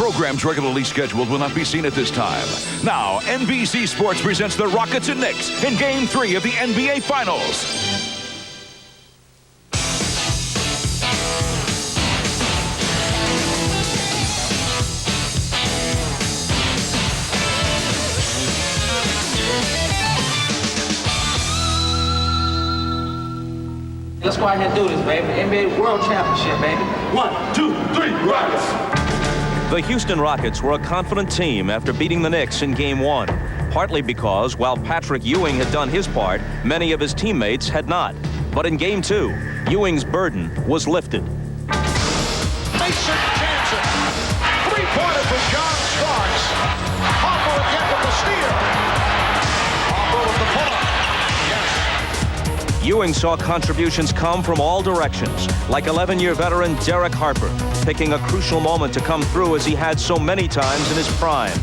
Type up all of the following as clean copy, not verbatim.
Programs regularly scheduled will not be seen at this time. Now, NBC Sports presents the Rockets and Knicks in Game 3 of the NBA Finals. Let's go out here and do this, baby. NBA World Championship, baby. 1, 2, 3, Rockets! The Houston Rockets were a confident team after beating the Knicks in Game 1, partly because while Patrick Ewing had done his part, many of his teammates had not. But in Game 2, Ewing's burden was lifted. Mason Jansen. Three-pointer for John Starks. Harper again with the steal. Harper with the pull-up. Ewing saw contributions come from all directions, like 11-year veteran Derek Harper, picking a crucial moment to come through as he had so many times in his prime.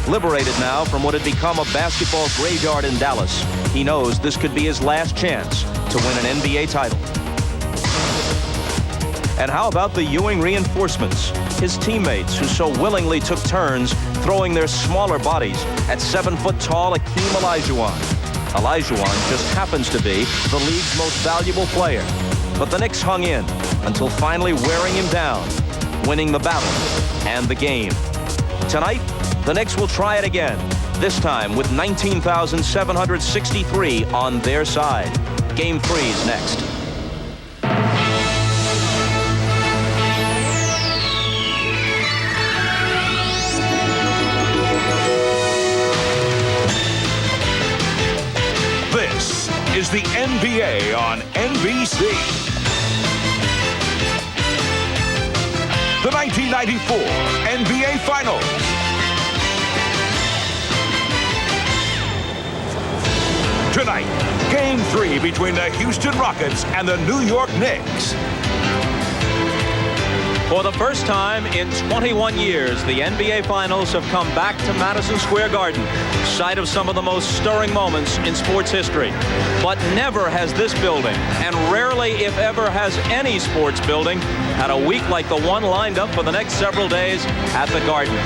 Liberated now from what had become a basketball graveyard in Dallas, he knows this could be his last chance to win an NBA title. And how about the Ewing reinforcements? His teammates who so willingly took turns throwing their smaller bodies at 7-foot-tall Hakeem Olajuwon. Olajuwon just happens to be the league's most valuable player. But the Knicks hung in until finally wearing him down, winning the battle and the game. Tonight, the Knicks will try it again, this time with 19,763 on their side. Game 3 is next. This is the NBA on NBC. The 1994 NBA Finals. Tonight, Game 3 between the Houston Rockets and the New York Knicks. For the first time in 21 years, the NBA Finals have come back to Madison Square Garden, site of some of the most stirring moments in sports history. But never has this building, and rarely if ever has any sports building, had a week like the one lined up for the next several days at the Garden.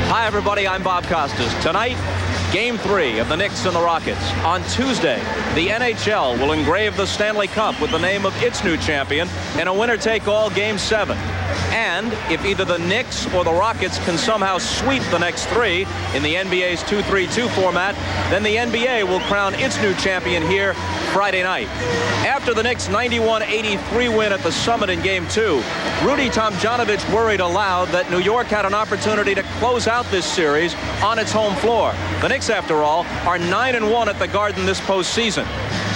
Hi everybody, I'm Bob Costas. Tonight, Game 3 of the Knicks and the Rockets. On Tuesday, the NHL will engrave the Stanley Cup with the name of its new champion in a winner-take-all Game 7. And if either the Knicks or the Rockets can somehow sweep the next 3 in the NBA's 2-3-2 format, then the NBA will crown its new champion here Friday night. After the Knicks' 91-83 win at the Summit in Game 2, Rudy Tomjanovich worried aloud that New York had an opportunity to close out this series on its home floor. The Knicks, after all, are 9-1 at the Garden this postseason.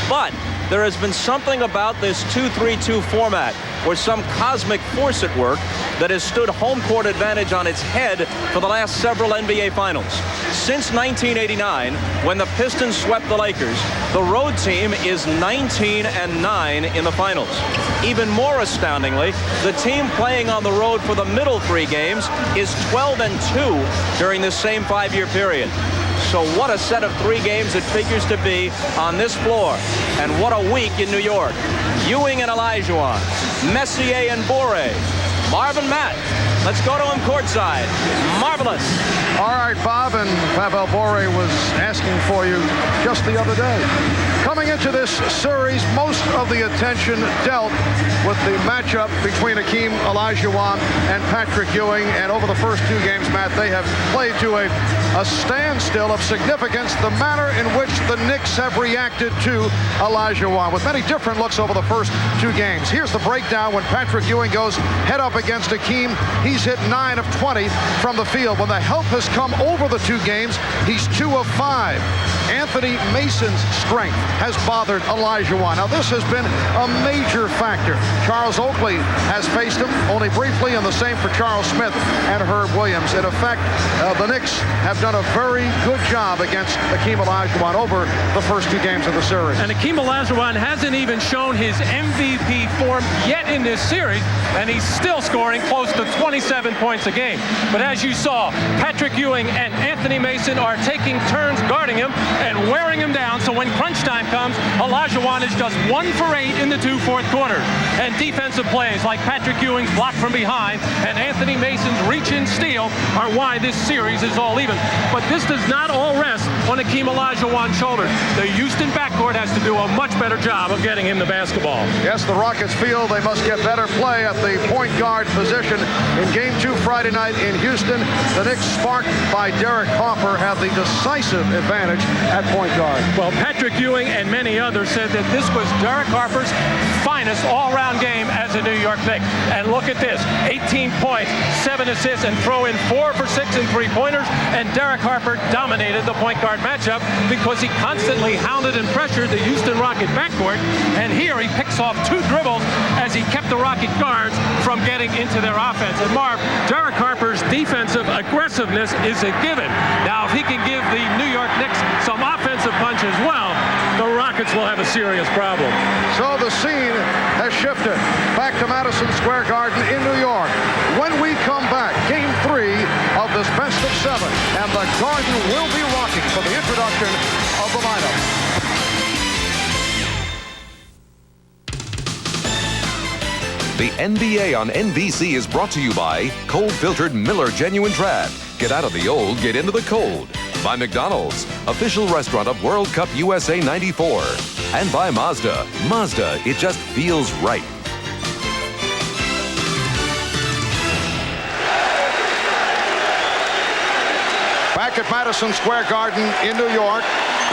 But there has been something about this 2-3-2 format or some cosmic force at work that has stood home court advantage on its head for the last several NBA Finals. Since 1989, when the Pistons swept the Lakers, the road team is 19-9 in the Finals. Even more astoundingly, the team playing on the road for the middle 3 games is 12-2 during this same 5-year period. So what a set of 3 games it figures to be on this floor. And what a week in New York. Ewing and Olajuwon, Messier and Boré, Marvin Matt. Let's go to him courtside. Marvelous. All right, Bob, and Pavel Boré was asking for you just the other day. Coming into this series, most of the attention dealt with the matchup between Hakeem Olajuwon and Patrick Ewing, and over the first 2 games, Matt, they have played to a standstill of significance, the manner in which the Knicks have reacted to Olajuwon, with many different looks over the first 2 games. Here's the breakdown when Patrick Ewing goes head up against Hakeem. He's hit 9 of 20 from the field. When the help has come over the 2 games, he's 2 of 5. Anthony Mason's strength has bothered Olajuwon. Now, this has been a major factor. Charles Oakley has faced him only briefly, and the same for Charles Smith and Herb Williams. In effect, the Knicks have done a very good job against Hakeem Olajuwon over the first 2 games of the series. And Hakeem Olajuwon hasn't even shown his MVP form yet in this series, and he's still scoring close to 27 points a game. But as you saw, Patrick Ewing and Anthony Mason are taking turns guarding him and wearing him down, so when crunch time comes. Olajuwon is just 1 for 8 in the 2 fourth quarters. And defensive plays like Patrick Ewing's block from behind and Anthony Mason's reach-in steal are why this series is all even. But this does not all rest on Hakeem Olajuwon's shoulders. The Houston backcourt has to do a much better job of getting him the basketball. Yes, the Rockets feel they must get better play at the point guard position. In Game 2 Friday night in Houston, the Knicks, sparked by Derek Harper, have the decisive advantage at point guard. Well, Patrick Ewing and many others said that this was Derek Harper's finest all-round game as a New York Knick. And look at this, 18 points, 7 assists, and throw in 4 for 6 in three-pointers. And Derek Harper dominated the point guard matchup because he constantly hounded and pressured the Houston Rocket backcourt. And here he picks off 2 dribbles as he kept the Rocket guards from getting into their offense. And Marv, Derek Harper's defensive aggressiveness is a given. Now, if he can give the New York Knicks some offensive punch as well, the Rockets will have a serious problem. So the scene has shifted back to Madison Square Garden in New York. When we come back, Game 3 of this best of 7, and the Garden will be rocking for the introduction of the lineup. The NBA on NBC is brought to you by cold-filtered Miller Genuine Trad. Get out of the old, get into the cold. By McDonald's, official restaurant of World Cup USA 94. And by Mazda. Mazda, it just feels right. Back at Madison Square Garden in New York,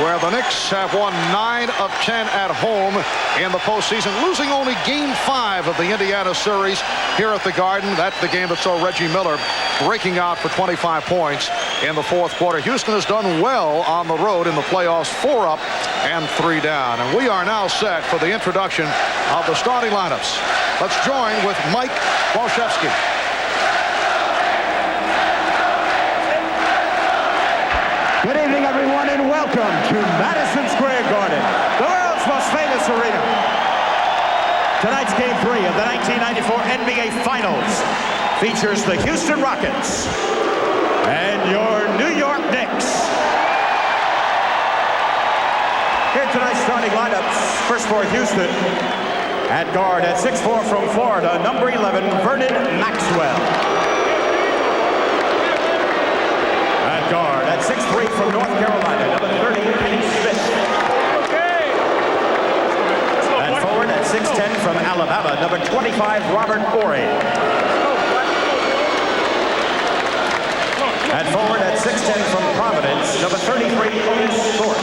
where the Knicks have won 9 of 10 at home in the postseason, losing only Game 5 of the Indiana series here at the Garden. That's the game that saw Reggie Miller breaking out for 25 points in the fourth quarter. Houston has done well on the road in the playoffs, 4 up and 3 down. And we are now set for the introduction of the starting lineups. Let's join with Mike Walshewski. Good evening, everyone, and welcome to Madison Square Garden, the world's most famous arena. Tonight's Game 3 of the 1994 NBA Finals features the Houston Rockets and your New York Knicks. Here are tonight's starting lineups. First for Houston, at guard at 6'4" from Florida, number 11, Vernon Maxwell. Guard at 6'3" from North Carolina, number 30, Kenny Smith. And forward at 6'10" from Alabama, number 25, Robert Horry. And forward at 6'10" from Providence, number 33, Otis Thorpe.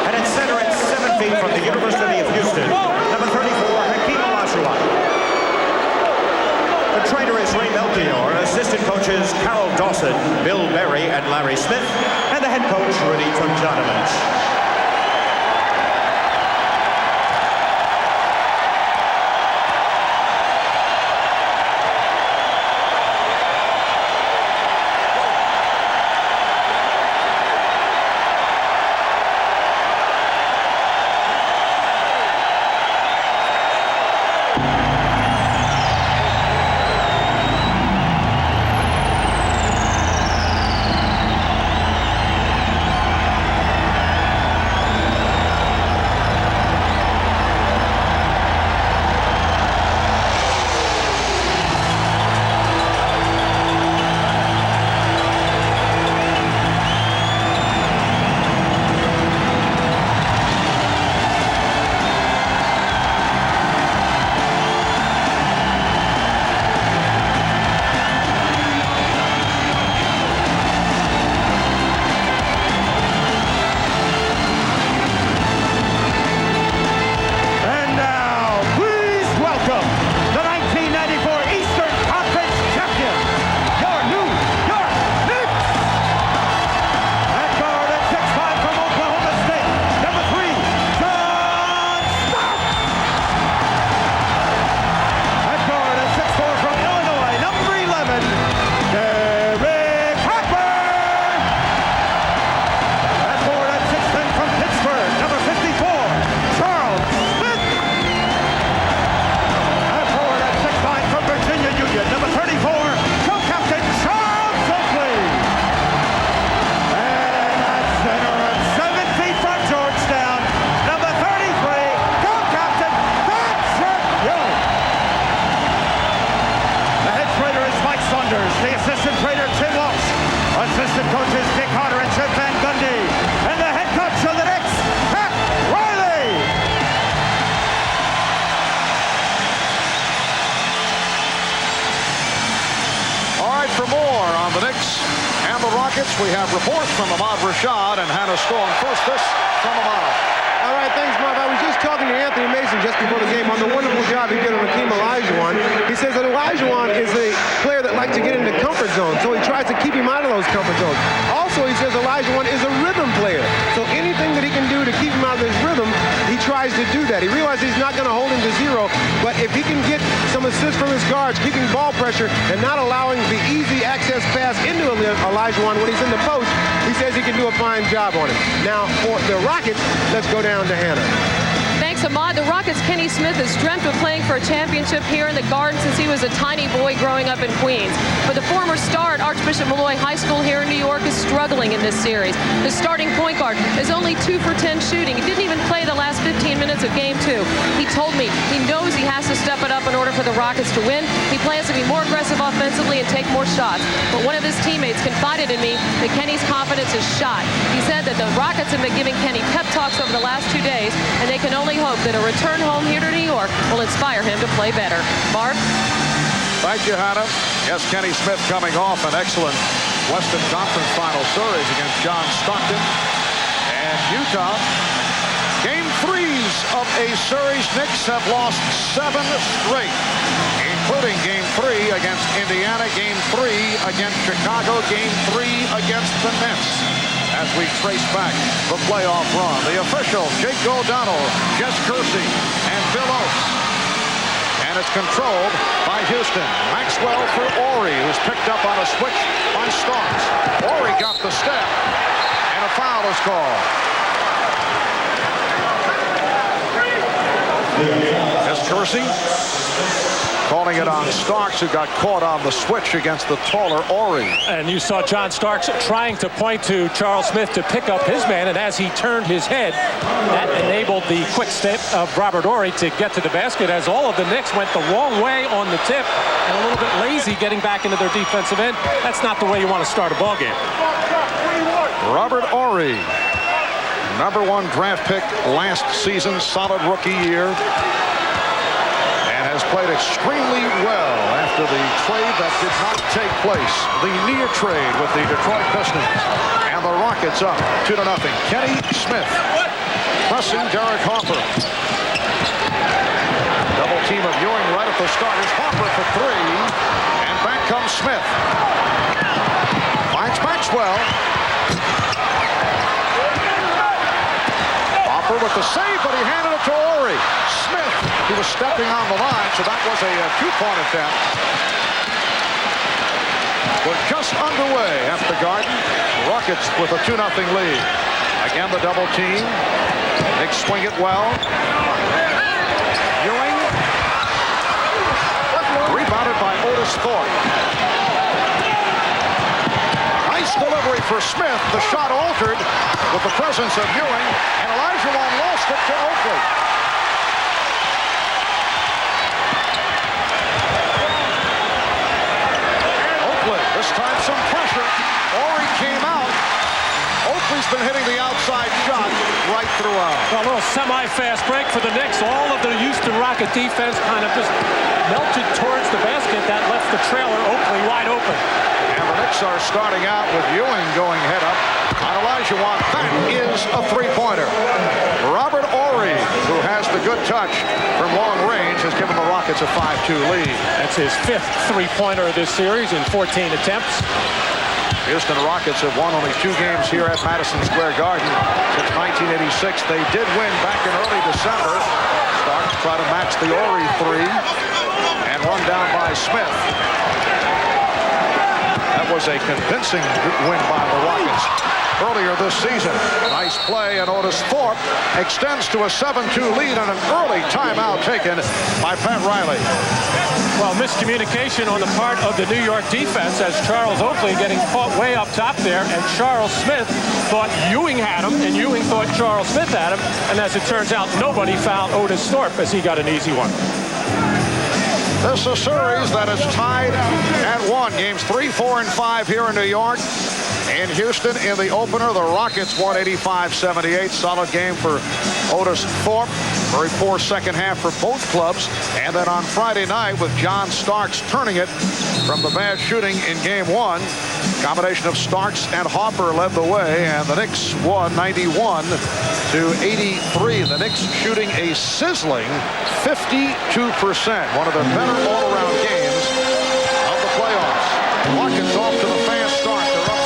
And at center at 7 feet from the University of Houston, number 34, Hakeem Olajuwon. The trainer is Ray Melchior, assistant coaches Carol Dawson, Bill Berry, and Larry Smith, and the head coach, Rudy Tomjanovich. Saunders, the assistant trainer Tim Walsh, assistant coaches Dick Harder and Chip Van Gundy, and the head coach of the Knicks, Pat Riley. All right, for more on the Knicks and the Rockets, we have reports from Ahmad Rashad and Hannah Storm. First, this from Ahmad. All right, thanks, Marv. I was just talking to Anthony Mason just before the game on the wonderful job he did on Hakeem Olajuwon. He says that Olajuwon is a player that likes to get into comfort zones, so he tries to keep him out of those comfort zones. Also, he says Olajuwon is a rhythm player, so anything that he can do to keep him out of his rhythm, he tries to do that. He realizes he's not going to hold him to zero, but if he can get some assists from his guards, keeping ball pressure, and not allowing the easy access pass into Olajuwon when he's in the post, he says he can do a fine job on him. Now, for the Rockets, let's go down to Hannah. Thanks, Ahmad. The Rockets' Kenny Smith has dreamt of playing for a championship here in the Garden since he was a tiny boy growing up in Queens. But the former star at Archbishop Malloy High School here in New York is struggling in this series. The starting point guard is only 2 for 10 shooting. He didn't even play the last 15 minutes of Game 2. He told me he knows he has to step it up in order for the Rockets to win. He plans to be more aggressive offensively and take more shots. But one of his teammates confided in me that Kenny's confidence is shot. He said that the Rockets have been giving Kenny pep talks over the last 2 days, and they can only hope that a return home here to New York will inspire him to play better. Marv? Thank you, Hannah. Yes, Kenny Smith coming off an excellent Western Conference Final Series against John Stockton and Utah. Game 3s of a series, Knicks have lost 7 straight, including Game 3 against Indiana, Game 3 against Chicago, Game 3 against the Nets. As we trace back the playoff run, the officials, Jake O'Donnell, Jess Kersey, and Bill Oates. And it's controlled by Houston. Maxwell for Ori, who's picked up on a switch by Starks. Ori got the step, and a foul is called. Jess Kersey calling it on Starks, who got caught on the switch against the taller Ori. And you saw John Starks trying to point to Charles Smith to pick up his man, and as he turned his head, that enabled the quick step of Robert Ori to get to the basket, as all of the Knicks went the wrong way on the tip and a little bit lazy getting back into their defensive end. That's not the way you want to start a ball game. Robert Ori, #1 draft pick last season, solid rookie year, has played extremely well after the trade that did not take place, the near trade with the Detroit Pistons. And the Rockets up 2-0. Kenny Smith pressing Derek Harper. Double team of Ewing right at the start. Here's Harper for 3, and back comes Smith. Finds Maxwell. Harper with the save, but he handed it to Ori. Smith, he was stepping on the line, so that was a 2-point attempt. We're just underway at the Garden. Rockets with a 2-0 lead. Again, the double team. Knicks swing it well. Ewing. Rebounded by Otis Thorpe. Nice delivery for Smith. The shot altered with the presence of Ewing, and Olajuwon lost it to Oakley. Oakley, this time some pressure. Ori came out. Oakley's been hitting the outside shot right throughout. A little semi-fast break for the Knicks. All of the Houston Rocket defense kind of just melted towards the basket. That left the trailer Oakley wide open. And the Knicks are starting out with Ewing going head up on Olajuwon. That is a 3-pointer. Robert Ori, who has the good touch from long range, has given the Rockets a 5-2 lead. That's his 5th 3-pointer of this series in 14 attempts. Houston Rockets have won only 2 games here at Madison Square Garden since 1986. They did win back in early December. Starks try to match the Ori 3 and run down by Smith. That was a convincing win by the Rockets earlier this season. Nice play, and Otis Thorpe extends to a 7-2 lead on an early timeout taken by Pat Riley. Well, miscommunication on the part of the New York defense, as Charles Oakley getting caught way up top there, and Charles Smith thought Ewing had him, and Ewing thought Charles Smith had him, and as it turns out, nobody fouled Otis Thorpe as he got an easy one. This is a series that is tied at 1. Games 3, 4, and 5 here in New York. In Houston, in the opener, the Rockets won 85-78. Solid game for Otis Thorpe. Very poor second half for both clubs. And then on Friday night, with John Starks turning it from the bad shooting in Game 1, combination of Starks and Hopper led the way, and the Knicks won 91-83. The Knicks shooting a sizzling 52%. One of their better all-around games of the playoffs. Rockets off to the fast start. They're up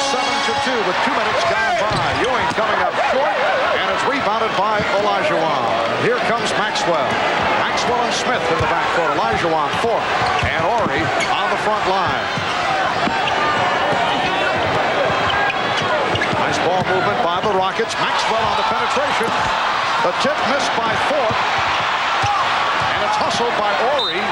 7-2 with 2 minutes gone by. Ewing coming up short, and it's rebounded by Olajuwon. Here comes Maxwell. Maxwell and Smith in the backcourt. Olajuwon, Thorpe, and Ori on the front line. Nice ball movement by the Rockets. Maxwell on the penetration. The tip missed by Thorpe, and it's hustled by Ori.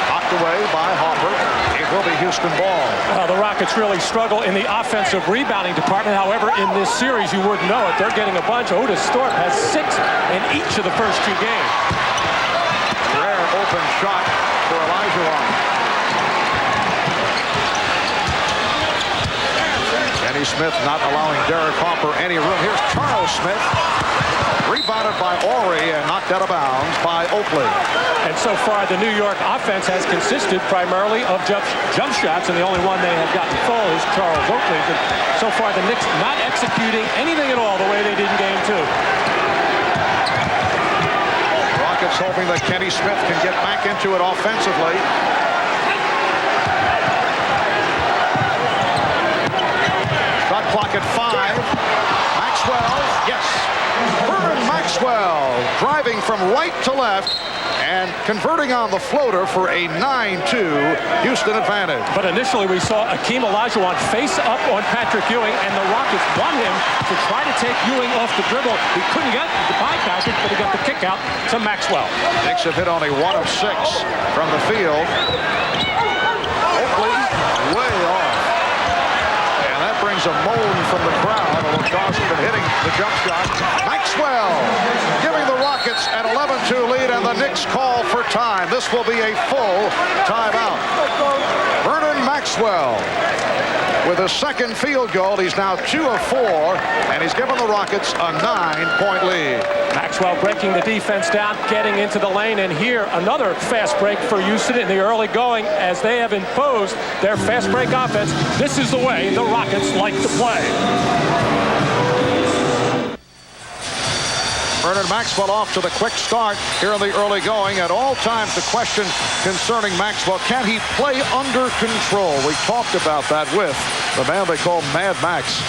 Knocked away by Hopper. It will be Houston ball. The Rockets really struggle in the offensive rebounding department. However, in this series, you wouldn't know it. They're getting a bunch. Otis Thorpe has 6 in each of the first 2 games. Rare open shot for Olajuwon. Kenny Smith not allowing Derek Hopper any room. Here's Charles Smith. Rebounded by Ori and knocked out of bounds by Oakley. And so far, the New York offense has consisted primarily of jump shots, and the only one they have gotten full is Charles Oakley. But so far, the Knicks not executing anything at all the way they did in Game 2. Rockets hoping that Kenny Smith can get back into it offensively. Shot clock at 5. Maxwell, yes. Vernon Maxwell driving from right to left and converting on the floater for a 9-2 Houston advantage. But initially we saw Akeem Olajuwon face up on Patrick Ewing, and the Rockets want him to try to take Ewing off the dribble. He couldn't get by Patrick, but he got the kick out to Maxwell. Knicks have hit only 1 of 6 from the field. Oakley way off. And that brings a moan from the crowd. Dawson been hitting the jump shot. Maxwell giving the Rockets an 11-2 lead, and the Knicks call for time. This will be a full timeout. Vernon Maxwell with his second field goal. He's now 2 of 4, and he's given the Rockets a 9-point lead. Maxwell breaking the defense down, getting into the lane, and here another fast break for Houston in the early going as they have imposed their fast break offense. This is the way the Rockets like to play. Vernon Maxwell off to the quick start here in the early going. At all times, the question concerning Maxwell, can he play under control? We talked about that with the man they call Mad Max.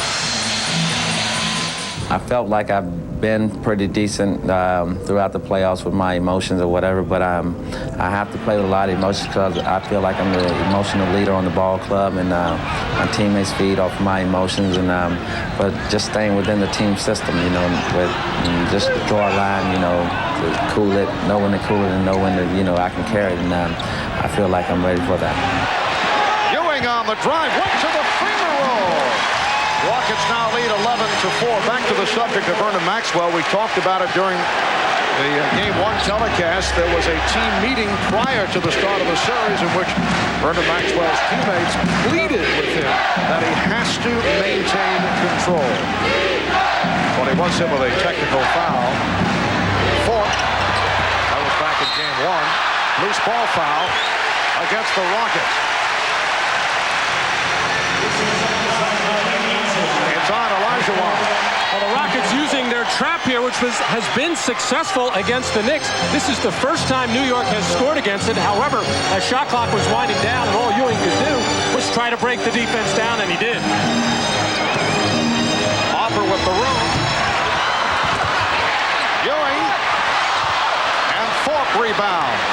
I felt like I've been pretty decent throughout the playoffs with my emotions or whatever, but I have to play with a lot of emotions because I feel like I'm the emotional leader on the ball club, and my teammates feed off my emotions, and but just staying within the team system, you know, with just draw a line, you know, to cool it, know when to cool it, and know when to, you know, I can carry it, and I feel like I'm ready for that. Ewing on the drive, went to the finger roll. Rockets now lead 11-4. Back to the subject of Vernon Maxwell. We talked about it during the Game 1 telecast. There was a team meeting prior to the start of the series in which Vernon Maxwell's teammates pleaded with him that he has to maintain control. Well, he was hit with a technical foul. Thorpe, that was back in Game 1. Loose ball foul against the Rockets. It's on Olajuwon. Well, the Rockets using their trap here, which has been successful against the Knicks. This is the first time New York has scored against it. However, as shot clock was winding down, and all Ewing could do was try to break the defense down, and he did. Hopper with the room. Ewing and Thorpe rebounds.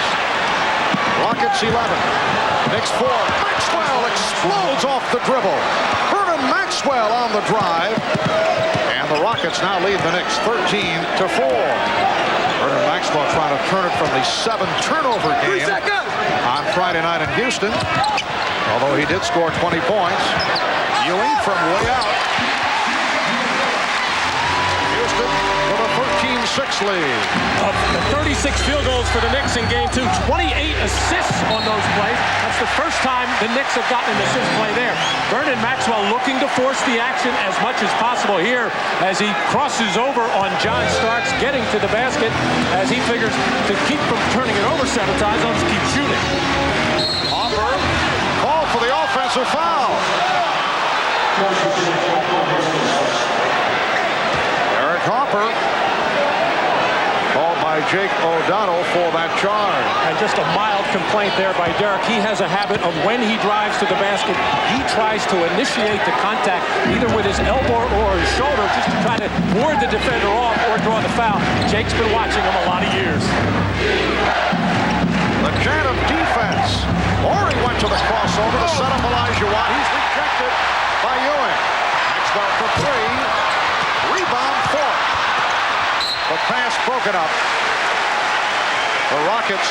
Rockets 11. Knicks 4. Maxwell explodes off the dribble. Vernon Maxwell on the drive. And the Rockets now lead the Knicks 13-4. Vernon Maxwell trying to turn it from the 7-turnover game on Friday night in Houston. Although he did score 20 points. Ewing from way out. Houston with a lead. Of the 36 field goals for the Knicks in Game 2, 28 assists on those plays. That's the first time the Knicks have gotten an assist play there. Vernon Maxwell looking to force the action as much as possible here as he crosses over on John Starks, getting to the basket as he figures to keep from turning it over 7 times, I'll just keep shooting. Harper called for the offensive foul. Eric Harper called by Jake O'Donnell for that charge. And just a mild complaint there by Derek. He has a habit of when he drives to the basket, he tries to initiate the contact either with his elbow or his shoulder just to try to ward the defender off or draw the foul. Jake's been watching him a lot of years. The chant of defense. Horry went to the crossover to set up Olajuwon. He's rejected by Ewing. Maxwell for 3. Rebound for it. The pass broken up. The Rockets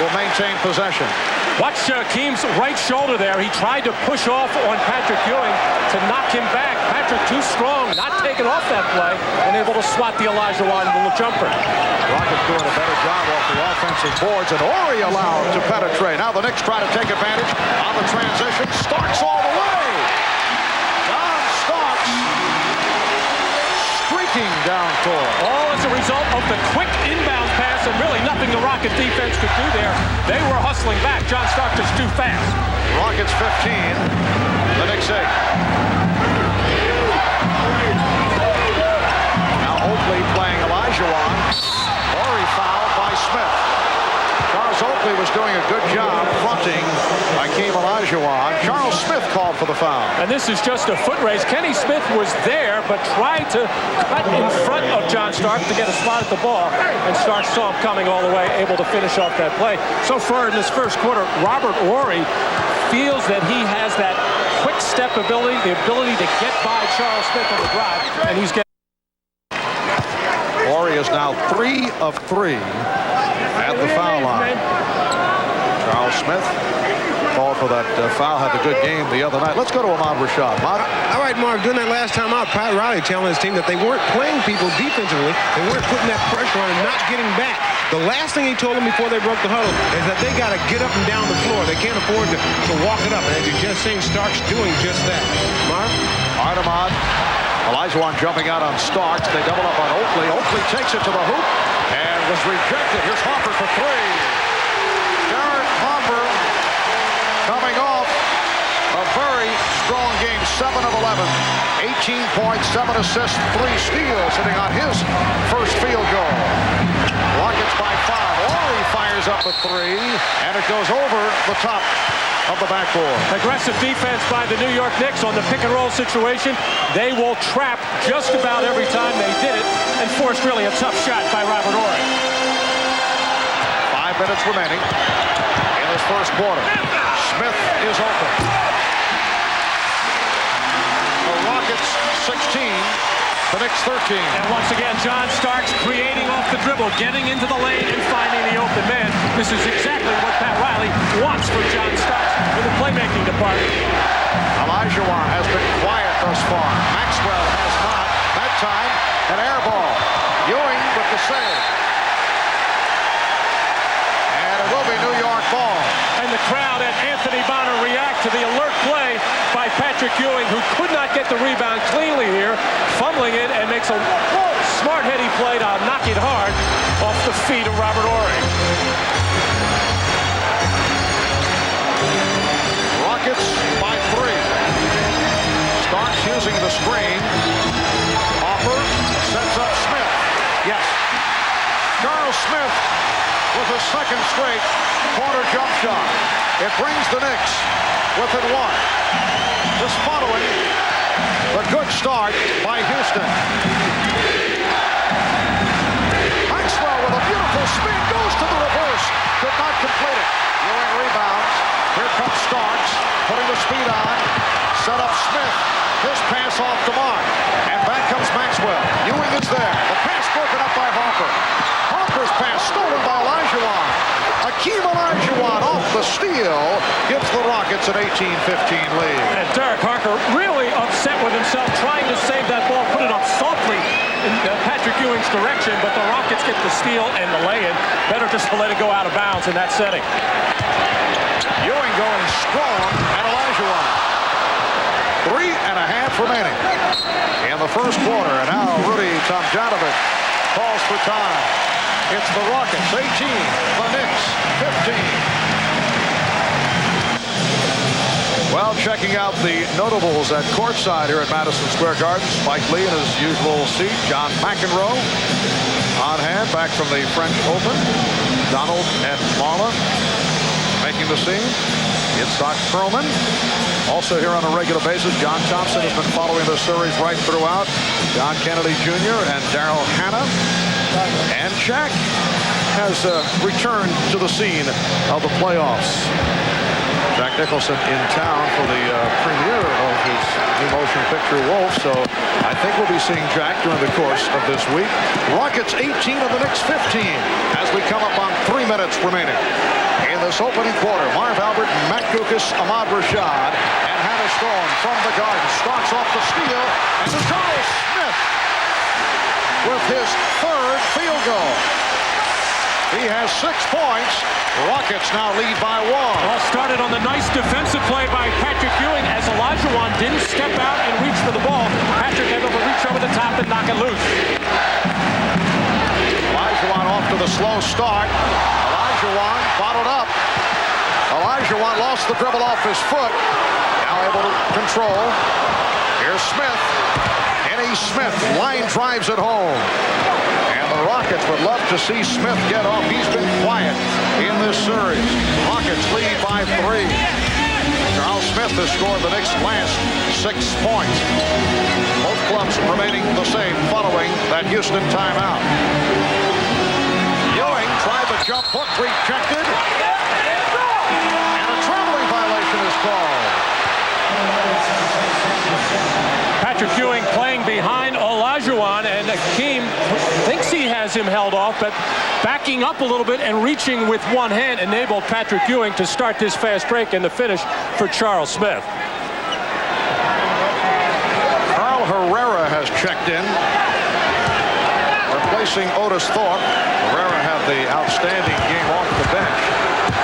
will maintain possession. Watch Keem's right shoulder there. He tried to push off on Patrick Ewing to knock him back. Patrick too strong, not taking off that play, and able to swat the Olajuwon little jumper. Rockets doing a better job off the offensive boards, and Horry allowed to penetrate. Now the Knicks try to take advantage on the transition. Starks all the way. John Starks streaking down court. All as a result of the quick inbound pass, and really nothing the Rocket defense could do there. They were hustling back. John Starks is too fast. Rockets 15, the Knicks 8. Now Oakley playing Olajuwon. Horry fouled by Smith. Charles Oakley was doing a good job fronting Hakeem Olajuwon. Charles Smith called for the foul. And this is just a foot race. Kenny Smith was there, but tried to cut in front of John Starks to get a spot at the ball. And Starks saw him coming all the way, able to finish off that play. So far in this first quarter, Robert Horry feels that he has that quick step ability, the ability to get by Charles Smith on the drive, and he's getting. Horry is now 3 of 3 at the foul line. Charles Smith called for that foul, had a good game the other night. Let's go to Ahmad Rashad. All right, Mark, during that last time out, Pat Riley telling his team that they weren't playing people defensively. They weren't putting that pressure on and not getting back. The last thing he told them before they broke the huddle is that they got to get up and down the floor. They can't afford to walk it up. And as you just seen, Starks doing just that. Mark? All right, Ahmad. Olajuwon jumping out on Starks. They double up on Oakley. Oakley takes it to the hoop and was rejected. Here's Harper for 3. Derek Harper coming off a very strong game, 7 of 11. 18 points, 7 assists, 3 steals, hitting on his first field goal. Rockets by 5. Horry fires up a 3, and it goes over the top of the backboard. Aggressive defense by the New York Knicks on the pick and roll situation. They will trap just about every time they did it and forced really a tough shot by Robert Horry. 5 minutes remaining in this first quarter. Smith is open. The Rockets 16, the Knicks 13. And once again, John Starks creating off the dribble, getting into the lane and finding the open man. This is exactly what Pat Riley wants from John Starks in the playmaking department. Olajuwon has been quiet thus far. Maxwell has not. That time, an air ball. Ewing with the save. And it will be New York ball. And the crowd and Anthony Bonner react to the alert play by Patrick Ewing, who could not get the rebound cleanly here, fumbling it, and makes a smart heady play to knock it hard off the feet of Robert Horry. Rockets by 3. Starks using the screen. Harper sets up Smith. Yes. Charles Smith with a second straight corner jump shot. It brings the Knicks within 1. Just following the good start by Houston. Maxwell with a beautiful spin goes to the reverse. Could not complete it. Ewing rebounds. Here comes Starks, putting the speed on. Set up Smith. His pass off the mark. And back comes Maxwell. Ewing is there. The pass broken up by Harper. Harper's pass stolen by Olajuwon. Hakeem Olajuwon off the steal gives the Rockets an 18-15 lead. And Derek Harper really upset with himself, trying to save that ball, put it up softly, in Patrick Ewing's direction, but the Rockets get the steal and the lay-in. Better just to let it go out of bounds in that setting. Ewing going strong at Olajuwon. 3.5 remaining in the first quarter. And now Rudy Tomjanovich calls for time. It's the Rockets 18, the Knicks 15. Well, checking out the notables at courtside here at Madison Square Garden. Spike Lee in his usual seat. John McEnroe on hand, back from the French Open. Donald and Marla making the scene. Itzhak Perlman also here on a regular basis. John Thompson has been following the series right throughout. John Kennedy Jr. and Daryl Hannah. And Shaq has returned to the scene of the playoffs. Jack Nicholson in town for the premiere of his new motion picture Wolf, so I think we'll be seeing Jack during the course of this week. Rockets 18 and the Knicks 15 as we come up on 3 minutes remaining. In this opening quarter, Marv Albert, Matt Guokas, Ahmad Rashad, and Hannah Storm from the Garden starts off the steal, and Charles Smith with his third field goal. He has 6 points. Rockets now lead by 1. All started on the nice defensive play by Patrick Ewing as Olajuwon didn't step out and reach for the ball. Patrick able to reach over the top and knock it loose. Olajuwon off to the slow start. Olajuwon bottled up. Olajuwon lost the dribble off his foot. Now able to control. Here's Smith. Kenny Smith line drives it home. The Rockets would love to see Smith get off. He's been quiet in this series. Rockets lead by 3. Charles Smith has scored the Knicks' last 6 points. Both clubs remaining the same following that Houston timeout. Ewing tried the jump hook, rejected. And a traveling violation is called. Patrick Ewing playing behind Olajuwon, and Hakeem thinks he has him held off, but backing up a little bit and reaching with one hand enabled Patrick Ewing to start this fast break and the finish for Charles Smith. Carl Herrera has checked in, replacing Otis Thorpe. Herrera had the outstanding game off the bench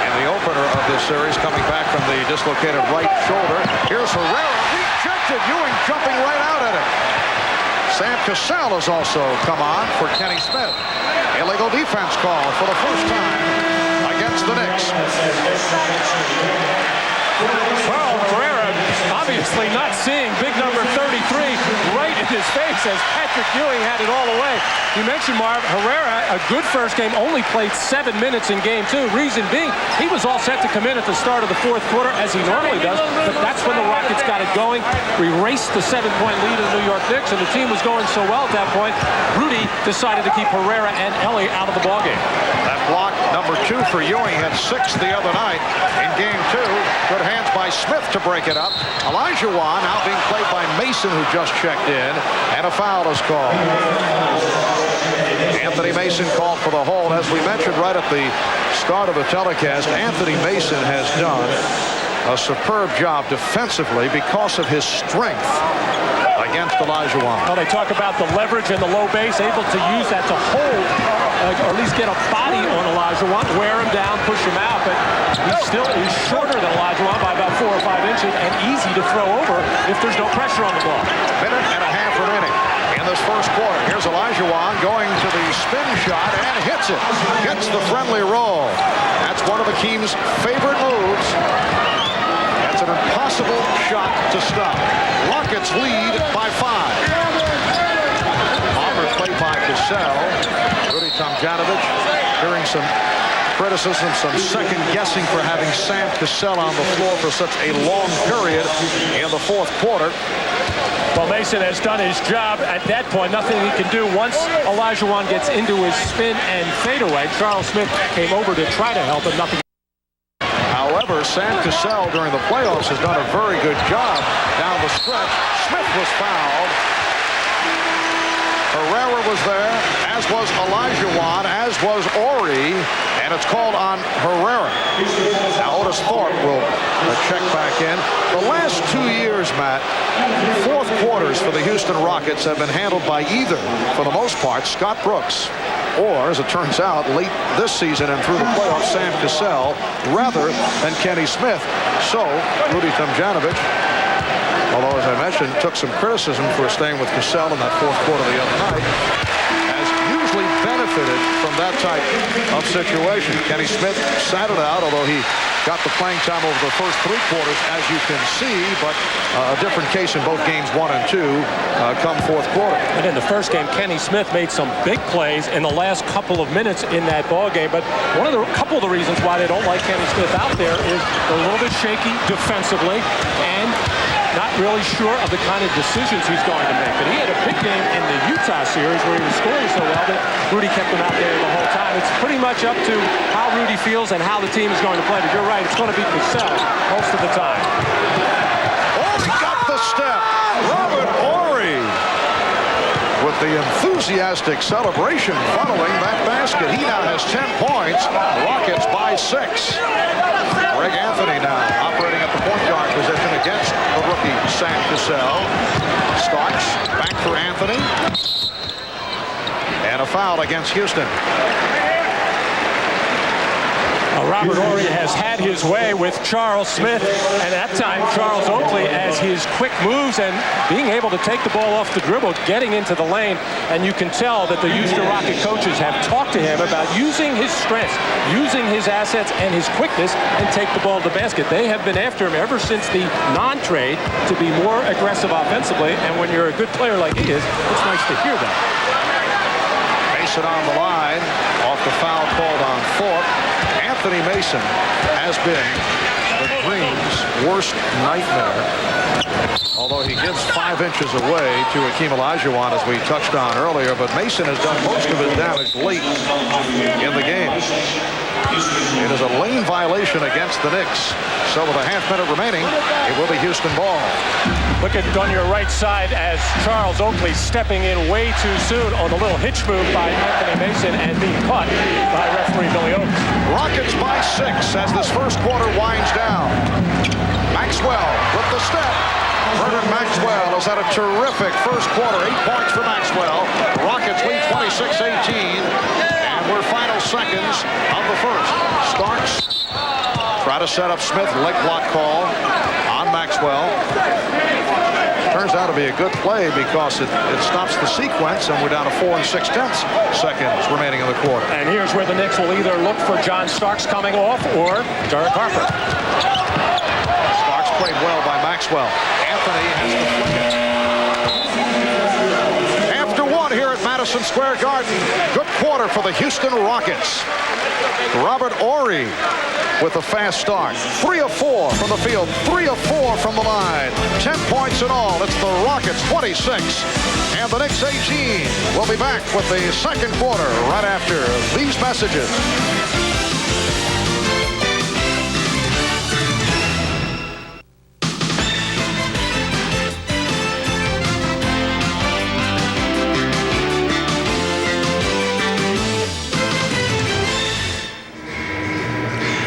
in the opener of this series, coming back from the dislocated right shoulder. Here's Herrera, rejected. Ewing jumping right out at it. Sam Cassell has also come on for Kenny Smith. Illegal defense call for the first time against the Knicks. Well, Herrera obviously not seeing big number 33 right in his face as Patrick Ewing had it all away. You mentioned, Marv, Herrera, a good first game, only played 7 minutes in game 2. Reason being, he was all set to come in at the start of the fourth quarter as he normally does, but that's when the Rockets got it going. We raced the 7-point lead of the New York Knicks, and the team was going so well at that point, Rudy decided to keep Herrera and Ellie out of the ballgame. That block, number 2 for Ewing, had 6 the other night in game 2. Good hands by Smith to break it up. Olajuwon now being played by Mason, who just checked in, and a foul is called. Anthony Mason called for the hold. As we mentioned right at the start of the telecast, Anthony Mason has done a superb job defensively because of his strength against Olajuwon. Well, they talk about the leverage and the low base, able to use that to hold, or at least get a body on Olajuwon, wear him down, push him out, but he's shorter than Olajuwon by about 4 or 5 inches and easy to throw over if there's no pressure on the ball. Minute and a half remaining in this first quarter. Here's Olajuwon going to the spin shot and hits it. Gets the friendly roll. That's one of Hakeem's favorite moves. That's an impossible shot to stop. Rockets lead by 5. Palmer played by Cassell. Rudy Tomjanovich hearing some criticism, some second guessing for having Sam Cassell on the floor for such a long period in the fourth quarter. Well, Mason has done his job at that point. Nothing he can do once Olajuwon gets into his spin and fadeaway. Charles Smith came over to try to help him. Nothing. However, Sam Cassell during the playoffs has done a very good job down the stretch. Smith was fouled. Herrera was there, as was Olajuwon, as was Ori, And it's called on Herrera. Now Otis Thorpe will check back in. The last 2 years, Matt, fourth quarters for the Houston Rockets have been handled by either, for the most part, Scott Brooks, or, as it turns out, late this season and through the playoffs, Sam Cassell, rather than Kenny Smith. So, Rudy Tomjanovich, although, as I mentioned, took some criticism for staying with Cassell in that fourth quarter the other night, has usually benefited from that type of situation. Kenny Smith sat it out, although he got the playing time over the first 3 quarters, as you can see, but a different case in both games 1 and 2 come fourth quarter. And in the first game, Kenny Smith made some big plays in the last couple of minutes in that ball game. But couple of the reasons why they don't like Kenny Smith out there is they're a little bit shaky defensively and not really sure of the kind of decisions he's going to make. But he had a big game in the Utah series where he was scoring so well that Rudy kept him out there the whole time. It's pretty much up to how Rudy feels and how the team is going to play. But you're right, it's going to be Cassell most of the time. Horry got the step. Robert Horry with the enthusiastic celebration following that basket. He now has 10 points. Rockets by 6. Greg Anthony now operating at the point guard position against the rookie Sam Cassell. Starks back for Anthony. And a foul against Houston. Robert Horry has had his way with Charles Smith, and at that time Charles Oakley, as his quick moves and being able to take the ball off the dribble, getting into the lane, and you can tell that the Houston Rocket coaches have talked to him about using his strengths, using his assets and his quickness, and take the ball to the basket. They have been after him ever since the non-trade to be more aggressive offensively, and when you're a good player like he is, it's nice to hear that. Mason on the line, off the foul called on Thorpe. Anthony Mason has been the Dream's worst nightmare. Although he gives 5 inches away to Hakeem Olajuwon, as we touched on earlier, but Mason has done most of his damage late in the game. It is a lane violation against the Knicks. So with a half-minute remaining, it will be Houston ball. Look at on your right side as Charles Oakley stepping in way too soon on the little hitch move by Anthony Mason and being caught by referee Billy Oakes. Rockets by 6 as this first quarter winds down. Maxwell with the step. Vernon Maxwell has had a terrific first quarter. 8 points for Maxwell. The Rockets lead 26-18. And we're final seconds of the first. Starks try to set up Smith. Leg block call on Maxwell. Turns out to be a good play because it stops the sequence, and we're down to 4 6/10 seconds remaining in the quarter. And here's where the Knicks will either look for John Starks coming off or Derek Harper. Starks played well by Maxwell. Anthony has to flick it. After 1 here at Madison Square Garden. Good quarter for the Houston Rockets. Robert Horry with a fast start. 3 of 4 from the field, 3 of 4 from the line. 10 points in all. It's the Rockets 26 and the Knicks 18. We'll be back with the second quarter right after these messages.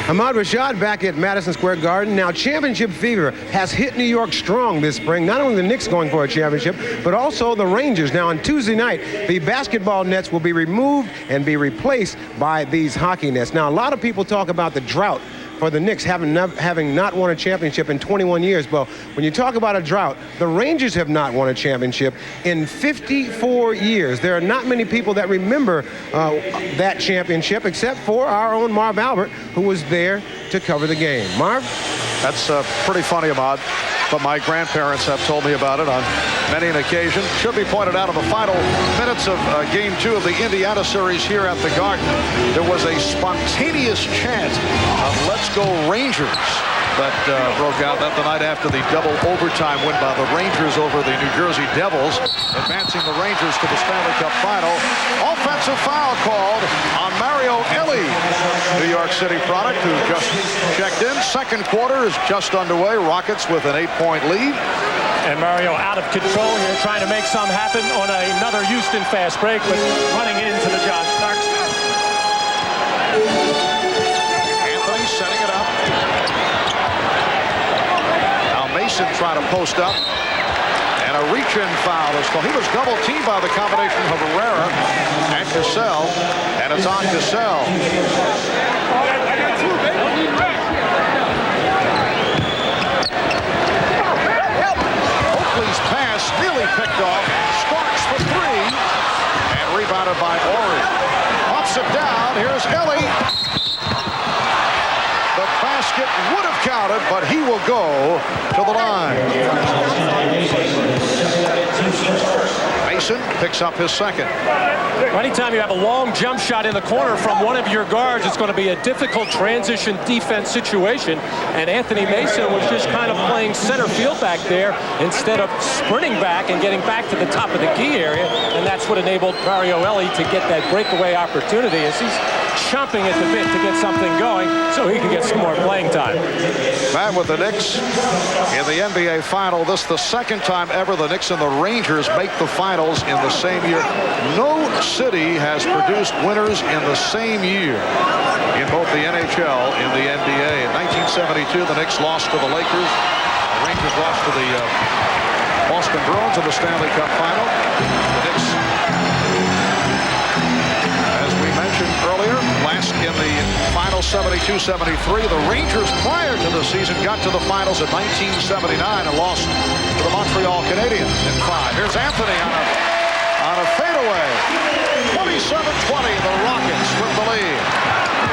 Ahmad Rashad back at Madison Square Garden. Now, championship fever has hit New York strong this spring. Not only the Knicks going for a championship, but also the Rangers. Now, on Tuesday night, the basketball nets will be removed and be replaced by these hockey nets. Now, a lot of people talk about the drought for the Knicks having not won a championship in 21 years. Well, when you talk about a drought, the Rangers have not won a championship in 54 years. There are not many people that remember that championship except for our own Marv Albert, who was there to cover the game. Marv? That's pretty funny, Ahmad, but my grandparents have told me about it on many an occasion. Should be pointed out in the final minutes of Game 2 of the Indiana series here at the Garden, there was a spontaneous chant of "Let's Go Rangers" that broke out that the night after the double overtime win by the Rangers over the New Jersey Devils, advancing the Rangers to the Stanley Cup final. Offensive foul called on Mario Elie, New York City product, who just checked in. Second quarter is just underway. Rockets with an 8-point lead. And Mario out of control here, trying to make some happen on another Houston fast break, but running into the John Starks. Mason try to post up. And a reach-in foul is called. He was double-teamed by the combination of Herrera and Cassell. And it's on Cassell. Oakley's pass nearly picked off. Starks for three. And rebounded by Ori. Ups it down. Here's Ellie. The basket would have counted, but he will go to the line. Mason picks up his second. Anytime you have a long jump shot in the corner from one of your guards, it's going to be a difficult transition defense situation. And Anthony Mason was just kind of playing center field back there instead of sprinting back and getting back to the top of the key area. And that's what enabled Mario Ellie to get that breakaway opportunity as he's chomping at the bit to get something going so he can get some more playing time. Back with the Knicks in the NBA Final. This is the second time ever the Knicks and the Rangers make the finals in the same year. No city has produced winners in the same year in both the NHL and the NBA. In 1972, the Knicks lost to the Lakers. The Rangers lost to the Boston Bruins in the Stanley Cup Final. The Knicks, as we mentioned earlier, last in the final 72-73. The Rangers prior to the season got to the finals in 1979 and lost to the Montreal Canadiens in 5. Here's Anthony on a fadeaway. 27-20, the Rockets with the lead.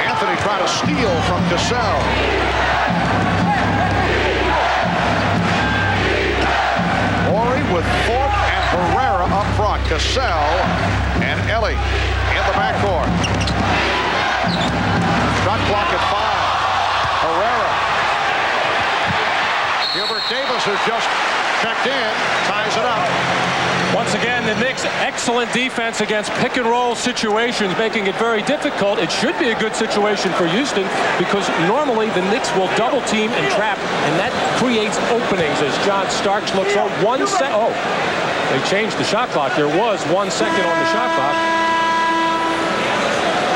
Anthony trying to steal from Cassell. Ori with Fort and Herrera up front. Cassell and Ellie in the backcourt. Shot clock at 5. Herrera. Gilbert Davis, who just checked in, ties it up. Once again, the Knicks' excellent defense against pick-and-roll situations, making it very difficult. It should be a good situation for Houston because normally the Knicks will double-team and trap, and that creates openings as John Starks looks on 1 second. Oh, they changed the shot clock. There was 1 second on the shot clock.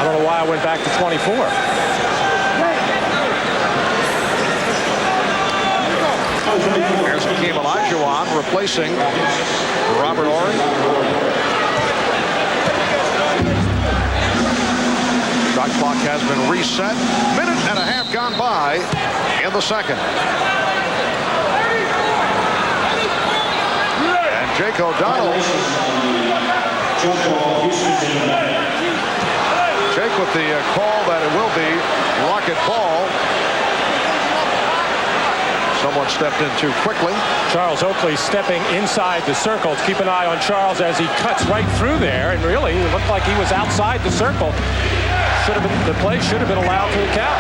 I don't know why I went back to 24. Here's Hakeem Olajuwon replacing Robert Ori. Shot clock has been reset. Minute and a half gone by in the second. And Jake O'Donnell. Jake with the call that it will be rocket ball. Someone stepped in too quickly. Charles Oakley stepping inside the circle. Keep an eye on Charles as he cuts right through there, and really it looked like he was outside the circle. The play should have been allowed to count.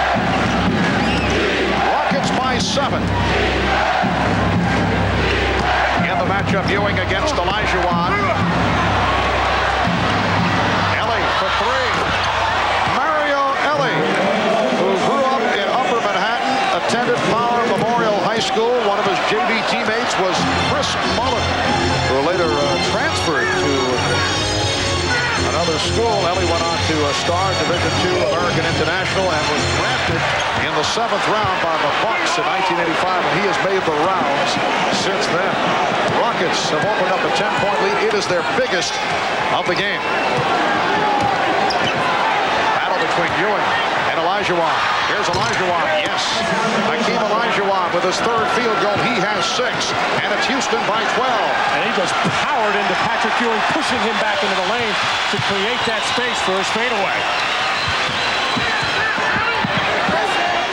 Rockets by 7. In the matchup, Ewing against Olajuwon. Ellie for 3. Mario Ellie, who grew up in Upper Manhattan, attended Power Memorial High School. One of his JV teammates was Chris Mullen, who later transferred to another school. Ellie went on to star Division II American International and was drafted in the 7th round by the Bucks in 1985, and he has made the rounds since then. The Rockets have opened up a 10-point lead. It is their biggest of the game. Battle between Ewing and Olajuwon. Here's Olajuwon. Yes. Hakeem Olajuwon with his 3rd field goal. He has 6. And it's Houston by 12. And he just powered into Patrick Ewing, pushing him back into the lane to create that space for his fadeaway.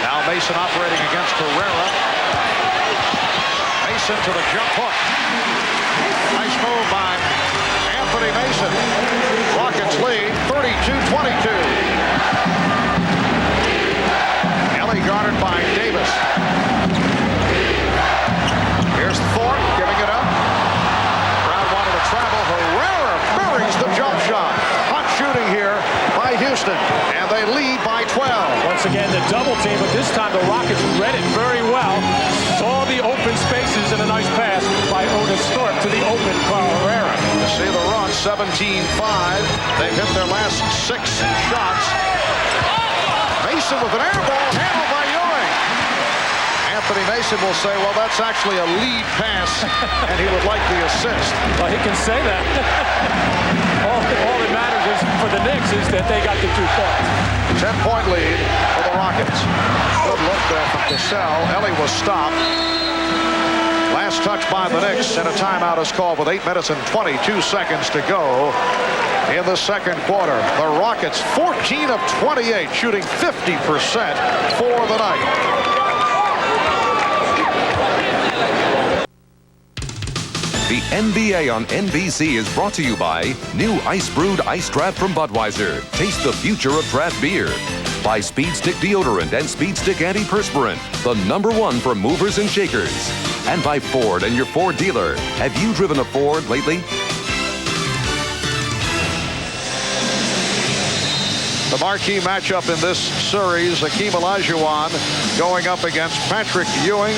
Now Mason operating against Herrera. Mason to the jump hook. Nice move by Anthony Mason. Rockets lead 32-22. Guarded by Davis. Here's Fort giving it up. Brown wanted to travel. Herrera buries the jump shot. Hot shooting here by Houston, and they lead by 12. Once again, the double team, but this time the Rockets read it very well. Saw the open spaces and a nice pass by Otis Thorpe to the open Carl Herrera. You see the run, 17-5. They've hit their last 6 shots. Mason with an air ball handled by Ewing. And Anthony Mason will say, well, that's actually a lead pass, and he would like the assist. Well, he can say that. all that matters is for the Knicks is that they got the 2 points. 10-point lead for the Rockets. Good look there from Cassell. Ellie was stopped. Last touch by the Knicks, and a timeout is called with 8 minutes and 22 seconds to go in the second quarter. The Rockets 14 of 28, shooting 50% for the night. The NBA on NBC is brought to you by new Ice Brewed Ice Draft from Budweiser. Taste the future of draft beer. By Speed Stick Deodorant and Speed Stick Antiperspirant, the #1 for movers and shakers. And by Ford and your Ford dealer. Have you driven a Ford lately? The marquee matchup in this series, Hakeem Olajuwon going up against Patrick Ewing.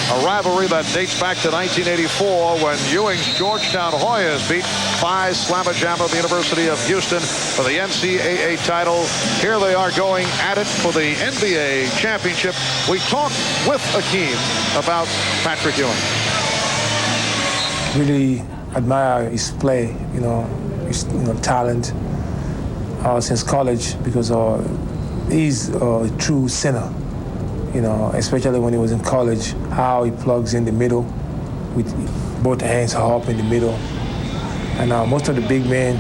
A rivalry that dates back to 1984 when Ewing's Georgetown Hoyas beat Phi Slama Jama of the University of Houston for the NCAA title. Here they are going at it for the NBA championship. We talked with Hakeem about Patrick Ewing. Really admire his play, his talent since college, because he's a true center. Especially when he was in college, how he plugs in the middle with both hands up in the middle. And most of the big men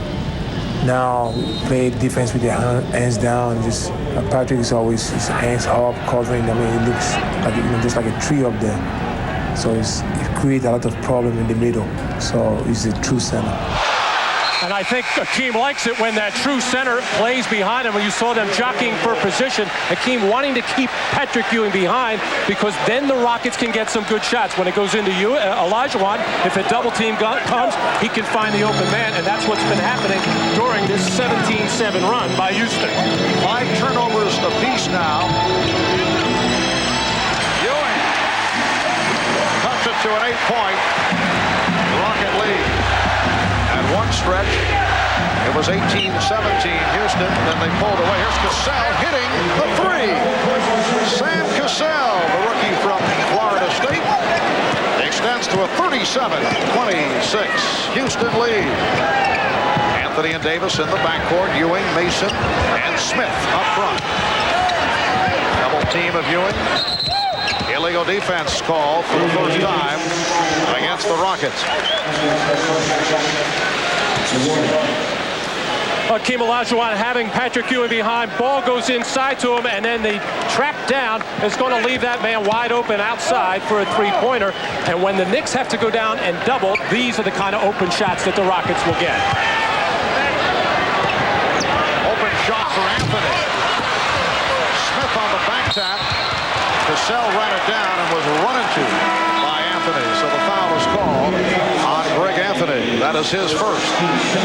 now play defense with their hands down. Just Patrick is always his hands up, covering. I mean, it looks like just like a tree up there. So it creates a lot of problem in the middle. So he's a true center. And I think Hakeem likes it when that true center plays behind him. When you saw them jockeying for position, Hakeem wanting to keep Patrick Ewing behind, because then the Rockets can get some good shots. When it goes into Olajuwon, if a double team comes, he can find the open man, and that's what's been happening during this 17-7 run by Houston. 5 turnovers apiece now. Ewing cuts it to an 8-point Rocket lead. One stretch, it was 18-17 Houston, then they pulled away. Here's Cassell hitting the 3. Sam Cassell, the rookie from Florida State, extends to a 37-26 Houston lead. Anthony and Davis in the backcourt, Ewing, Mason, and Smith up front. Double team of Ewing. Illegal defense called for the first time against the Rockets. Hakeem Olajuwon having Patrick Ewing behind. Ball goes inside to him, and then the trap down is going to leave that man wide open outside for a 3-pointer. And when the Knicks have to go down and double, these are the kind of open shots that the Rockets will get. Open shot for Anthony. Smith on the back tap. Cassell ran it down and was run into by Anthony. So the foul is called on Greg Anthony. That is his first.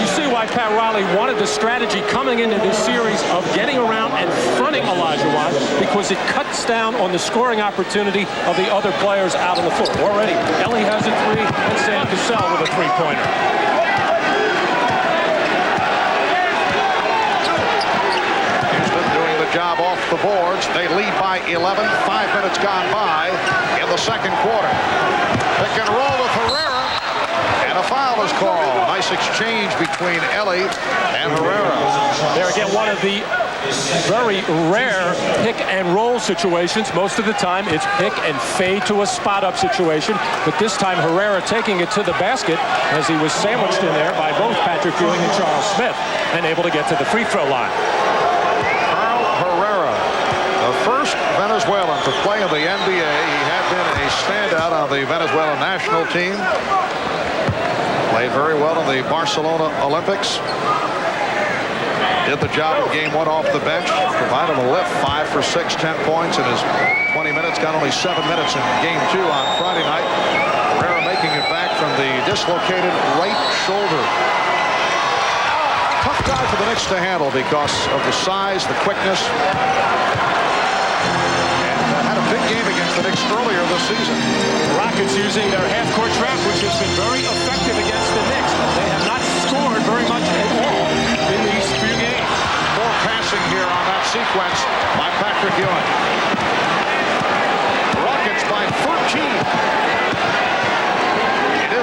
You see why Pat Riley wanted the strategy coming into this series of getting around and fronting Olajuwon, because it cuts down on the scoring opportunity of the other players out on the floor. Already, Ellie has a 3 and Sam Cassell with a 3-pointer. Job off the boards. They lead by 11. 5 minutes gone by in the second quarter. Pick and roll with Herrera, and a foul is called. Nice exchange between Ellie and Herrera. There again, one of the very rare pick and roll situations. Most of the time it's pick and fade to a spot up situation, but this time Herrera taking it to the basket as he was sandwiched in there by both Patrick Ewing and Charles Smith, and able to get to the free throw line. First Venezuelan to play in the NBA. He had been a standout on the Venezuelan national team. Played very well in the Barcelona Olympics. Did the job in game 1 off the bench. Provided a lift, 5 for 6, 10 points in his 20 minutes. Got only 7 minutes in game 2 on Friday night. Herrera making it back from the dislocated right shoulder. Tough guy for the Knicks to handle because of the size, the quickness. Big game against the Knicks earlier this season. The Rockets using their half-court trap, which has been very effective against the Knicks. They have not scored very much at all in these few games. More passing here on that sequence by Patrick Ewing. Rockets by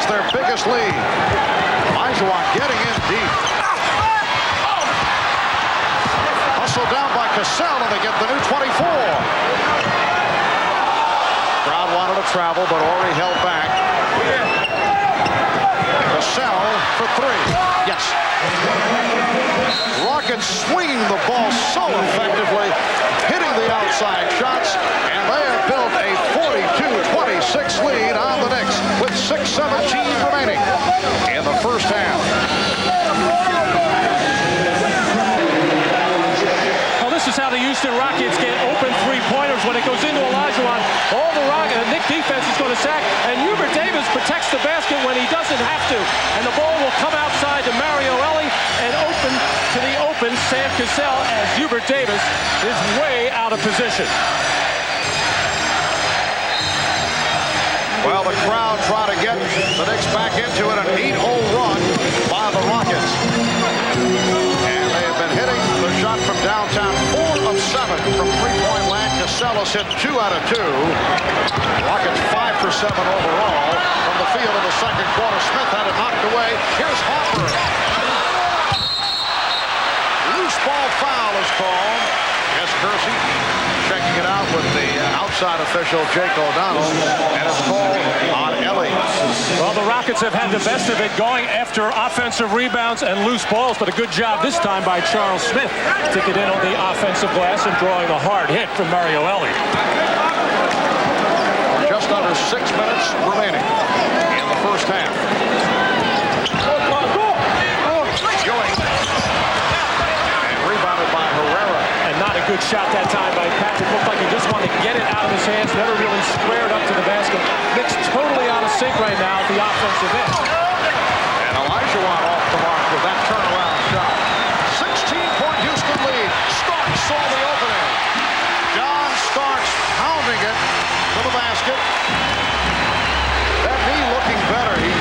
their biggest lead. Olajuwon getting in deep. Hustled down by Cassell, and they get the new 24. Crowd wanted to travel, but Horry held back. Cassell for three. Yes. Rockets swinging the ball so effectively, hitting the outside shots, and they have built a 42-26 lead on the Knicks with 6:17 remaining in the first half. Well, this is how the Houston Rockets get open three-pointers when it goes into Olajuwon. All the Knicks defense is going to sack, and Hubert Davis protects the basket when he doesn't have to, and the ball will come outside to Mario Elie and open to the open Sam Cassell as Hubert Davis is way out of position. Well, the crowd trying to get the Knicks back into it, an 8-0 run by the Rockets. And they have been hitting the shot from downtown, 4 of 7 from three-point land. Cassell has hit 2 out of 2. Rockets 5 for 7 overall from the field in the second quarter. Smith had it knocked away. Here's Harper. Loose ball foul is called. Yes, Kersey checking it out with the outside official, Jake O'Donnell, and it's called on Elie. Well, the Rockets have had the best of it going after offensive rebounds and loose balls, but a good job this time by Charles Smith to get in on the offensive glass and drawing a hard hit from Mario Elie. Just under 6 minutes remaining in the first half. Ewing. And rebounded by Herrera. And not a good shot that time by Patrick. Looked like he just wanted to get it out of his hands, never really squared up to the basket. Knicks totally out of sync right now at the offensive end. And Olajuwon off the mark with that turnaround shot. 16-point Houston lead. Starks saw the opening. John Starks pounding it to the basket. That knee looking better. He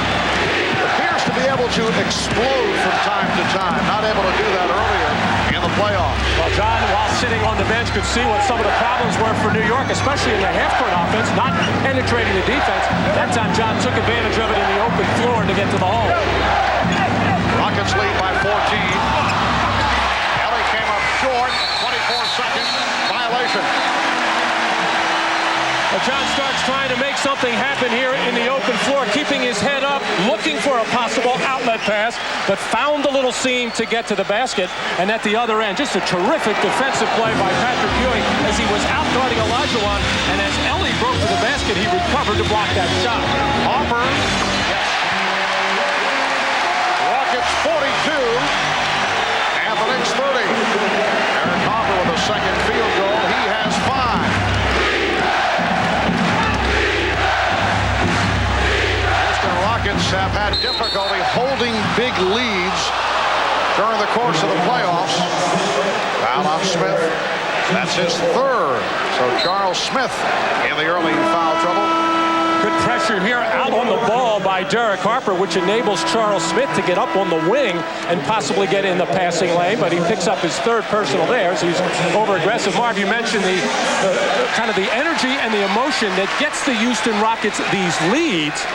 appears to be able to explode from time to time. Not able to do that earlier in the playoffs. Well, John, while sitting on the bench, could see what some of the problems were for New York, especially in the half-court offense, not penetrating the defense. That time, John took advantage of it in the open floor to get to the hole. Rockets lead by 14. Elie came up short. 24 seconds. Violation. Well, John Starks trying to make something happen here in the open floor, keeping his head up, looking for a possible outlet pass, but found the little seam to get to the basket. And at the other end, just a terrific defensive play by Patrick Ewing as he was outguarding Olajuwon. And as Elie broke to the basket, he recovered to block that shot. Harper. Rockets 42. And the Knicks 30. Eric Harper with a second field goal. He has 5. Rockets have had difficulty holding big leads during the course of the playoffs. Foul on Smith. That's his third. So Charles Smith in the early foul trouble. Good pressure here out on the ball by Derek Harper, which enables Charles Smith to get up on the wing and possibly get in the passing lane, but he picks up his third personal there, so he's over-aggressive. Marv, you mentioned the kind of the energy and the emotion that gets the Houston Rockets these leads.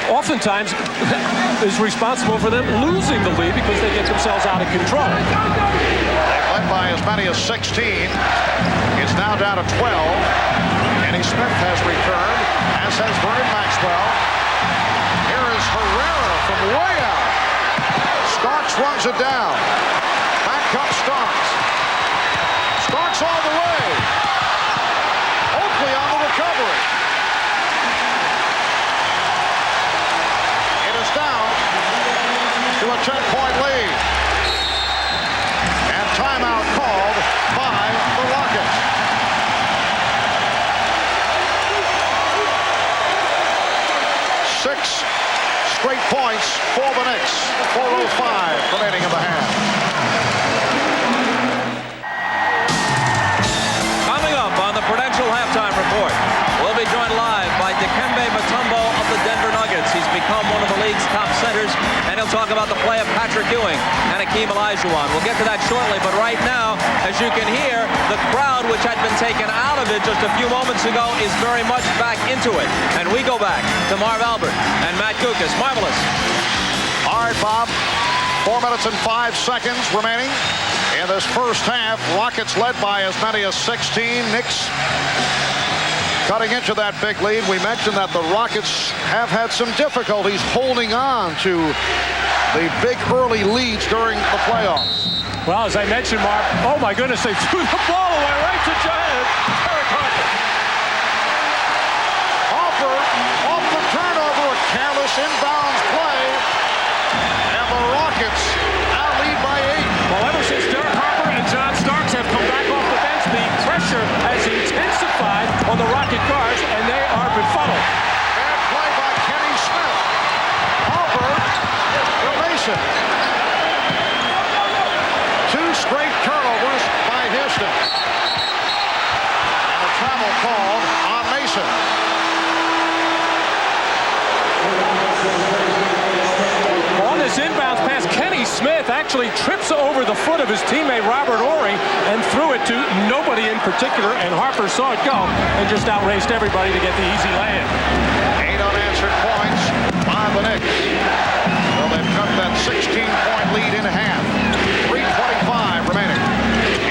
Oftentimes is responsible for them losing the lead because they get themselves out of control. They've led by as many as 16. It's now down to 12. Kenny Smith has returned, as has Vernon Maxwell. Here is Herrera from way out. Starks runs it down. Back comes Starks. Starks all the way. Oakley on the recovery. It is down to a 10-point lead. And timeout called by the Rockets. Six straight points for the Knicks. 4:05 remaining in the half. Coming up on the Prudential Halftime Report, we'll be joined live by Dikembe Mutombo of the Denver Nuggets. He's become one of the league's top centers and he'll talk about the play of Patrick Ewing and Hakeem Olajuwon. We'll get to that shortly, but right now, as you can hear, the crowd, which had been taken out of it just a few moments ago, is very much back into it. And we go back to Marv Albert and Matt Guokas. Marvelous. All right, Bob. 4 minutes and 5 seconds remaining in this first half. Rockets led by as many as 16. Knicks cutting into that big lead. We mentioned that the Rockets have had some difficulties holding on to the big early leads during the playoffs. Well, as I mentioned, Mark, oh my goodness, they threw the ball away right to Derek Harper. Harper off the turnover, a careless inbounds play, and the Rockets now lead by 8. Well, ever since Derek Harper and John Starks have come back off the bench, the pressure has intensified on the Rocket guards, and they are befuddled. Bad play by Kenny Smith. Harper to Mason. 2 straight turnovers by Houston. And a travel called on Mason. On this inbounds pass, Kenny Smith actually trips over the foot of his teammate Robert Horry and threw it to nobody in particular, and Harper saw it go and just outraced everybody to get the easy lay-in. 8 unanswered points by the Knicks. So they've cut that 16-point lead in half. 3:25 remaining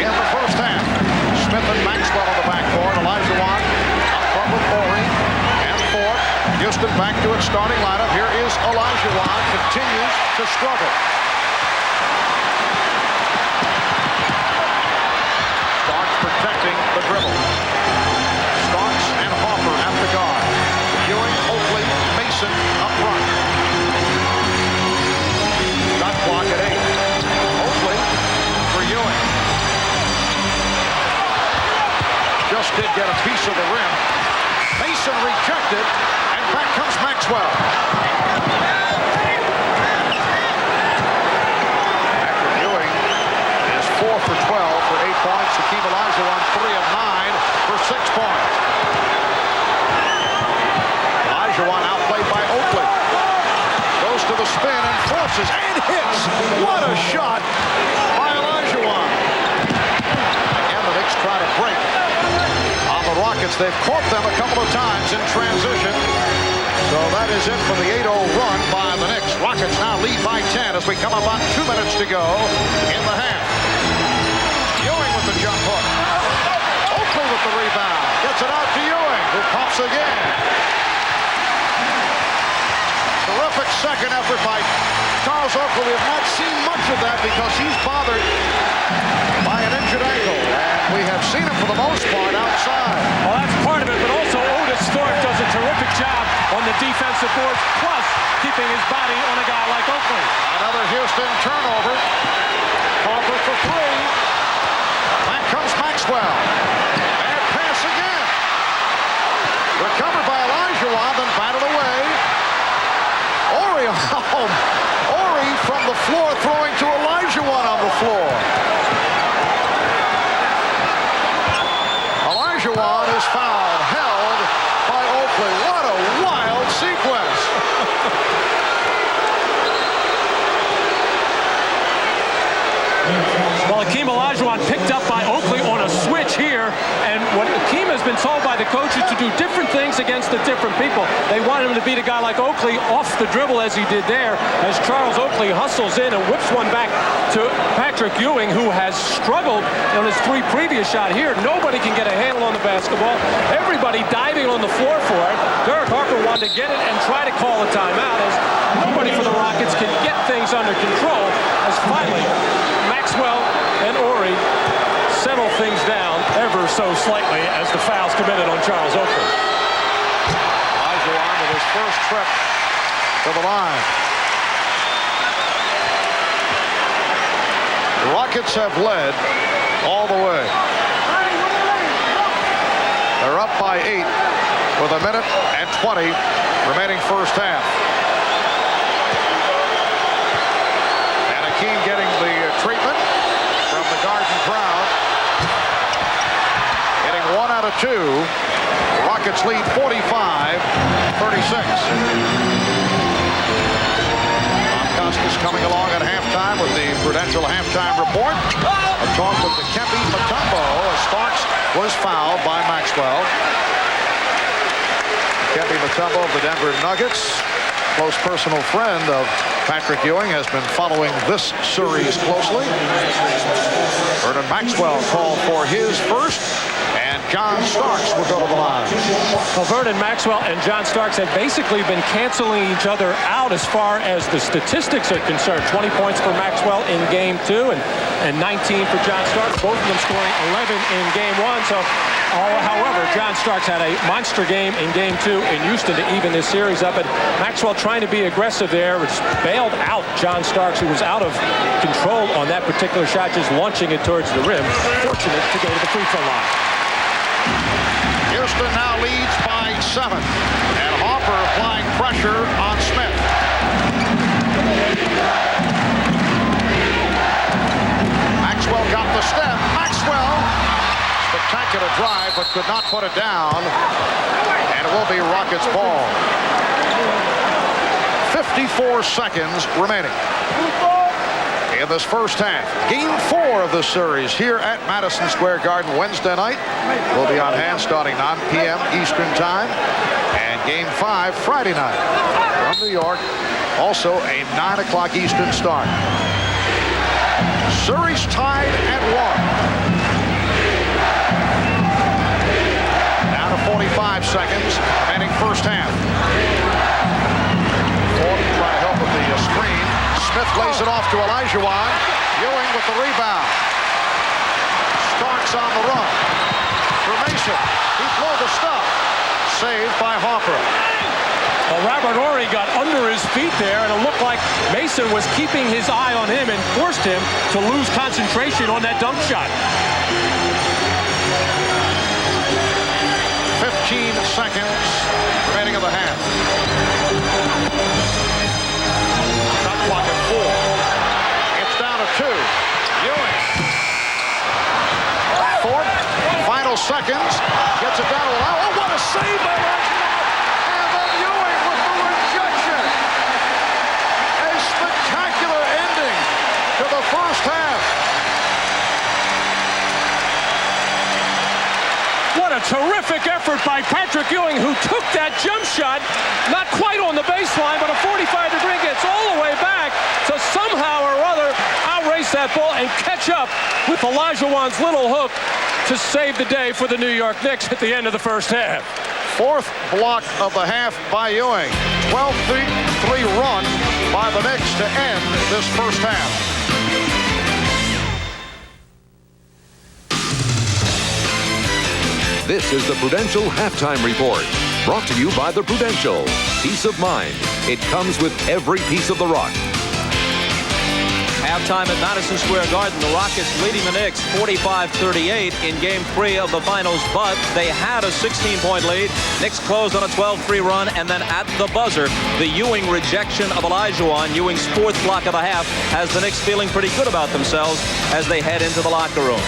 in the first half. Smith and Maxwell on the backboard. Olajuwon up front with Horry and Ford. Houston back to its starting lineup. Here is Olajuwon. Continues to struggle. Starks protecting the dribble. Starks and Harper at the guard. Ewing, Oakley, Mason up front. Shot clock at 8. Oakley for Ewing. Just did get a piece of the rim. Mason rejected, and back comes Maxwell. Patrick Ewing is 4 for 12 for 8 points. Hakeem Olajuwon 3 of 9 for 6 points. Olajuwon outplayed by Oakley. Goes to the spin and forces and hits. What a shot by Olajuwon. Again, the Knicks try to break on the Rockets. They've caught them a couple of times in transition. So that is it for the 8-0 run by the Knicks. Rockets now lead by 10 as we come up on 2 minutes to go in the half. Ewing with the jump hook. Oakley with the rebound. Gets it out to Ewing, who pops again. Terrific second effort by Charles Oakley. We have not seen much of that because he's bothered by an injured ankle. And we have seen him for the most part outside. Well, that's part of it, but also Otis Thorpe does a terrific job on the defensive boards, plus keeping his body on a guy like Oakley. Another Houston turnover. Harper for 3. Back comes Maxwell. Bad pass again. Recovered by Olajuwon, then batted away. Horry from the floor throwing to Olajuwon on the floor. Olajuwon is fouled, held by Oakley. What a wild sequence. Well, Hakeem Olajuwon picked up by Oakley on a switch here, and what Hakeem has been told by the coaches to do different things against the different people. They wanted him to beat a guy like Oakley off the dribble as he did there, as Charles Oakley hustles in and whips one back to Patrick Ewing, who has struggled on his 3 previous shot here. Nobody can get a handle on the basketball. Everybody diving on the floor for it. Derek Harper wanted to get it and try to call a timeout, as nobody for the Rockets can get things under control, as finally Maxwell and Horry settle things down ever so slightly as the foul's committed on Charles Oakley. Olajuwon with his first trip to the line. The Rockets have led all the way. They're up by 8 with 1 minute and 20 remaining first half. And Hakeem getting the treatment from the Garden crowd. Getting 1 out of 2. The Rockets lead 45-36. Costa coming along at halftime with the Prudential halftime report. A talk with the Kempe Mutombo as Starks was fouled by Maxwell. Kempe Mutombo of the Denver Nuggets, close personal friend of Patrick Ewing, has been following this series closely. Vernon Maxwell called for his first, and John Starks will go to the line. Well, Vernon Maxwell and John Starks have basically been canceling each other out as far as the statistics are concerned. 20 points for Maxwell in Game 2 and 19 for John Starks, both of them scoring 11 in Game 1. So, however, John Starks had a monster game in Game 2 in Houston to even this series up. And Maxwell trying to be aggressive there, which bailed out John Starks, who was out of control on that particular shot, just launching it towards the rim. Fortunate to go to the free throw line. Houston now leads by 7, and Harper applying pressure on Smith. Maxwell got the step. Maxwell, spectacular drive, but could not put it down, and it will be Rockets ball. 54 seconds remaining in this first half. Game 4 of the series here at Madison Square Garden Wednesday night will be on hand starting 9 p.m. Eastern Time, and Game 5 Friday night from New York, also a 9 o'clock Eastern start. Series tied at 1. Down to 45 seconds remaining first half. Ford trying to help with the screen. Smith lays it off to Olajuwon. Ewing with the rebound. Starks on the run. For Mason. He blew the stuff. Saved by Harper. Well, Robert Horry got under his feet there, and it looked like Mason was keeping his eye on him and forced him to lose concentration on that dunk shot. 15 seconds remaining of the half. Shot clock at 4. It's down to 2. Ewing. Ford, final seconds. Gets it down to Olajuwon. Oh, what a save by Olajuwon. And then Ewing with the rejection. A spectacular ending to the first half. What a terrific effort by Patrick Ewing, who took that jump shot, not quite on the baseline, but a 45-degree gets all the way back to somehow or other outrace that ball and catch up with Olajuwon's little hook to save the day for the New York Knicks at the end of the first half. Fourth block of the half by Ewing. 12-3 run by the Knicks to end this first half. This is the Prudential Halftime Report, brought to you by the Prudential. Peace of mind. It comes with every piece of the rock. Halftime at Madison Square Garden, the Rockets leading the Knicks 45-38 in Game 3 of the finals, but they had a 16-point lead. Knicks closed on a 12-3 run, and then at the buzzer, the Ewing rejection of Olajuwon, Ewing's fourth block of the half, has the Knicks feeling pretty good about themselves as they head into the locker room.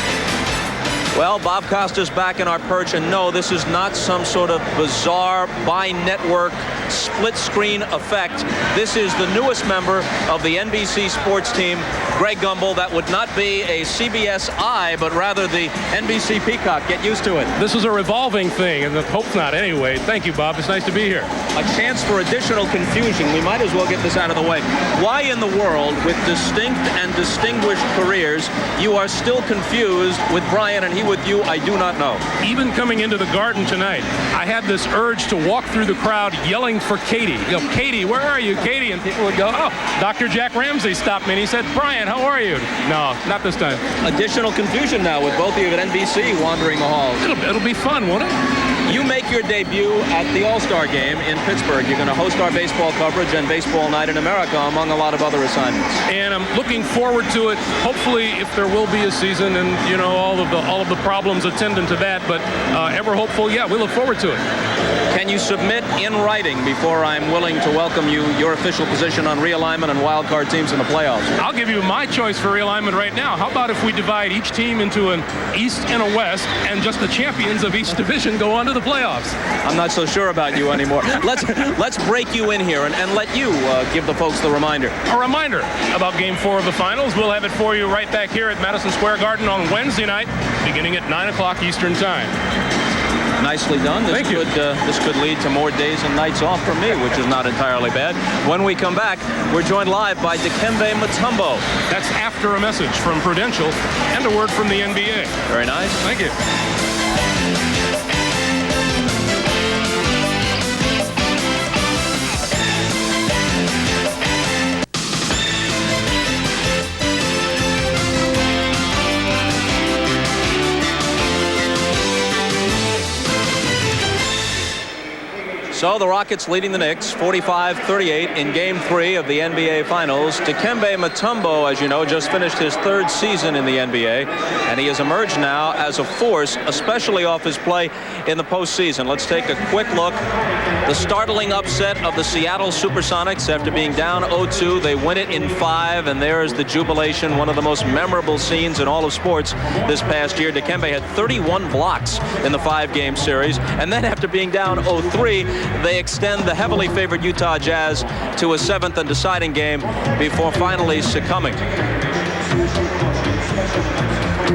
Well, Bob Costa's back in our perch, and no, this is not some sort of bizarre bi-network split-screen effect. This is the newest member of the NBC sports team, Greg Gumbel. That would not be a CBS Eye, but rather the NBC Peacock. Get used to it. This is a revolving thing, and I hope not anyway. Thank you, Bob. It's nice to be here. A chance for additional confusion. We might as well get this out of the way. Why in the world, with distinct and distinguished careers, you are still confused with Brian and he with you, I do not know. Even coming into the Garden tonight, I had this urge to walk through the crowd yelling for Katie. You know, Katie, where are you, Katie? And people would go, oh, Dr. Jack Ramsey stopped me and he said, Brian, how are you? No, not this time. Additional confusion now with both of you at NBC wandering the halls. It'll be fun, won't it? You make your debut at the All-Star Game in Pittsburgh. You're going to host our baseball coverage and Baseball Night in America, among a lot of other assignments. And I'm looking forward to it. Hopefully, if there will be a season, and you know all of the problems attendant to that, but ever hopeful, yeah, we look forward to it. Can you submit in writing before I'm willing to welcome you your official position on realignment and wild card teams in the playoffs? I'll give you my choice for realignment right now. How about if we divide each team into an East and a West, and just the champions of each division go on to to the playoffs. I'm not so sure about you anymore. Let's break you in here and let you give the folks the reminder. A reminder about Game 4 of the finals. We'll have it for you right back here at Madison Square Garden on Wednesday night, beginning at 9 o'clock Eastern Time. Nicely done. This Thank you. This could lead to more days and nights off for me, which is not entirely bad. When we come back, we're joined live by Dikembe Mutombo. That's after a message from Prudential and a word from the NBA. Very nice. Thank you. So the Rockets leading the Knicks 45-38 in Game 3 of the NBA Finals. Dikembe Mutombo, as you know, just finished his 3rd season in the NBA, and he has emerged now as a force, especially off his play in the postseason. Let's take a quick look. The startling upset of the Seattle Supersonics after being down 0-2. They win it in 5, and there is the jubilation, one of the most memorable scenes in all of sports this past year. Dikembe had 31 blocks in the 5-game series, and then after being down 0-3, they extend the heavily favored Utah Jazz to a 7th and deciding game before finally succumbing.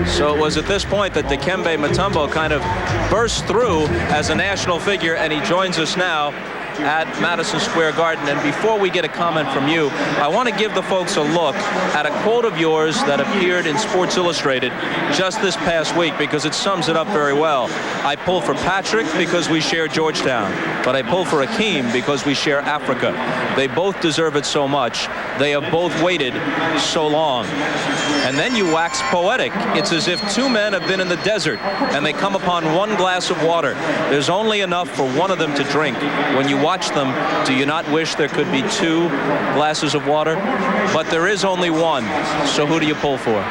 So it was at this point that Dikembe Mutombo kind of burst through as a national figure, and he joins us now at Madison Square Garden. And before we get a comment from you, I want to give the folks a look at a quote of yours that appeared in Sports Illustrated just this past week, because it sums it up very well. I pull for Patrick because we share Georgetown, but I pull for Akeem because we share Africa. They both deserve it so much. They have both waited so long. And then you wax poetic. It's as if 2 men have been in the desert and they come upon 1 glass of water. There's only enough for one of them to drink. When you watch them, do you not wish there could be 2 glasses of water? But there is only one. So who do you pull for?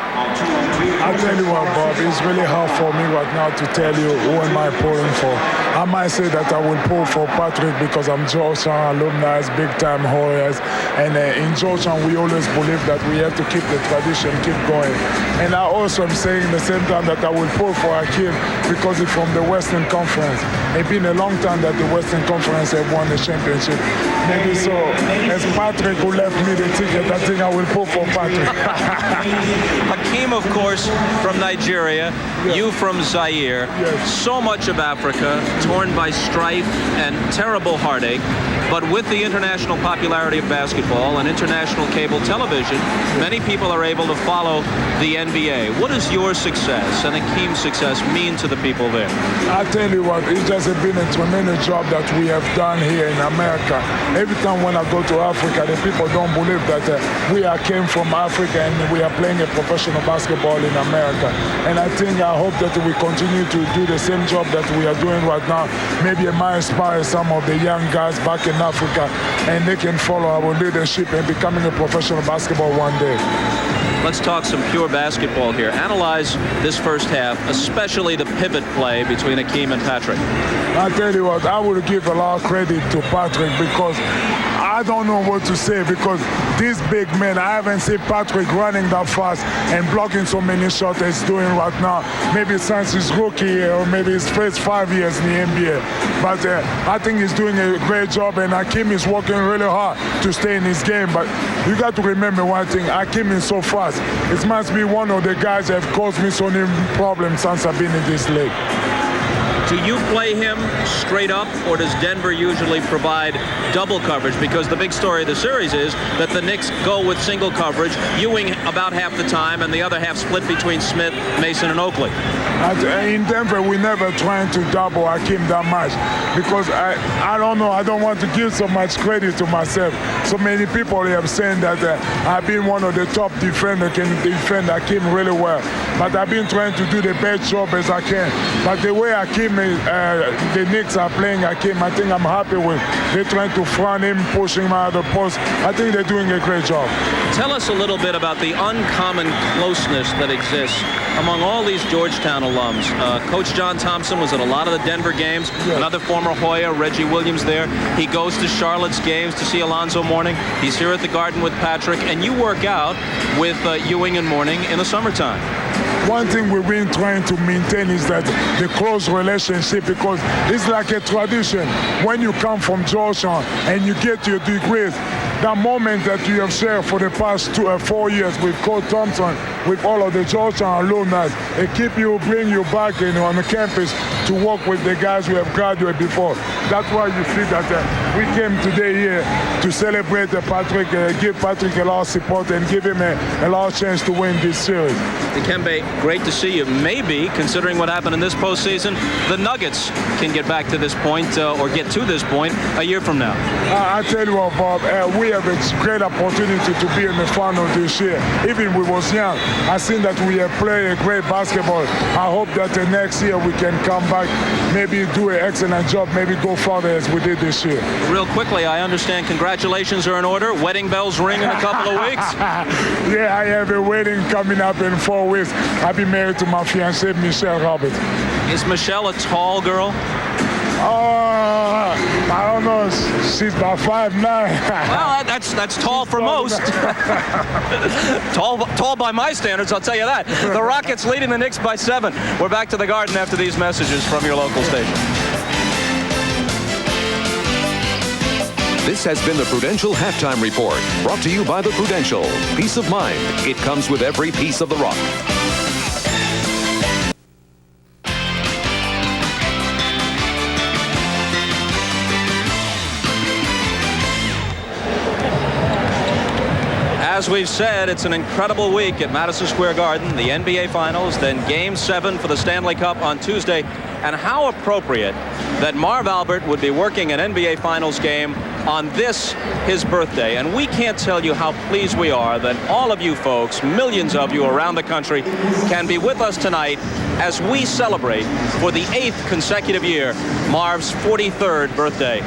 I'll tell you what, Bob, it's really hard for me right now to tell you who am I pulling for. I might say that I will pull for Patrick because I'm Georgetown alumni, big-time Warriors. And in Georgetown, we always believe that we have to keep the tradition, keep going. And I also am saying at the same time that I will pull for Akeem because he's from the Western Conference. It's been a long time that the Western Conference have won the championship. Maybe so, as Patrick who left me the ticket, I think I will pull for Patrick. Akeem, of course, from Nigeria, you from Zaire. So much of Africa torn by strife and terrible heartache. But with the international popularity of basketball and international cable television, many people are able to follow the NBA. What does your success and Akeem's success mean to the people there? I tell you what, it's just been a tremendous job that we have done here in America. Every time when I go to Africa, the people don't believe that we came from Africa and we are playing a professional basketball in America. And I think, I hope that we continue to do the same job that we are doing right now. Maybe it might inspire some of the young guys back in Africa, and they can follow our leadership and becoming a professional basketball one day. Let's talk some pure basketball here. Analyze this first half, especially the pivot play between Akeem and Patrick. I tell you what, I would give a lot of credit to Patrick because I don't know what to say, because these big men, I haven't seen Patrick running that fast and blocking so many shots as he's doing right now. Maybe since his rookie year or maybe his first 5 years in the NBA. But I think he's doing a great job, and Akeem is working really hard to stay in his game. But you got to remember one thing, Akeem is so fast. It must be one of the guys that have caused me so many problems since I've been in this league. Do you play him straight up, or does Denver usually provide double coverage? Because the big story of the series is that the Knicks go with single coverage, Ewing about half the time, and the other half split between Smith, Mason, and Oakley. In Denver, we never trying to double Akeem that much because I don't know, I don't want to give so much credit to myself. So many people have said that I've been one of the top defenders, can defend Akeem really well. But I've been trying to do the best job as I can. But the way Akeem, the Knicks are playing Akeem, I think I'm happy with They're trying to front him, push him out of the post. I think they're doing a great job. Tell us a little bit about the uncommon closeness that exists among all these Georgetown alums. Coach John Thompson was at a lot of the Denver games. Yes. Another former Hoya, Reggie Williams there. He goes to Charlotte's games to see Alonzo Mourning. He's here at the Garden with Patrick, and you work out with Ewing and Mourning in the summertime. One thing we've been trying to maintain is that the close relationship, because it's like a tradition. When you come from Georgetown and you get your degrees, that moment that you have shared for the past 4 years with Coach Thompson, with all of the Georgetown alumni, it bring you back on the campus to work with the guys who have graduated before. That's why you see that we came today here to celebrate Patrick, give Patrick a lot of support and give him a lot of chance to win this series. Dikembe, great to see you. Maybe, considering what happened in this postseason, the Nuggets can get back to this point or get to this point a year from now. I tell you what, Bob, we have a great opportunity to be in the final this year. Even we was young, I think that we have played a great basketball. I hope that the next year we can come back, maybe do an excellent job, maybe go farther as we did this year. Real quickly, I understand congratulations are in order. Wedding bells ring in a couple of weeks. Yeah, I have a wedding coming up in 4 weeks. I'll be married to my fiancée, Michelle Robert. Is Michelle a tall girl? I don't know. She's about 5'9". Well, that's tall for most. tall by my standards, I'll tell you that. The Rockets leading the Knicks by 7. We're back to the Garden after these messages from your local station. This has been the Prudential Halftime Report, brought to you by the Prudential. Peace of mind. It comes with every piece of the rock. As we've said, it's an incredible week at Madison Square Garden, the NBA Finals, then Game 7 for the Stanley Cup on Tuesday. And how appropriate that Marv Albert would be working an NBA Finals game on this, his birthday. And we can't tell you how pleased we are that all of you folks, millions of you around the country, can be with us tonight as we celebrate for the 8th consecutive year Marv's 43rd birthday.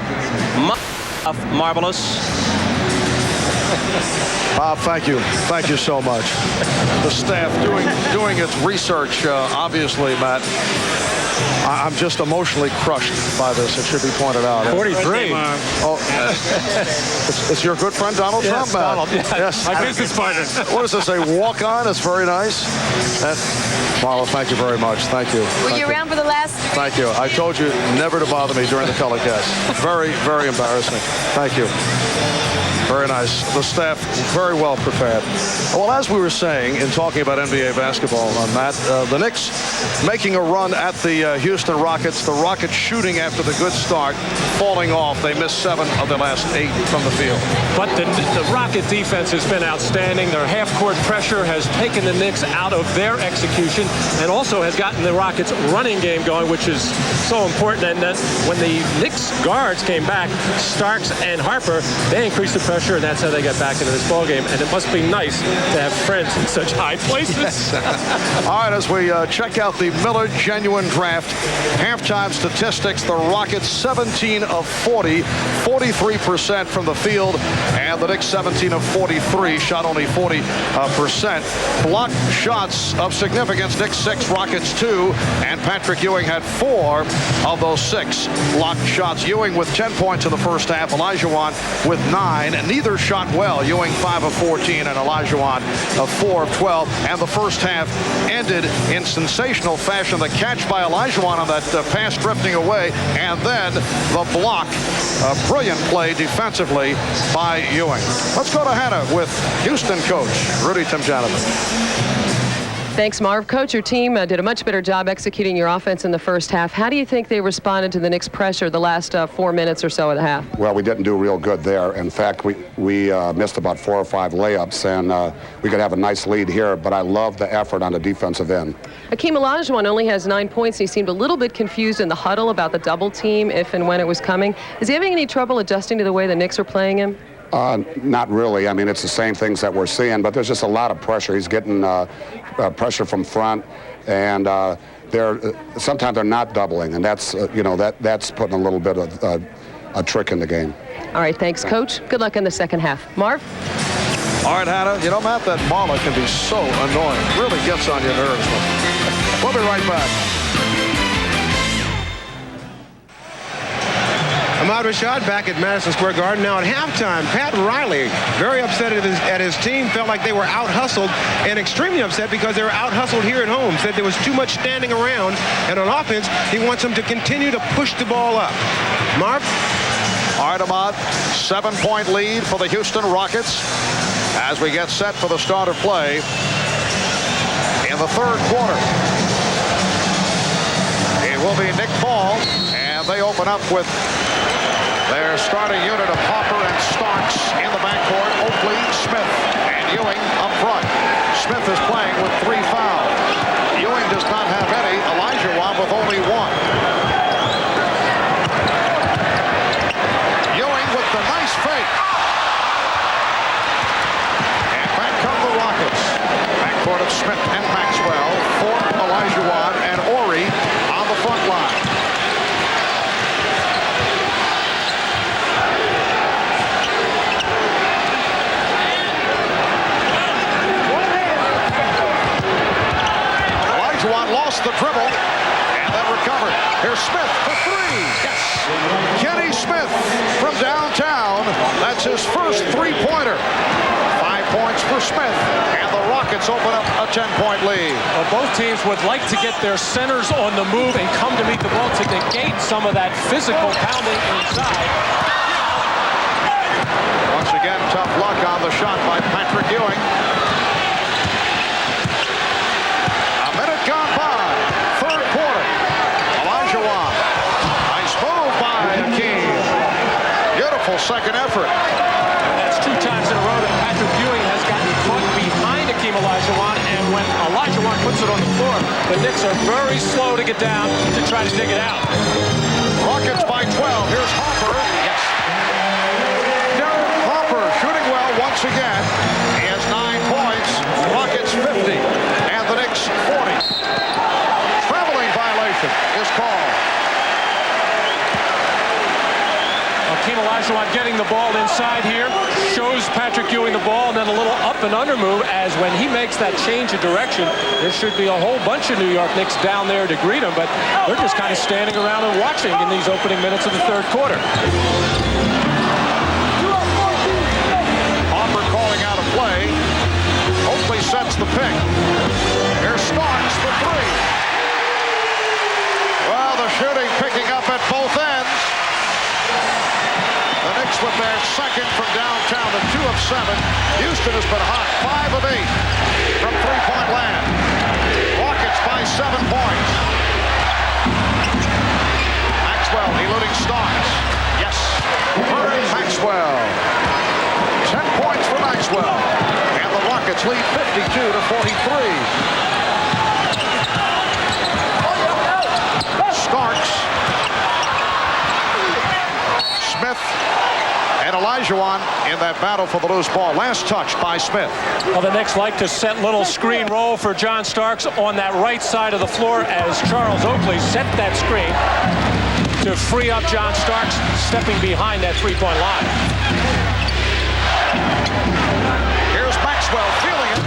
Marvelous. Bob, thank you. Thank you so much. The staff doing its research, obviously, Matt. I'm just emotionally crushed by this. It should be pointed out. 43. Oh, it's your good friend Donald Trump, Matt. Donald, yes. My business partner. What does this say? Walk on. It's very nice. Marla, thank you very much. Thank you. Were you around for the last? Thank you. I told you never to bother me during the telecast. Very, very embarrassing. Thank you. Very nice. The staff very well prepared. Well, as we were saying in talking about NBA basketball, Matt, the Knicks making a run at the Houston Rockets. The Rockets shooting after the good start, falling off. They missed 7 of their last 8 from the field. But the Rocket defense has been outstanding. Their half-court pressure has taken the Knicks out of their execution and also has gotten the Rockets' running game going, which is so important. And then when the Knicks guards came back, Starks and Harper, they increased the pressure, and that's how they got back into this ball game. And it must be nice to have friends in such high places. All right, as we check out the Miller Genuine Draft halftime statistics, the Rockets 17 of 40, 43% from the field, and the Knicks 17 of 43, shot only 40%. Blocked shots of significance, Knicks 6, Rockets 2, and Patrick Ewing had 4 of those 6 blocked shots. Ewing with 10 points in the first half, Olajuwon with 9, and neither shot well. Ewing 5 of 14 and Olajuwon 4 of 12, and the first half ended in sensational fashion. The catch by Olajuwon on that pass drifting away, and then the block. A brilliant play defensively by Ewing. Let's go to Hannah with Houston coach Rudy Tomjanovich. Thanks, Marv. Coach, your team did a much better job executing your offense in the first half. How do you think they responded to the Knicks' pressure the last 4 minutes or so of the half? Well, we didn't do real good there. In fact, we missed about 4 or 5 layups, and we could have a nice lead here, but I love the effort on the defensive end. Hakeem Olajuwon only has 9 points. He seemed a little bit confused in the huddle about the double team, if and when it was coming. Is he having any trouble adjusting to the way the Knicks are playing him? Not really. I mean, it's the same things that we're seeing, but there's just a lot of pressure. He's getting pressure from front, and sometimes they're not doubling, and that's that's putting a little bit of a trick in the game. All right, thanks, Coach. Good luck in the second half. Marv? All right, Hannah, you know, Matt, that Marla can be so annoying. Really gets on your nerves. We'll be right back. Ahmad Rashad back at Madison Square Garden. Now at halftime, Pat Riley, very upset at his team, felt like they were out-hustled, and extremely upset because they were out-hustled here at home. Said there was too much standing around, and on offense, he wants them to continue to push the ball up. Marv? All right, Ahmad, 7-point lead for the Houston Rockets as we get set for the start of play in the third quarter. It will be Nick Ball, and they open up with their starting unit of Hopper and Starks in the backcourt. Oakley, Smith, and Ewing up front. Smith is playing with 3 fouls. Ewing does not have any. Olajuwon with only 1. Ewing with the nice fake. And back come the Rockets. Backcourt of Smith and Maxwell. Thorpe, Olajuwon, and Ori on the front line. Lost the dribble and then recovered. Here's Smith for 3. Yes. Kenny Smith from downtown. That's his first 3-pointer. 5 points for Smith, and the Rockets open up a 10-point lead. Well, both teams would like to get their centers on the move and come to meet the ball to negate some of that physical pounding inside. Once again, tough luck on the shot by Patrick Ewing. Gone by. Third quarter. Olajuwon. Nice move by Hakeem. Beautiful second effort. And that's 2 times in a row that Patrick Ewing has gotten caught behind Hakeem Olajuwon, and when Olajuwon puts it on the floor, the Knicks are very slow to get down to try to dig it out. Rockets by 12. Here's Hopper. Yes. Derek Hopper shooting well once again. He has 9 points. Rockets 50. And the Knicks 40. Traveling violation is called. Hakeem Olajuwon getting the ball inside here, shows Patrick Ewing the ball, and then a little up and under move, as when he makes that change of direction, there should be a whole bunch of New York Knicks down there to greet him, but they're just kind of standing around and watching in these opening minutes of the third quarter. Hopper calling out a play. Oakley sets the pick. Here's Starks for 3. Well, the shooting picking up at both ends. The Knicks with their second from downtown, the 2 of 7. Houston has been hot, 5 of 8 from 3-point land. Rockets by 7 points. Maxwell eluding Starks. Yes. Murray Maxwell. 10 points for Maxwell. And the Rockets lead 52-43. Starks, Smith, and Olajuwon in that battle for the loose ball. Last touch by Smith. Well, the Knicks like to set little screen roll for John Starks on that right side of the floor as Charles Oakley set that screen to free up John Starks stepping behind that 3-point line. Here's Maxwell feeling it.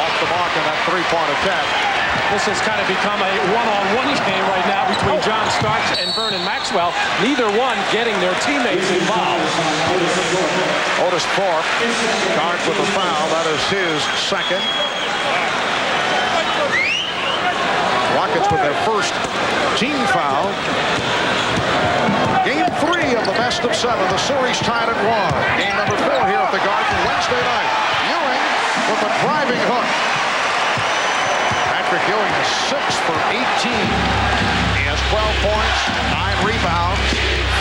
Off the mark in that 3-point attempt. This has kind of become a one-on-one game right now between John Starks and Vernon Maxwell. Neither one getting their teammates involved. Otis Thorpe charged with a foul. That is his second. Rockets with their first team foul. Game 3 of the best of 7. The series tied at 1. Game number 4 here at the Garden Wednesday night. Ewing with a driving hook. Patrick Ewing is 6 for 18. He has 12 points, 9 rebounds,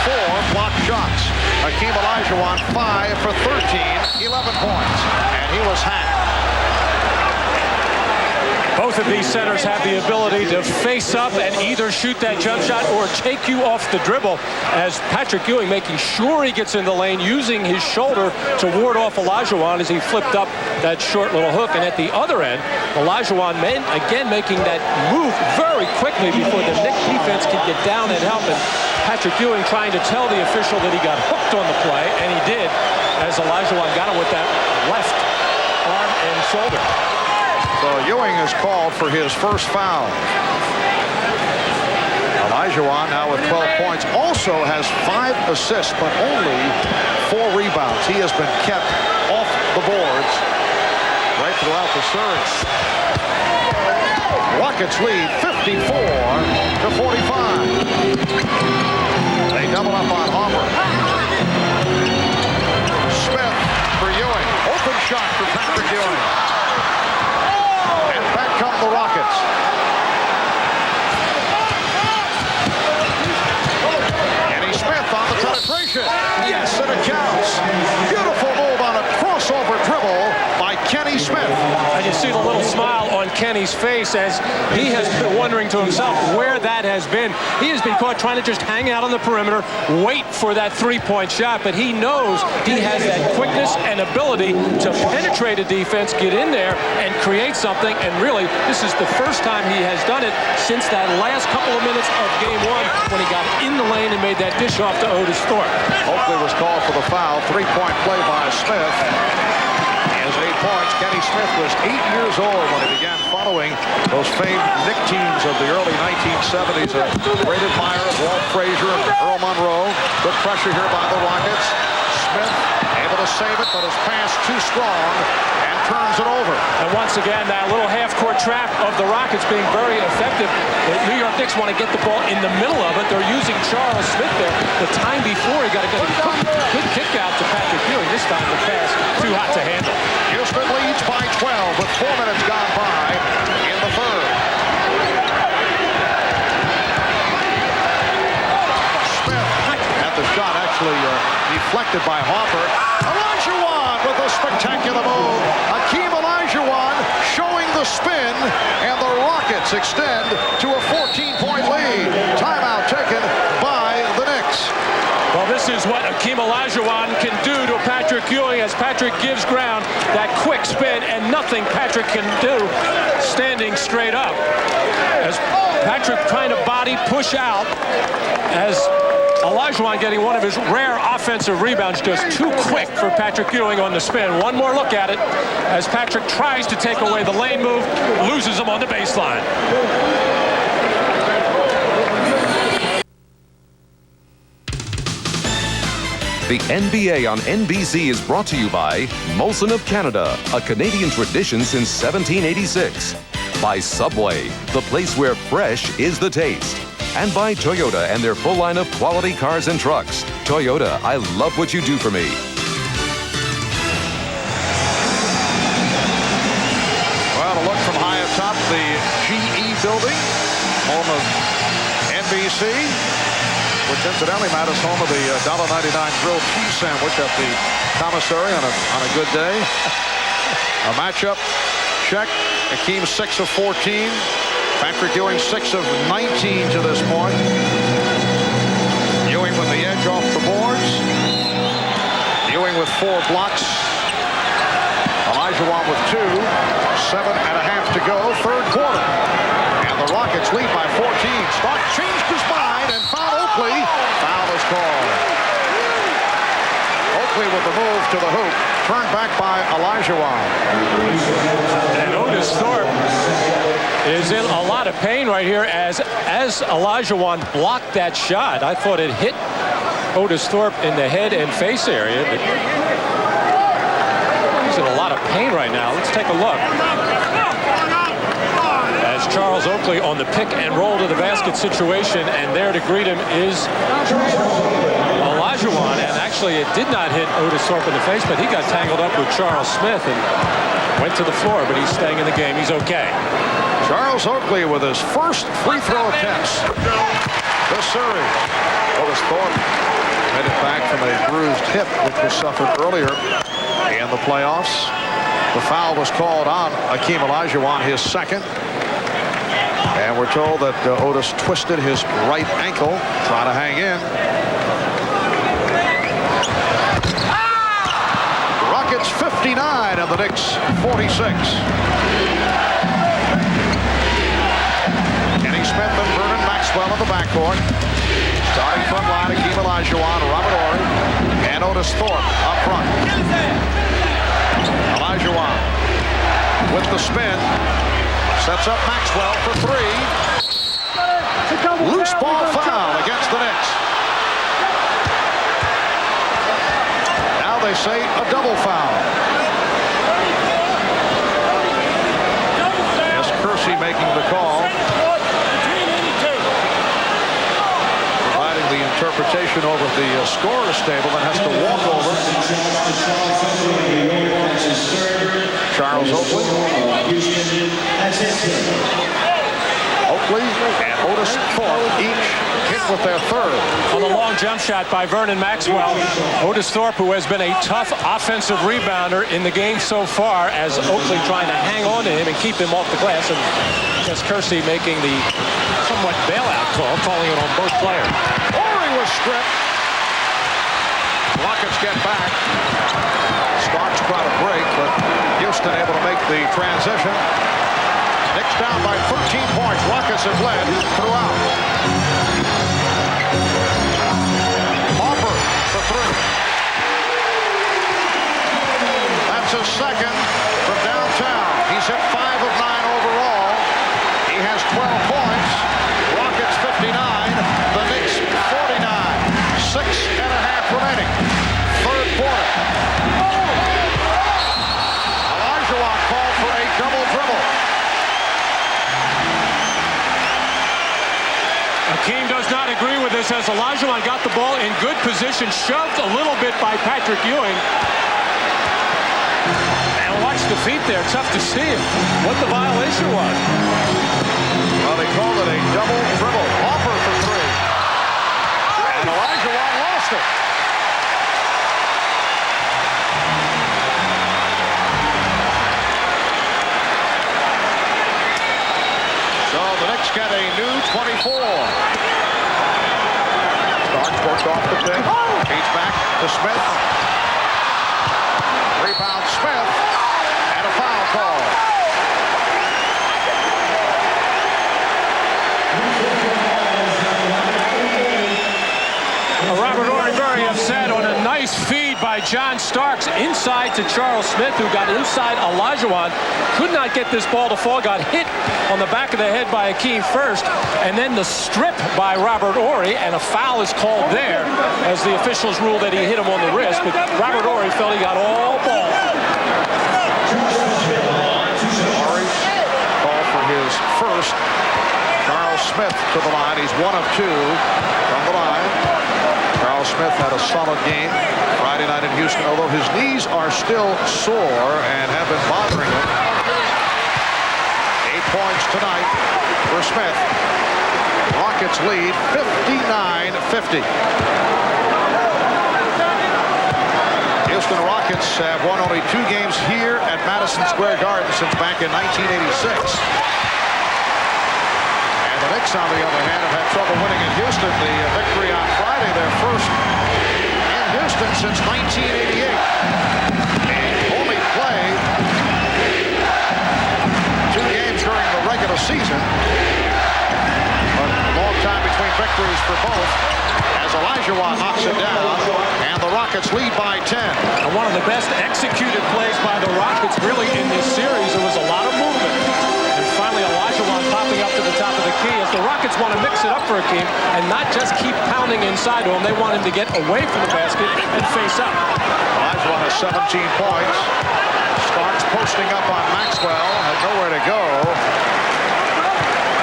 4 blocked shots. Hakeem Olajuwon 5 for 13, 11 points, and he was hacked. Both of these centers have the ability to face up and either shoot that jump shot or take you off the dribble, as Patrick Ewing making sure he gets in the lane, using his shoulder to ward off Olajuwon as he flipped up that short little hook. And at the other end, Olajuwon again making that move very quickly before the Knicks defense can get down and help. And Patrick Ewing trying to tell the official that he got hooked on the play, and he did, as Olajuwon got him with that left arm and shoulder. So Ewing is called for his first foul. Olajuwon now with 12 points, also has 5 assists, but only 4 rebounds. He has been kept off the boards right throughout the series. Rockets lead 54-45. They double up on Hopper. Smith for Ewing. Open shot for Patrick Ewing. And back come the Rockets. Kenny Smith on the penetration. Yes, and it counts. Beautiful move on a crossover dribble by Kenny Smith. And you see the little smile on Kenny's face as he has been wondering to himself where that has been. He has been caught trying to just hang out on the perimeter, wait for that three-point shot, but he knows he has that quickness and ability to penetrate a defense, get in there, and create something. And really, this is the first time he has done it since that last couple of minutes of game 1 when he got in the lane and made that dish off to Otis Thorpe. Oakley was called for the foul. 3-point play by Smith. He has 8 points. Kenny Smith was 8 years old when he began following those famed Knick teams of the early 1970s. A great admirer of Walt Frazier and Earl Monroe. Good pressure here by the Rockets. Smith able to save it, but his pass too strong and turns it over. And once again, that little half-court trap of the Rockets being very effective. The New York Knicks want to get the ball in the middle of it. They're using Charles Smith there. The time before, he got a good kick out to Patrick Ewing. This time the pass too hot to handle. Houston leads by 12 with 4 minutes gone by in the third. Smith had the shot actually deflected by Hopper. Olajuwon with a spectacular move. Hakeem Olajuwon showing the spin, and the Rockets extend to a 14-point lead. Timeout taken by the Knicks. Well, this is what Hakeem Olajuwon can do to Patrick Ewing as Patrick gives ground. That quick spin, and nothing Patrick can do standing straight up. As Patrick trying to body push out, as Olajuwon getting one of his rare offensive rebounds, just too quick for Patrick Ewing on the spin. One more look at it as Patrick tries to take away the lane move, loses him on the baseline. The NBA on NBC is brought to you by Molson of Canada, a Canadian tradition since 1786. By Subway, the place where fresh is the taste. And by Toyota and their full line of quality cars and trucks. Toyota, I love what you do for me. Well, a look from high atop the GE building, home of NBC, which incidentally, Matt, is home of the $1.99 grilled cheese sandwich at the commissary on a good day. A matchup check. Hakeem 6 of 14. Patrick Ewing 6 of 19 to this point. Ewing with the edge off the boards. Ewing with 4 blocks. Olajuwon with 2. 7.5 to go, third quarter. And the Rockets lead by 14. Stark changed his mind and found Oakley. Foul is called. Oakley with the move to the hoop. Turned back by Olajuwon. And Otis Thorpe is in a lot of pain right here as Olajuwon blocked that shot. I thought it hit Otis Thorpe in the head and face area, but he's in a lot of pain right now. Let's take a look. As Charles Oakley on the pick and roll to the basket situation, and there to greet him is Olajuwon, and actually it did not hit Otis Thorpe in the face, but he got tangled up with Charles Smith and went to the floor, but he's staying in the game. He's okay. Charles Oakley with his first free throw attempts this series. Otis Thorpe made it back from a bruised hip, which was suffered earlier in the playoffs. The foul was called on Hakeem Olajuwon, his second. And we're told that Otis twisted his right ankle trying to hang in. Rockets 59 and the Knicks 46. Kenny Smith and Vernon Maxwell in the backcourt. Starting front line, Hakeem Olajuwon, Robert Horry, and Otis Thorpe up front. Olajuwon with the spin. Sets up Maxwell for three. Loose ball foul against the Knicks. Now they say a double foul. Yes, Kersey making the call. Providing the interpretation over the scorer's table that has to walk over. Charles Oakley. Oakley and Otis Thorpe each hit with their third. On the long jump shot by Vernon Maxwell, Otis Thorpe, who has been a tough offensive rebounder in the game so far, as Oakley trying to hang on to him and keep him off the glass. And just Kersey making the somewhat bailout call, calling it on both players. Horry was stripped. Rockets get back. Starks try to break, but Houston able to make the transition. Knicks down by 13 points. Rockets have led throughout. Harper for three. That's his second from downtown. He's hit 5 of 9 overall. He has 12 points. Rockets 59. The Knicks 49. 6.5 remaining. Third quarter. Olajuwon called for a double dribble. Hakeem does not agree with this as Olajuwon got the ball in good position, shoved a little bit by Patrick Ewing. And watch the feet there. Tough to see what the violation was. Well, they called it a double dribble. Harper for three. And Olajuwon lost it. So the Knicks get a new 24. Starks worked off the pick. Feeds back to Smith. Rebound Smith. And a foul call. Robert Horry very upset on a nice feed by John Starks inside to Charles Smith, who got inside Olajuwon. Could not get this ball to fall. Got hit on the back of the head by Hakeem first, and then the strip by Robert Horry, and a foul is called there as the officials ruled that he hit him on the wrist, but Robert Horry felt he got all ball. Horry called for his first. Charles Smith to the line. He's 1 of 2 from the line. Charles Smith had a solid game Friday night in Houston, although his knees are still sore and have been bothering him. 8 points tonight for Smith. Rockets lead 59-50. Houston Rockets have won only 2 games here at Madison Square Garden since back in 1986. The Knicks, on the other hand, have had trouble winning in Houston. The victory on Friday, their first in Houston since 1988. And only played 2 games during the regular season. But a long time between victories for both as Olajuwon knocks it down, and the Rockets lead by 10. And one of the best executed plays by the Rockets really in this series. There was a lot of movement. And finally, Olajuwon popping up to the top of the key as the Rockets want to mix it up for Hakeem and not just keep pounding inside to him. They want him to get away from the basket and face up. Olajuwon has 17 points. Starks posting up on Maxwell. Had nowhere to go.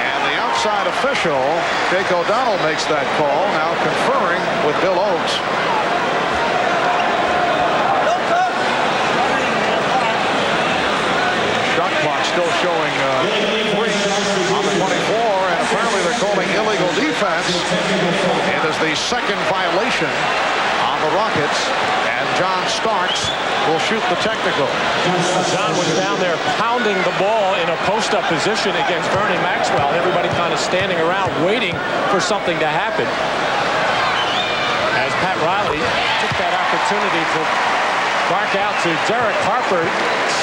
And the outside official, Jake O'Donnell, makes that call, now conferring with Bill Oakes. Shot clock still showing 3 on the 24, and apparently they're calling illegal defense. It is the second violation on the Rockets, and John Starks will shoot the technical. John was down there pounding the ball in a post-up position against Vernon Maxwell. Everybody kind of standing around waiting for something to happen. As Pat Riley took that opportunity to bark out to Derek Harper,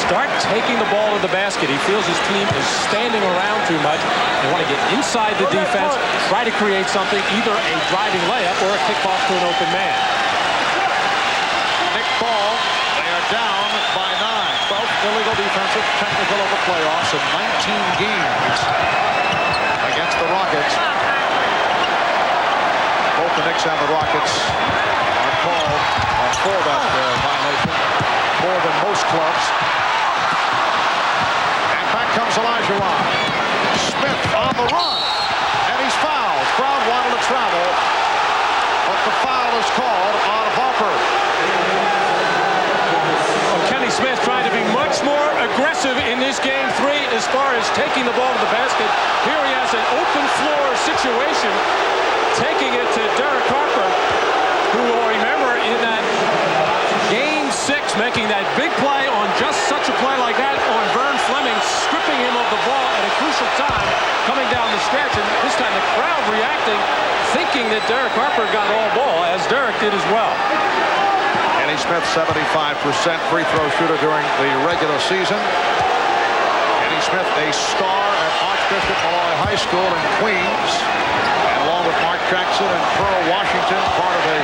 start taking the ball to the basket. He feels his team is standing around too much. They want to get inside the defense, try to create something, either a driving layup or a kickoff to an open man. Nick Ball, they are down by 9. 12th illegal defensive technical of the playoffs in 19 games against the Rockets. Both the Knicks and the Rockets are called for that violation, more than most clubs. And back comes Olajuwon. Smith on the run, and he's fouled. Crowd wanted to travel, but the foul is called on Harper. Kenny Smith trying to be much more aggressive in this game 3 as far as taking the ball to the basket. Here he has an open floor situation, taking it to Derek Harper, who will remember in that game 6 making that big play on just such a play like that on Vern Fleming, stripping him of the ball at a crucial time coming down the stretch, and this time the crowd reacting, thinking that Derek Harper got all ball, as Derek did as well. Kenny Smith, 75% free throw shooter during the regular season. Kenny Smith, a star at Archbishop Malloy High School in Queens, and along with Mark Jackson and Pearl Washington, part of a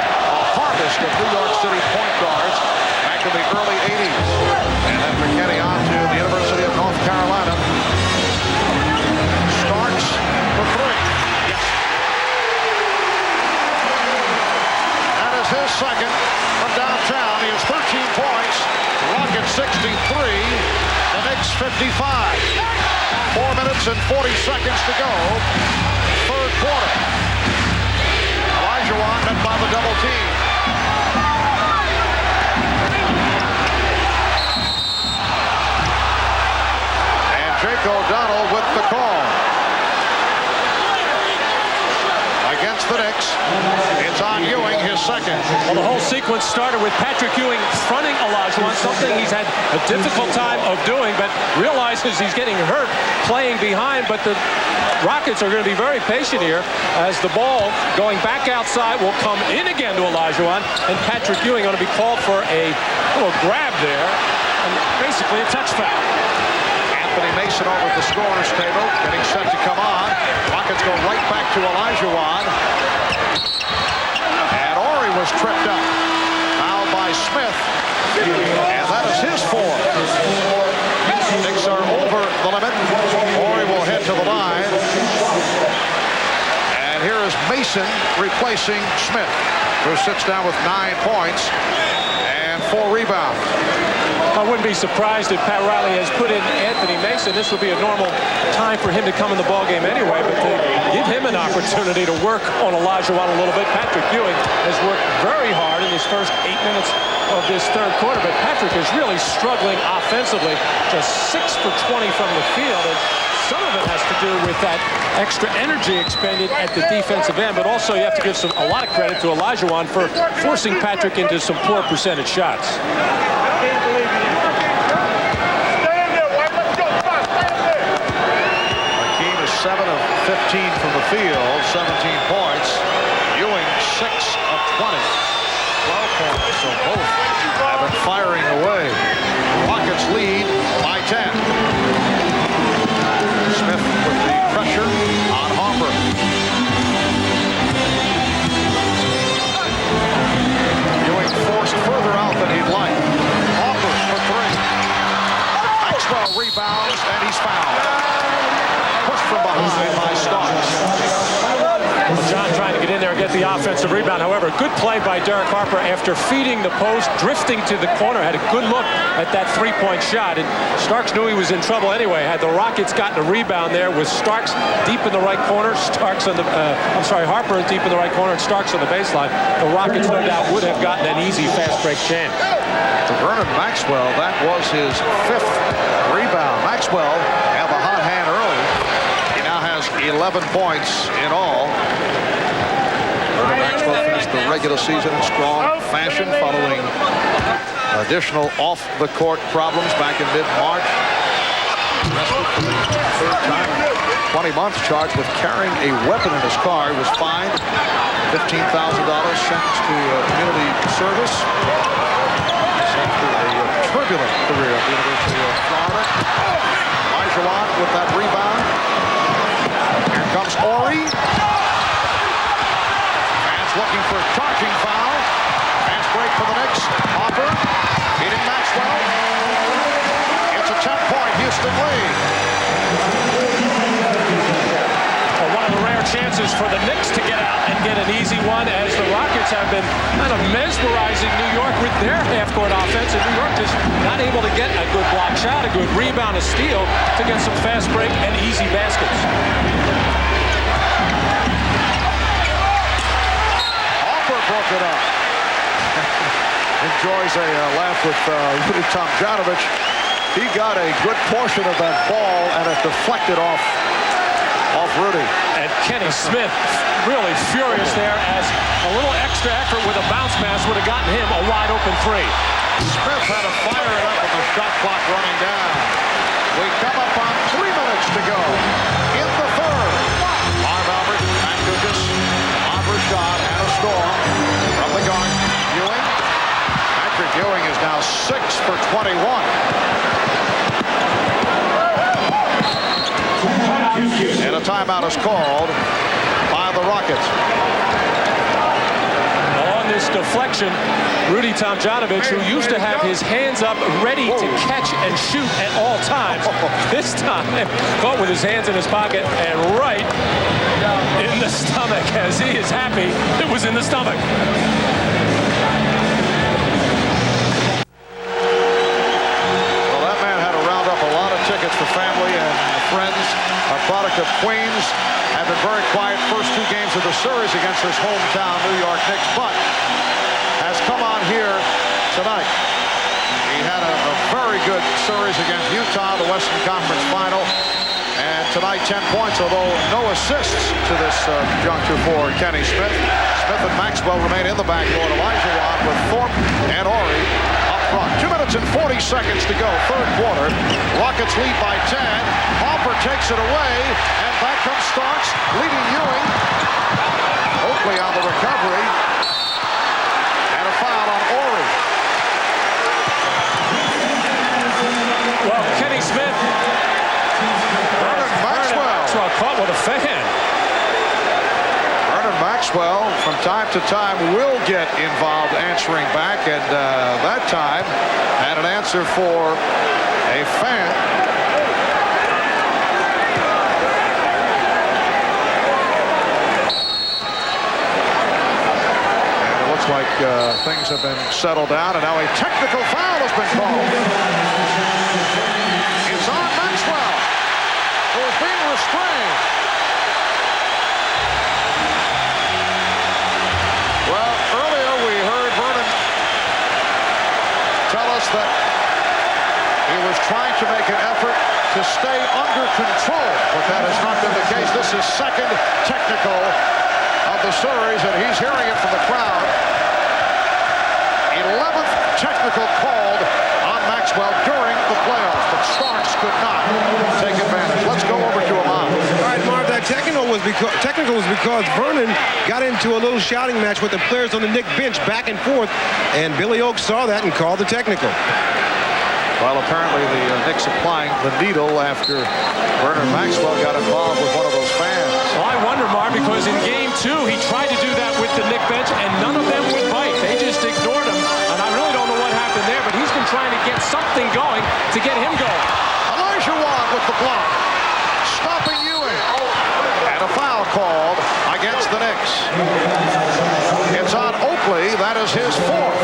harvest of New York City point guards back in the early 80s. And then for Kenny on to the University of North Carolina. Starks for 3. That is his second from downtown. He has 13 points. Rockets 63. The Knicks 55. 4 minutes and 40 seconds to go. Third quarter. Olajuwon met by the double team. And Jake O'Donnell with the call. Against the Knicks, it's on Ewing, his second. Well, the whole sequence started with Patrick Ewing fronting Olajuwon, something he's had a difficult time of doing, but realizes he's getting hurt playing behind. But the Rockets are going to be very patient here as the ball going back outside will come in again to Olajuwon, and Patrick Ewing going to be called for a little grab there, and basically a touch foul. Anthony Mason over at the scorer's table, getting set to come on. Rockets go right back to Olajuwon. And Ori was tripped up. Fouled by Smith. And that is his 4. Knicks are over the limit. Ori will head to the line. And here is Mason replacing Smith, who sits down with 9 points and 4 rebounds. I wouldn't be surprised if Pat Riley has put in Anthony Mason. This would be a normal time for him to come in the ballgame anyway, but to give him an opportunity to work on Olajuwon a little bit. Patrick Ewing has worked very hard in his first 8 minutes of this third quarter, but Patrick is really struggling offensively. Just 6 for 20 from the field, and some of it has to do with that extra energy expended at the defensive end, but also you have to give a lot of credit to Olajuwon for forcing Patrick into some poor percentage shots. Hakeem is 7 of 15 from the field, 17 points. Ewing 6 of 20, 12 points. So both have been firing away. Rockets lead by 10. Smith with the pressure on Harper. Ewing forced further out than he'd like. Harper for 3. Maxwell rebounds and he's fouled. Pushed from behind by Starks. John trying to get in there and get the offensive rebound. However, good play by Derek Harper after feeding the post, drifting to the corner, had a good look at that three-point shot. And Starks knew he was in trouble anyway. Had the Rockets gotten a rebound there with Starks deep in the right corner, Harper deep in the right corner and Starks on the baseline, the Rockets no doubt would have gotten an easy fast break chance. To Vernon Maxwell, that was his 5th rebound. Maxwell had the hot hand early. He now has 11 points in all. Vernon Maxwell finished the regular season in strong fashion following additional off-the-court problems back in mid-March. Arrested for the third time in 20 months, charged with carrying a weapon in his car. He was fined $15,000, sentenced to community service. After a turbulent career at the University of Florida. Olajuwon with that rebound. Here comes Ori. Fans looking for a charging foul. Fans break for the Knicks. Hopper beating Maxwell. It's a 10-point Houston lead. Well, one of the rare chances for the Knicks to get out and get an easy one, as the Rockets have been kind of mesmerizing New York with their half-court offense, and New York just not able to get a good block shot, a good rebound, a steal to get some fast break and easy baskets. Hopper broke it up. Enjoys a laugh with Rudy Tomjanovich. He got a good portion of that ball, and it deflected off Rudy. And Kenny Smith really furious there, as a little extra effort with a bounce pass would have gotten him a wide open three. Smith had to fire it up with the shot clock running down. We come up on 3 minutes to go in the third. Marv Albert, Matt Dukas, on Rashad, and a storm from the guard. Ewing. Patrick Ewing is now 6 for 21. And a timeout is called by the Rockets. On this deflection, Rudy Tomjanovich, who used to have his hands up ready to catch and shoot at all times, this time caught with his hands in his pocket and right in the stomach, as he is happy it was in the stomach. Well, that man had to round up a lot of tickets for family and friends. A product of Queens. Had been very quiet first 2 games of the series against his hometown New York Knicks, but has come on here tonight. He had a very good series against Utah, the Western Conference Final, and tonight 10 points, although no assists to this juncture for Kenny Smith. Smith and Maxwell remain in the backcourt. Olajuwon with Thorpe and Ori up front. 2 minutes and 40 seconds to go, third quarter. Rockets lead by 10. Hopper takes it away, and back comes Starks, leading Ewing. Oakley on the recovery. And a foul on Ori. Well, Kenny Smith. Vernon Maxwell caught with a fan. Vernon Maxwell, from time to time, will get involved answering back, and that time had an answer for a fan. Like things have been settled down, and now a technical foul has been called. It's on Maxwell, who is being restrained. Well, earlier we heard Vernon tell us that he was trying to make an effort to stay under control, but that has not been the case. This is second technical of the series, and he's hearing it from the crowd. 11th technical called on Maxwell during the playoffs, but Starks could not take advantage. Let's go over to Ahmad. All right, Marv, that technical was because Vernon got into a little shouting match with the players on the Knicks bench back and forth, and Billy Oakes saw that and called the technical. Well, apparently the Knicks applying the needle after Vernon Maxwell got involved with one of those fans. Well, I wonder, Marv, because in Game 2 he tried to do that with the Knicks bench, and none of them would bite. They just ignored him, and I really don't know what happened there, but he's been trying to get something going to get him going. Olajuwon with the block, stopping Ewing, and a foul called against the Knicks. It's on Oakley. That is his fourth.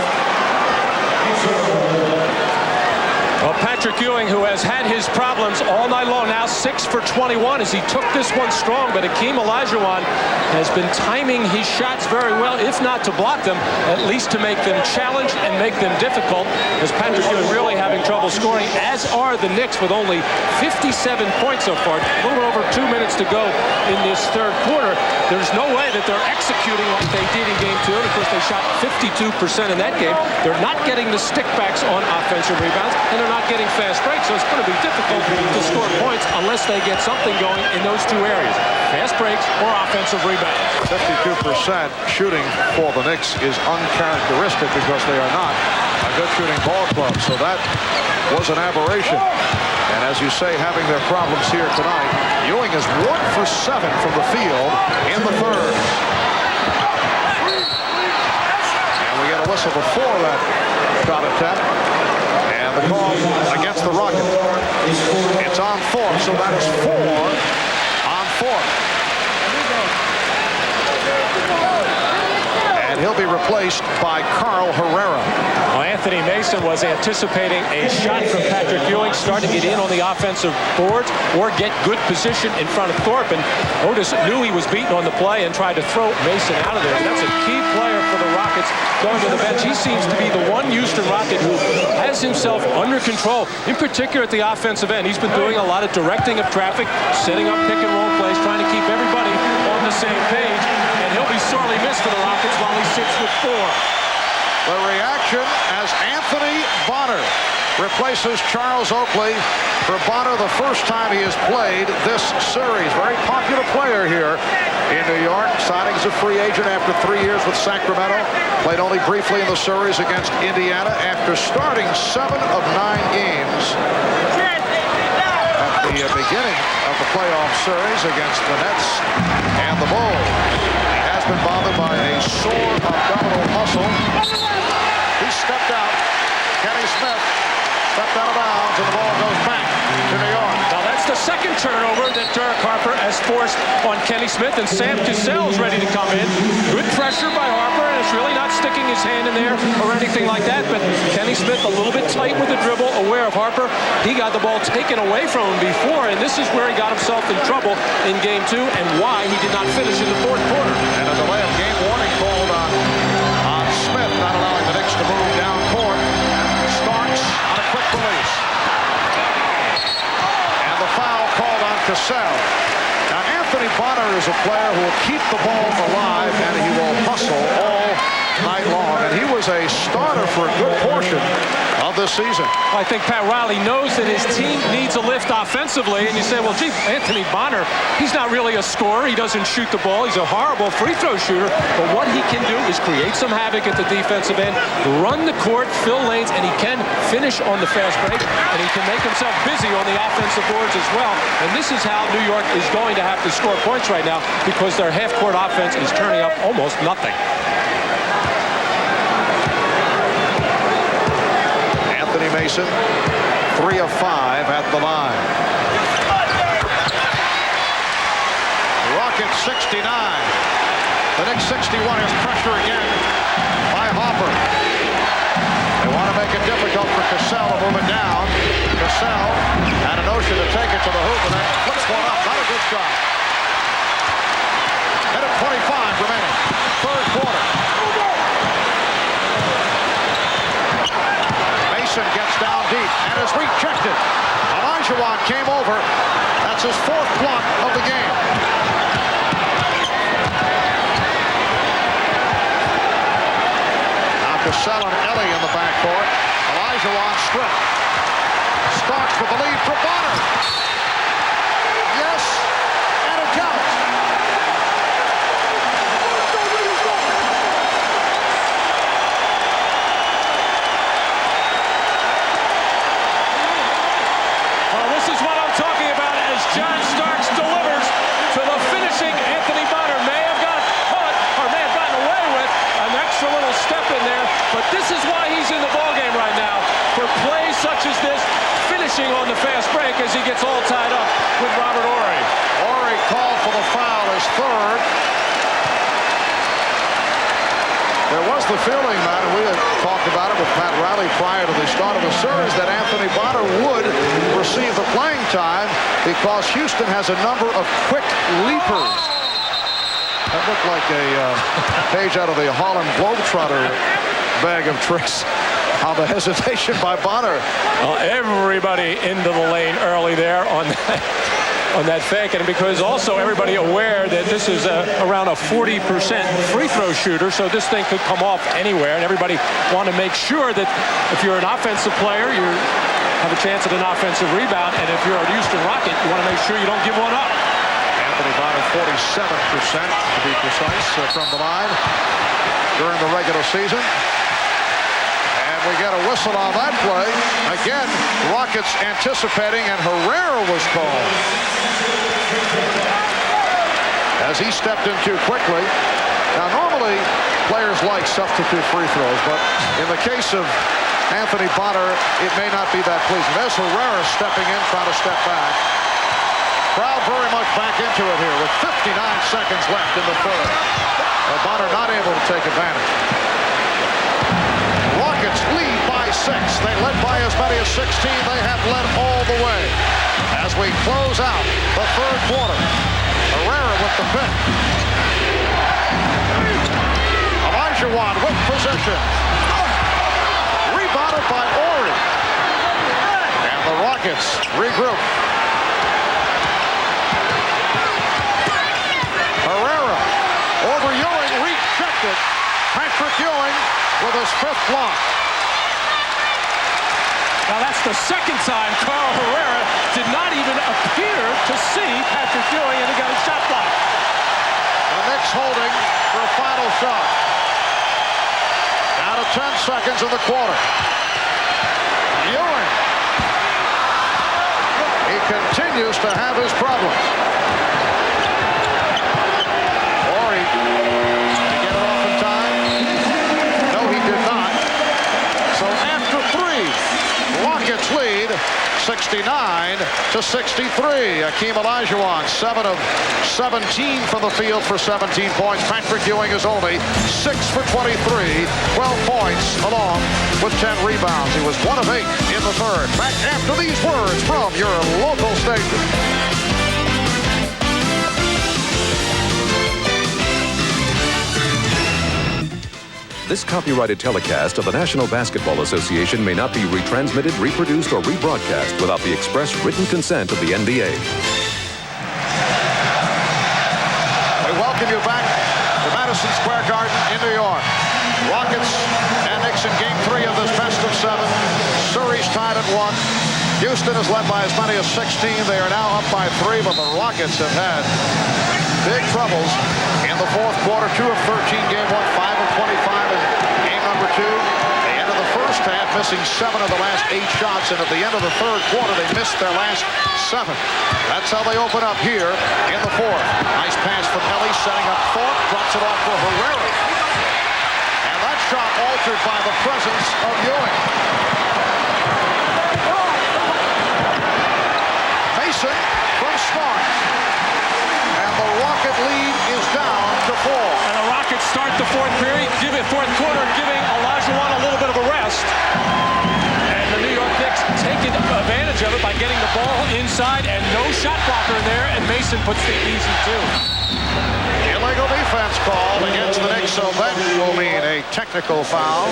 Well, Patrick Ewing, who has had his problems all night long, now 6 for 21 as he took this one strong, but Olajuwon has been timing his shots very well, if not to block them, at least to make them challenge and make them difficult, as Patrick Ewing really having trouble scoring, as are the Knicks with only 57 points so far. A little over 2 minutes to go in this third quarter. There's no way that they're executing like they did in Game 2, and of course they shot 52% in that game. They're not getting the stickbacks on offensive rebounds, and they're not getting fast breaks, so it's going to be difficult to score points unless they get something going in those two areas, fast breaks or offensive rebounds. 52% shooting for the Knicks is uncharacteristic because they are not a good shooting ball club, so that was an aberration. And as you say, having their problems here tonight, Ewing is 1 for 7 from the field in the third. And we get a whistle before that shot attempt. And the call against the Rockets. It's on 4, so that is 4 on 4. And he'll be replaced by Carl Herrera. Well, Anthony Mason was anticipating a shot from Patrick Ewing, starting to get in on the offensive boards or get good position in front of Thorpe. And Otis knew he was beaten on the play and tried to throw Mason out of there. That's a key player for the Rockets going to the bench. He seems to be the one Houston Rocket who has himself under control, in particular at the offensive end. He's been doing a lot of directing of traffic, setting up pick and roll plays, trying to keep everybody on the same page. And he'll be sorely missed for the Rockets while he sits with 4. The reaction as Anthony Bonner replaces Charles Oakley for Bonner the first time he has played this series. Very popular player here in New York, signing as a free agent after 3 years with Sacramento. Played only briefly in the series against Indiana after starting 7 of 9 games at the beginning of the playoff series against the Nets and the Bulls. He has been bothered by a sore abdominal muscle. He stepped out. Kenny Smith stepped out of bounds, and the ball goes back to New York. Now that's the second turnover that Derek Harper has forced on Kenny Smith, and Sam Cassell's ready to come in. Good pressure by Harper, and it's really not sticking his hand in there or anything like that, but Kenny Smith a little bit tight with the dribble, aware of Harper. He got the ball taken away from him before, and this is where he got himself in trouble in Game 2 and why he did not finish in the fourth quarter. And a delay of game warning called on Smith, not allowing the Knicks to move down court. Starks on a quick release. And the foul called on Cassell. Now Anthony Bonner is a player who will keep the ball alive and he will hustle all night long. And he was a starter for a good portion of this season. I think Pat Riley knows that his team needs a lift offensively, and you say, well, gee, Anthony Bonner, he's not really a scorer. He doesn't shoot the ball. He's a horrible free throw shooter, but what he can do is create some havoc at the defensive end, run the court, fill lanes, and he can finish on the fast break, and he can make himself busy on the offensive boards as well. And this is how New York is going to have to score points right now, because their half-court offense is turning up almost nothing. Anthony Mason, 3 of 5 at the line. Rockets 69. The Knicks 61. Is pressure again by Harper. They want to make it difficult for Cassell to move it down. Cassell had a notion to take it to the hoop and then flips one up. Not a good shot. Minute 25 remaining. Third quarter. Mason gets down deep and is rejected. Olajuwon came over. That's his 4th block of the game. Now Cassell and Ellie in the backcourt. Olajuwon stripped. Starks with the lead for Bonner. Yes, and it counts. John Starks delivers to the finishing Anthony Bonner. May have got caught or may have gotten away with an extra little step in there, but this is why he's in the ballgame right now, for plays such as this, finishing on the fast break as he gets all tied up with Robert Horry. Horry called for the foul, his 3rd. There was the feeling, man, and we had talked about it with Pat Riley prior to the start of the series, that Anthony Bonner would receive the playing time because Houston has a number of quick leapers. That looked like a page out of the Harlem Globetrotter bag of tricks. How the hesitation by Bonner. Everybody into the lane early there on that fake, and because also everybody aware that this is around a 40% free throw shooter, so this thing could come off anywhere, and everybody want to make sure that if you're an offensive player, you have a chance at an offensive rebound, and if you're a Houston Rocket, you want to make sure you don't give one up. Anthony Bonner 47% to be precise from the line during the regular season. We get a whistle on that play. Again, Rockets anticipating, and Herrera was called as he stepped in too quickly. Now, normally, players like substitute free throws, but in the case of Anthony Bonner, it may not be that pleasing. There's Herrera stepping in, trying to step back. Crowd very much back into it here with 59 seconds left in the third. Bonner not able to take advantage. Rockets lead by 6. They led by as many as 16. They have led all the way. As we close out the third quarter, Herrera with the pick. Olajuwon with possession. Rebounded by Ori. And the Rockets regroup. Herrera over Ewing, rejected. Patrick Ewing with his 5th block. Now that's the second time Carl Herrera did not even appear to see Patrick Ewing, and he got a shot block. The Knicks holding for a final shot. Down to 10 seconds in the quarter. Ewing. He continues to have his problems. Ori, did he get it off in time? No, he did not. So after 3, Rockets lead 69-63. Hakeem Olajuwon, 7 of 17 from the field for 17 points. Patrick Ewing is only 6 for 23, 12 points along with 10 rebounds. He was 1 of 8 in the third. Back after these words from your local station. This copyrighted telecast of the National Basketball Association may not be retransmitted, reproduced, or rebroadcast without the express written consent of the NBA. We welcome you back to Madison Square Garden in New York. Rockets and Knicks in Game 3 of this best of 7. Series tied at 1. Houston is led by as many as 16. They are now up by 3, but the Rockets have had big troubles in the fourth quarter. 2 of 13, Game 1, 5 of 25 in game number 2. They ended the first half missing 7 of the last 8 shots, and at the end of the third quarter, they missed their last 7. That's how they open up here in the fourth. Nice pass from Ellie, setting up Thorpe, drops it off for Herrera. And that shot altered by the presence of Ewing. Mason from Smart. And the Rocket lead is down to 4. And the Rockets start the fourth quarter, giving Olajuwon a little bit of a rest. And the New York Knicks taking advantage of it by getting the ball inside, and no shot blocker in there, and Mason puts the easy 2. Illegal defense called against the Knicks, so that will mean a technical foul.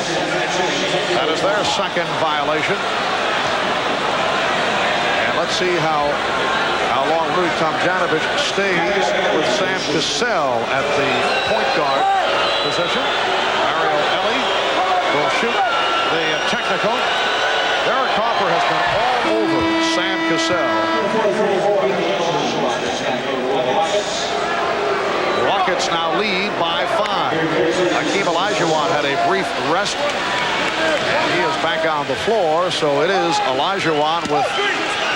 That is their second violation. And let's see how long Rudy Tomjanovich stays with Sam Cassell at the point guard position. Mario Ellie will shoot the technical. Derek Harper has been all over Sam Cassell. Rockets now lead by 5. Hakeem Olajuwon had a brief rest, and he is back on the floor, so it is Olajuwon with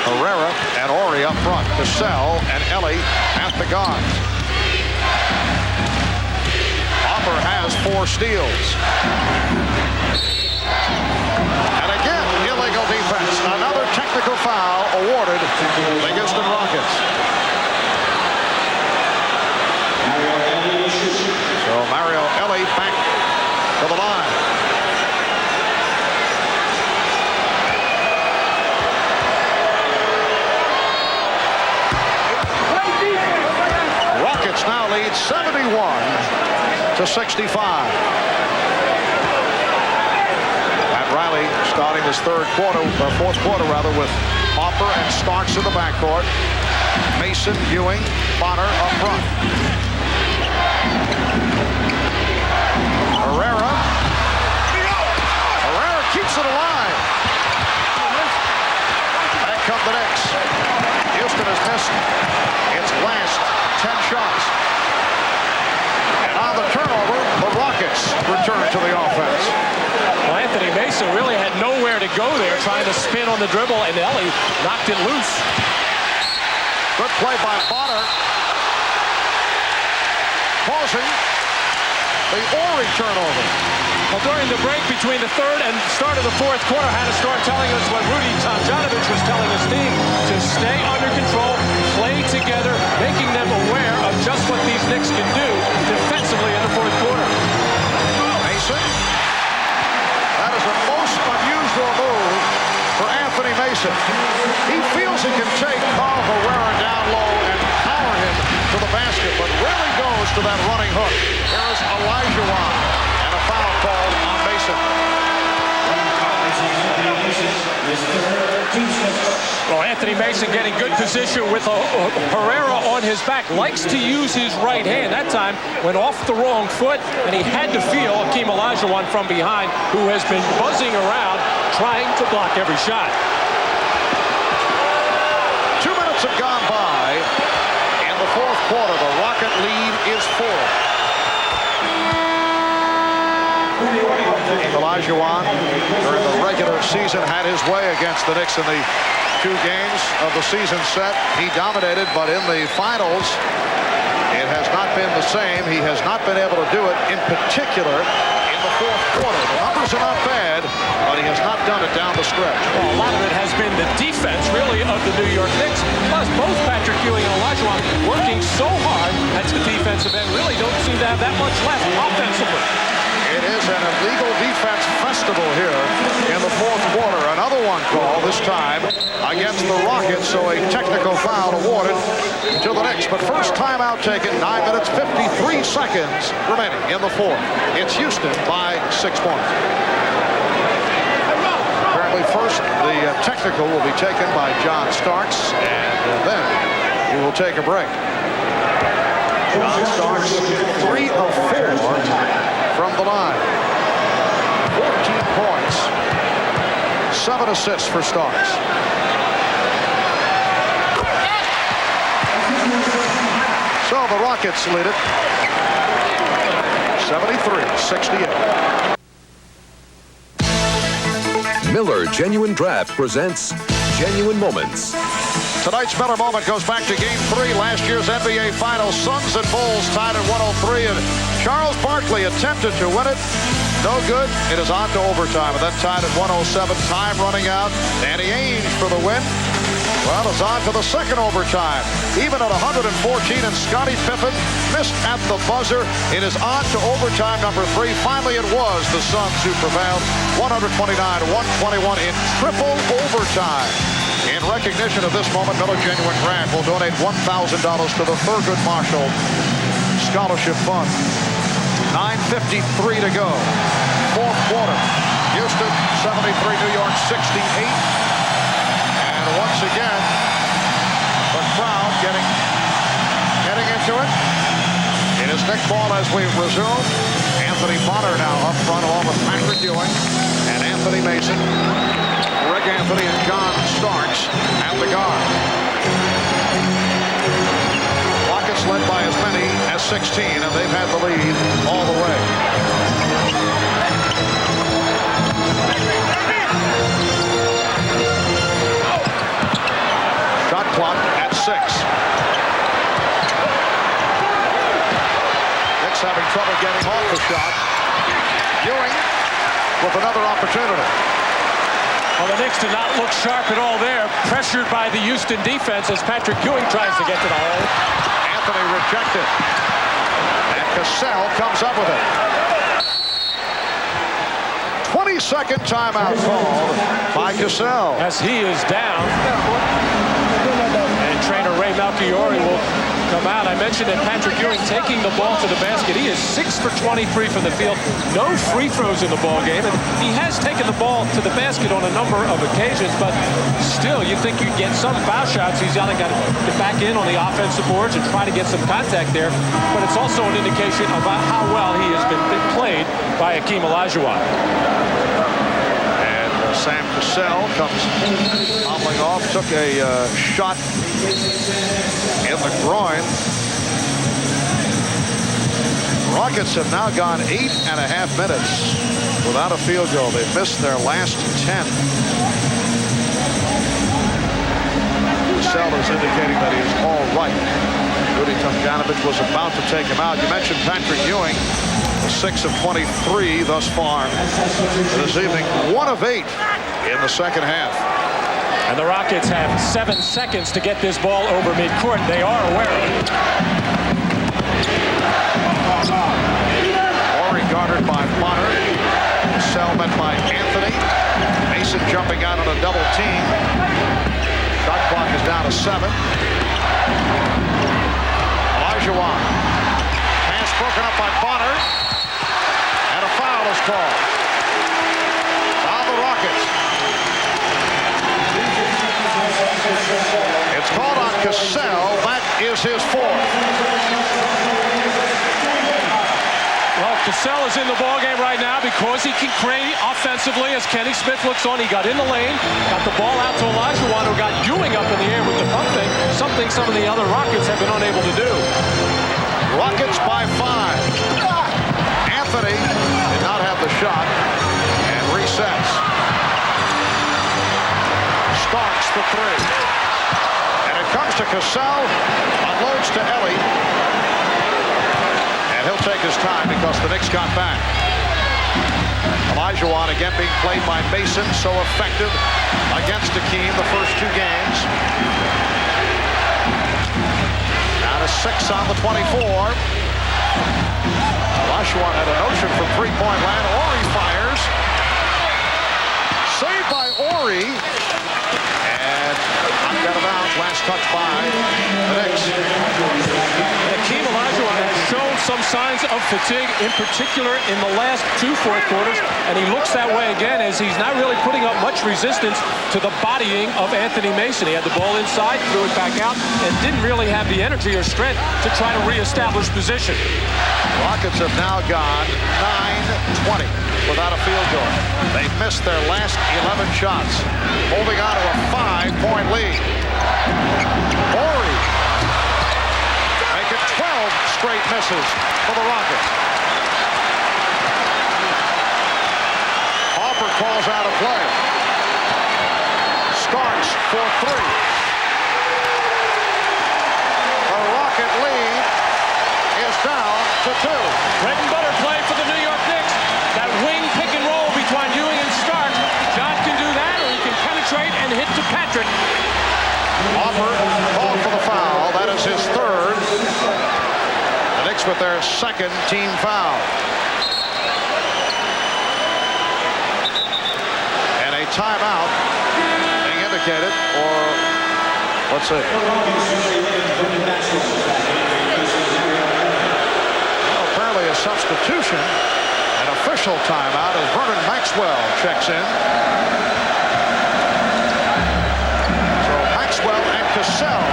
Herrera and Ori up front. Cassell and Ellie at the guards. Harper has 4 steals. And again, illegal defense. Another technical foul awarded the Houston Rockets. So Mario Ellie back to the line. Knicks now lead 71-65. Riley starting his fourth quarter with Hopper and Starks in the backcourt. Mason, Ewing, Bonner up front. Herrera keeps it alive. Back come the Knicks. Houston has missed its last 10 shots. And on the turnover, the Rockets return to the offense. Well, Anthony Mason really had nowhere to go there, trying to spin on the dribble, and Ellie knocked it loose. Good play by Bonner. Pausing the Ewing turnover. Well, during the break between the third and start of the fourth quarter, had to start telling us what Rudy Tomjanovich was telling his team, to stay under control, play together, making them aware of just what these Knicks can do defensively in the fourth quarter. Mason. That is a most unusual move for Anthony Mason. He feels he can take Carl Herrera down low and power him to the basket, but rarely goes to that running hook. Here is Olajuwon, and a foul called on Mason. Well, Anthony Mason getting good position with Herrera on his back. Likes to use his right hand. That time went off the wrong foot, and he had to feel Hakeem Olajuwon from behind, who has been buzzing around trying to block every shot. 2 minutes have gone by. In the fourth quarter, the Rocket lead is 4. Olajuwon, during the regular season, had his way against the Knicks in the 2 games of the season set. He dominated, but in the finals, it has not been the same. He has not been able to do it, in particular, in the fourth quarter. The numbers are not bad, but he has not done it down the stretch. Well, a lot of it has been the defense, really, of the New York Knicks. Plus, both Patrick Ewing and Olajuwon working so hard at the defensive end, really don't seem to have that much left offensively. It is an illegal defense festival here in the fourth quarter. Another one called, this time against the Rockets, so a technical foul awarded to the Knicks. But first timeout taken, 9 minutes, 53 seconds remaining in the fourth. It's Houston by 6 points. Apparently first, the technical will be taken by John Starks, and then we will take a break. John Starks, 3 of 4 from the line. 14 points. 7 assists for Starks. So the Rockets lead it 73-68. Miller Genuine Draft presents Genuine Moments. Tonight's Miller moment goes back to Game 3, last year's NBA Finals. Suns and Bulls tied at 103, and Charles Barkley attempted to win it. No good. It is on to overtime, and then tied at 107. Time running out. Danny Ainge for the win. Well, it's on to the second overtime. Even at 114, and Scottie Pippen missed at the buzzer. It is on to overtime number 3. Finally, it was the Suns who prevailed, 129-121 in triple overtime. In recognition of this moment, Miller Genuine Draft will donate $1,000 to the Thurgood Marshall Scholarship Fund. 9:53 to go. Fourth quarter. Houston 73, New York 68. And once again, the crowd heading into it. It is Nick ball as we resume. Anthony Bonner now up front along with Patrick Ewing and Anthony Mason. Greg Anthony and John Starks at the guard. Rockets led by as many as 16, and they've had the lead all the way. Shot clock at 6. Knicks having trouble getting off the shot. Ewing with another opportunity. Well, the Knicks did not look sharp at all there. Pressured by the Houston defense as Patrick Ewing tries to get to the hole. Anthony rejected. And Cassell comes up with it. 22nd timeout called by Cassell. As he is down. And trainer Ray Malchiori will come out. I mentioned that Patrick Ewing taking the ball to the basket. He is 6 for 23 from the field. No free throws in the ball game. And he has taken the ball to the basket on a number of occasions, but still, you think you'd get some foul shots. He's got to get back in on the offensive boards and try to get some contact there. But it's also an indication about how well he has been played by Hakeem Olajuwon. Sam Cassell comes hobbling off, took a shot in the groin. Rockets have now gone 8.5 minutes without a field goal. They've missed their last 10. Cassell is indicating that he is all right. Rudy Tomjanovich was about to take him out. You mentioned Patrick Ewing. 6 of 23 thus far this evening. 1 of 8 in the second half. And the Rockets have 7 seconds to get this ball over midcourt. They are aware of it. Horry guarded by Bonner. Cassell met by Anthony. Mason jumping out on a double team. Shot clock is down to 7. Olajuwon. Pass broken up by Bonner. And a foul is called on the Rockets. It's called on Cassell. That is his 4th. Well, Cassell is in the ballgame right now because he can create offensively as Kenny Smith looks on. He got in the lane, got the ball out to Olajuwon, who got Ewing up in the air with the pump fake, something some of the other Rockets have been unable to do. Rockets by 5. Anthony did not have the shot and resets. Starks for 3. And it comes to Cassell, unloads to Ellie. And he'll take his time because the Knicks got back. Olajuwon again being played by Mason, so effective against Hakeem the first 2 games. Down to 6 on the 24. Olajuwon had a notion from three-point land. Horry fires. Saved by Horry. And knocked out of bounds. Last touch by the Knicks. Hakeem Olajuwon has shown some signs of fatigue, in particular in the last 2 fourth quarters, and he looks that way again as he's not really putting up much resistance to the bodying of Anthony Mason. He had the ball inside, threw it back out, and didn't really have the energy or strength to try to reestablish position. Rockets have now gone 9-20 without a field goal. They've missed their last 11 shots, holding on to a 5-point lead. Horry making 12 straight misses for the Rockets. Harper calls out a play. Starks for 3. The Rocket lead is down to 2. Bread and butter play for the New York Knicks. That wing pick and roll between Ewing and Starks. John can do that, or he can penetrate and hit to Patrick. Harper called for the foul. That is his 3rd. The Knicks with their 2nd team foul. And a timeout being indicated, or let's see. Well, apparently a substitution, an official timeout as Vernon Maxwell checks in. Maxwell and Cassell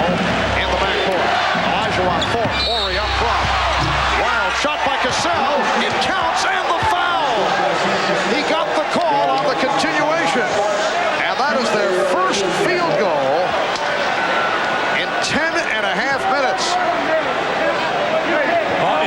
in the backcourt. Olajuwon 4. Horry up front. Wild shot by Cassell. It counts, and the foul. He got the call on the continuation. And that is their first field goal in 10.5 minutes.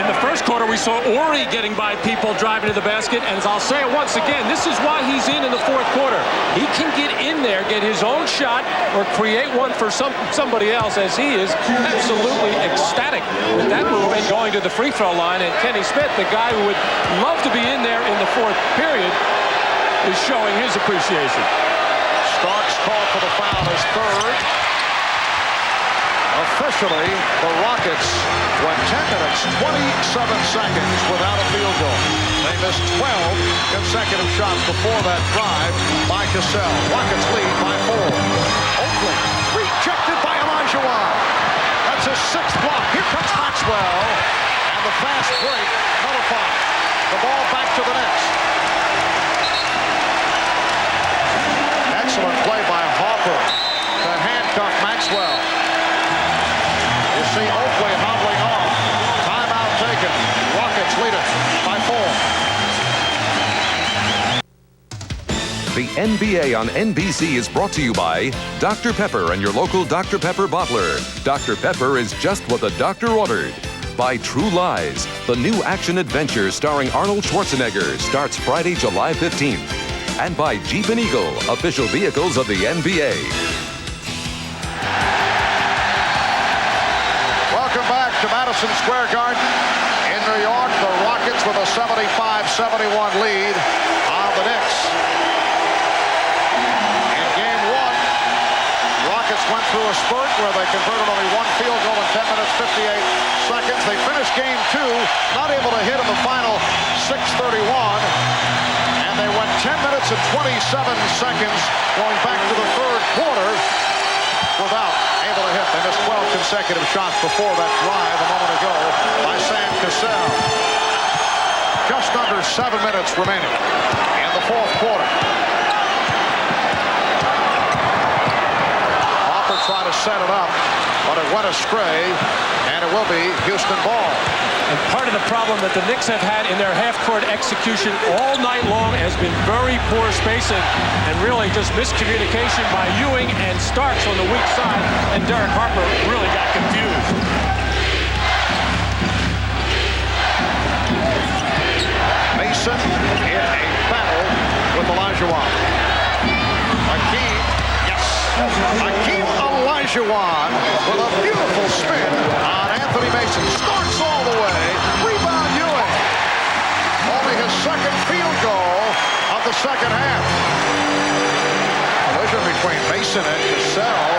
In the first quarter, we saw Horry getting by people driving to the basket, and as I'll say it once again, this is why he's in the fourth quarter. He can get in there, get his own shot, or create one for somebody else, as he is absolutely ecstatic with that move and going to the free throw line. And Kenny Smith, the guy who would love to be in there in the 4th period, is showing his appreciation. Starks called for the foul, his 3rd. Officially, the Rockets went 10 minutes, 27 seconds without a field goal. They missed 12 consecutive shots before that drive by Cassell. Rockets lead by 4. Oakland rejected by Olajuwon. That's his 6th block. Here the fast break nullified. The ball back to the Knicks. Excellent play by Harper to handcuff Maxwell. You see Oakley hobbling off. Timeout taken. Rockets lead it by 4. The NBA on NBC is brought to you by Dr. Pepper and your local Dr. Pepper bottler. Dr. Pepper is just what the doctor ordered. By True Lies, the new action adventure starring Arnold Schwarzenegger starts Friday, July 15th. And by Jeep and Eagle, official vehicles of the NBA. Welcome back to Madison Square Garden in New York. The Rockets with a 75-71 lead on the Knicks. In game one, Rockets went through a spurt where they converted only one field goal in 10 minutes, 58 seconds. They finished game two, not able to hit in the final 6:31. And they went 10 minutes and 27 seconds going back to the third quarter without able to hit. They missed 12 consecutive shots before that drive a moment ago by Sam Cassell. Just under 7 minutes remaining in the fourth quarter. Hopper tried to set it up, but it went astray, and it will be Houston ball. And part of the problem that the Knicks have had in their half-court execution all night long has been very poor spacing and really just miscommunication by Ewing and Starks on the weak side, and Derek Harper really got confused. Mason in a battle with Olajuwon. Hakeem Olajuwon with a beautiful spin on Anthony Mason. Starts all the way. Rebound Ewing. Only his second field goal of the second half. Collision between Mason and Cassell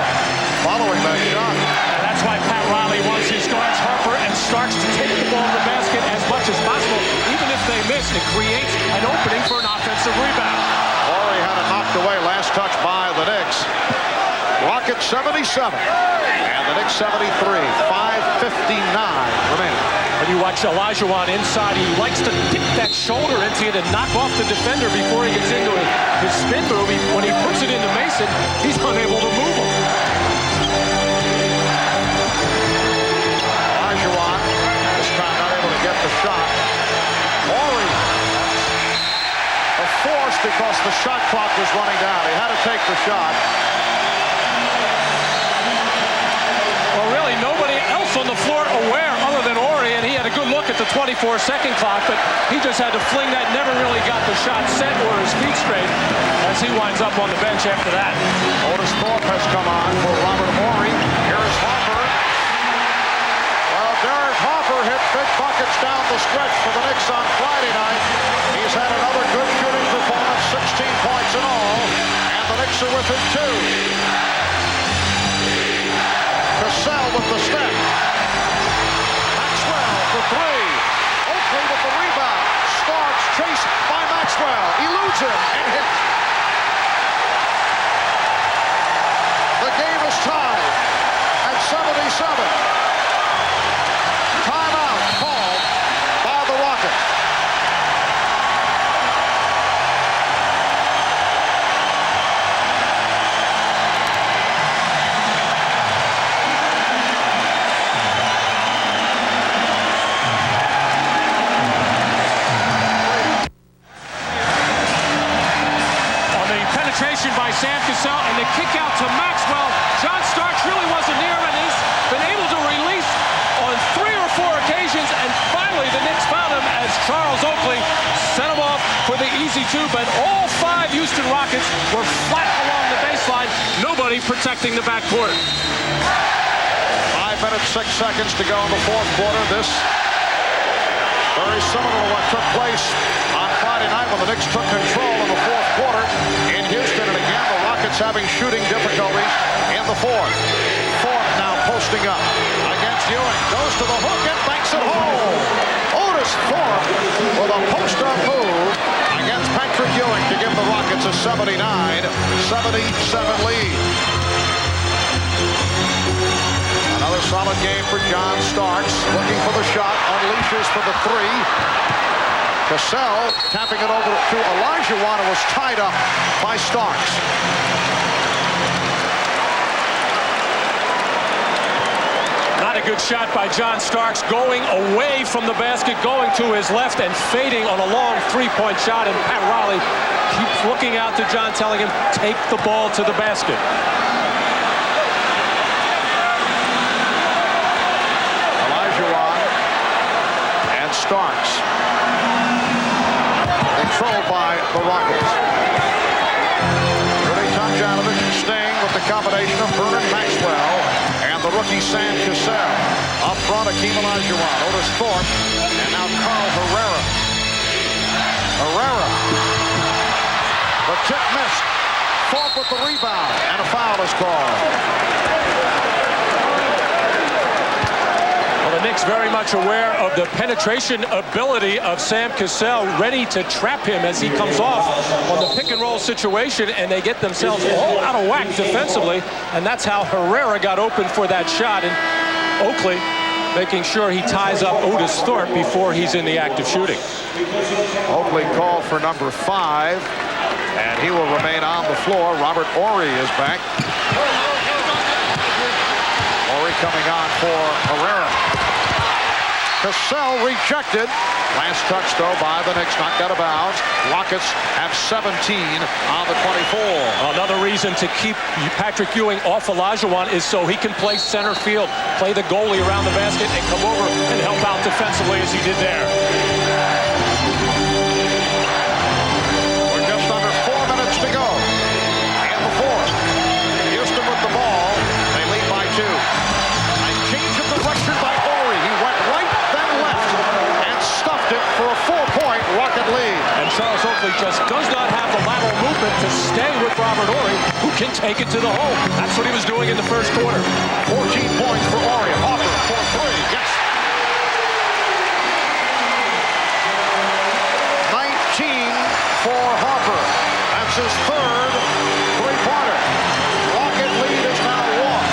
following that shot. And that's why Pat Riley wants his guards Harper and Starks to take the ball in the basket as much as possible. Even if they miss, it creates an opening for an offensive rebound. Horry had it knocked away. Last touch by the Knicks. Rockets 77 and the Knicks 73. 5:59 remaining. When you watch Olajuwon inside, he likes to dip that shoulder into it and knock off the defender before he gets into his spin move. When he puts it into Mason, he's unable to move him. Olajuwon this time not able to get the shot. Horry a force because the shot clock was running down. He had to take the shot. Well, really, nobody else on the floor aware other than Horry, and he had a good look at the 24-second clock, but he just had to fling that, never really got the shot set or his feet straight as he winds up on the bench after that. Otis Thorpe has come on for Robert Horry. Here's Harper. Well, Derek Harper hit big buckets down the stretch for the Knicks on Friday night. He's had another good shooting performance, 16 points in all, and the Knicks are with him too. Cassell with the step. Maxwell for three. Oakley with the rebound. Starks chased by Maxwell. Eludes him and hits. The game is tied at 77. Timeout called by the Rockets. By Sam Cassell and the kick out to Maxwell. John Starks really wasn't near him, and he's been able to release on 3 or 4 occasions, and finally the Knicks found him as Charles Oakley sent him off for the easy two, but all 5 Houston Rockets were flat along the baseline, nobody protecting the backcourt. 5 minutes, 6 seconds to go in the fourth quarter. This very similar to what took place on Friday night when the Knicks took control in the fourth quarter in Houston. And again, the Rockets having shooting difficulties in the fourth. Thorpe now posting up against Ewing. Goes to the hook and banks it home. Otis Thorpe with a post-up move against Patrick Ewing to give the Rockets a 79-77 lead. Another solid game for John Starks, looking for the shot, unleashes for the three. Cassell tapping it over to Olajuwon, who was tied up by Starks. Not a good shot by John Starks, going away from the basket, going to his left and fading on a long three-point shot, and Pat Riley keeps looking out to John, telling him, take the ball to the basket. Olajuwon and Starks. Controlled by the Rockets. Rudy Tomjanovich staying with the combination of Vernon Maxwell and the rookie Sam Cassell. Up front, Akeem Olajuwon, Otis Thorpe, and now Carl Herrera. Herrera. The tip missed. Thorpe with the rebound, and a foul is called. Well, the Knicks very much aware of the penetration ability of Sam Cassell, ready to trap him as he comes off on the pick and roll situation, and they get themselves all out of whack defensively, and that's how Herrera got open for that shot. And Oakley making sure he ties up Otis Thorpe before he's in the act of shooting. Oakley called for number 5, and he will remain on the floor. Robert Horry is back. Horry coming on for Herrera. Cassell rejected. Last touch, though, by the Knicks. Knocked out of bounds. Rockets have 17 on the 24. Another reason to keep Patrick Ewing off Olajuwon is so he can play center field, play the goalie around the basket, and come over and help out defensively as he did there. We're just under 4 minutes to go in the fourth. Houston with the ball. They lead by 2. A change of direction by Horry. He went right, then left, and stuffed it for a 4-point Rocket lead. And Charles Oakley just does not have the lateral movement to stay with Robert Horry, who can take it to the hole. That's what he was doing in the first quarter. 14 points for Horry. Harper for 3. Yes. 19 for Harper. That's his third three-pointer. Rocket lead is now 1.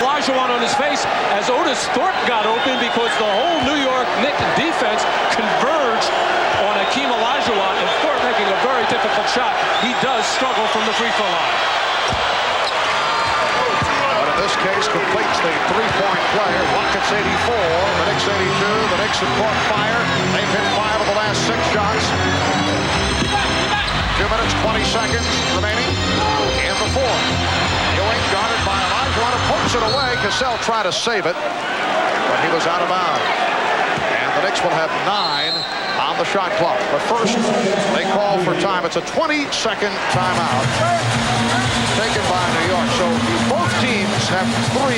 Olajuwon on his face as Otis Thorpe got open because the whole New York Knicks defense converged on Akeem Olajuwon, and Thorpe making a very difficult shot. He does struggle from the free throw line. But in this case, completes the three-point play. Rockets 84, the Knicks 82. The Knicks have caught fire. They've hit 5 of the last 6 shots. 2 minutes, 20 seconds remaining in the fourth. Ewing guarded by Olajuwon, pokes it away. Cassell tried to save it, but he was out of bounds. And the Knicks will have 9 on the shot clock. But first, they call for time. It's a 20-second timeout taken by New York. So both teams have 3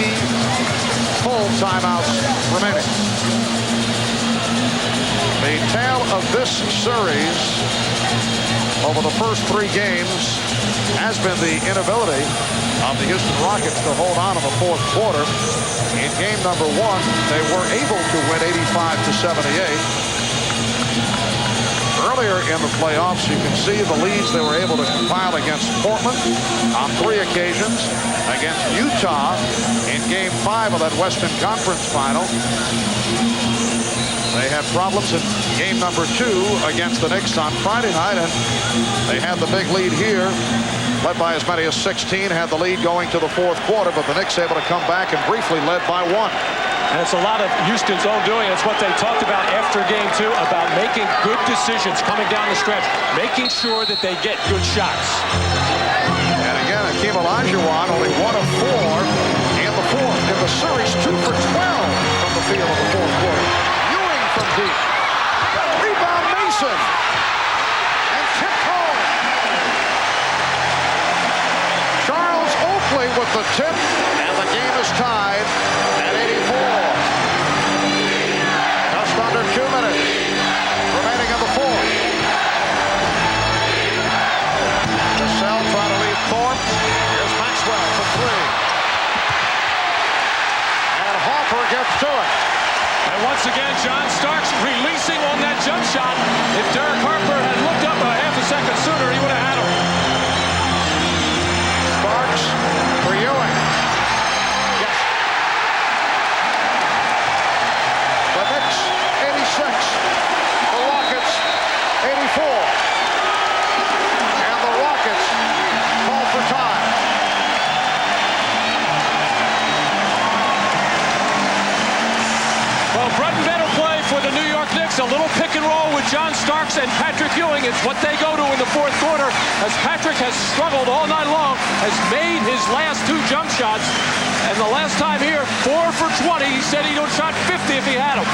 full timeouts remaining. The tale of this series over the first 3 games has been the inability of the Houston Rockets to hold on in the fourth quarter. In game number 1, they were able to win 85-78. Earlier in the playoffs, you can see the leads they were able to compile against Portland on 3 occasions, against Utah in game 5 of that Western Conference final. They had problems in game number 2 against the Knicks on Friday night, and they had the big lead here, led by as many as 16, had the lead going to the fourth quarter, but the Knicks able to come back and briefly led by 1. And it's a lot of Houston's own doing. It's what they talked about after game 2, about making good decisions coming down the stretch, making sure that they get good shots. And again, Akeem Olajuwon only 1 of 4 in the fourth. In the series, 2 for 12 from the field of the fourth quarter. Ewing from deep. Rebound Mason. And tipped home. Charles Oakley with the tip, and the game is tied at 84. Just under 2 minutes remaining in the fourth. Cassell trying to lead Thorpe. Here's Maxwell for 3. And Harper gets to it. And once again, John Starks releasing on that jump shot. If Derek Harper had looked up a half a second sooner, he would have had him. Starks for Ewing. a little pick and roll with John Starks and Patrick Ewing. It's what they go to in the fourth quarter, as Patrick has struggled all night long, has made his last 2 jump shots. And the last time here, 4 for 20. He said he would have shot 50 if he had them.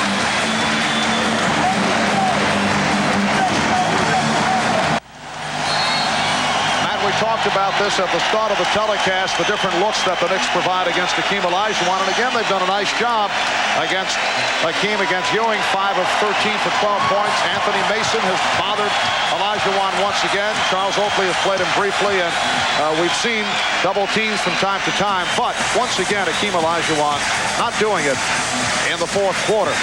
We talked about this at the start of the telecast, the different looks that the Knicks provide against Hakeem Olajuwon. And again, they've done a nice job against Hakeem, against Ewing. 5 of 13 for 12 points. Anthony Mason has bothered Olajuwon once again. Charles Oakley has played him briefly, and we've seen double teams from time to time. But once again, Hakeem Olajuwon not doing it in the fourth quarter.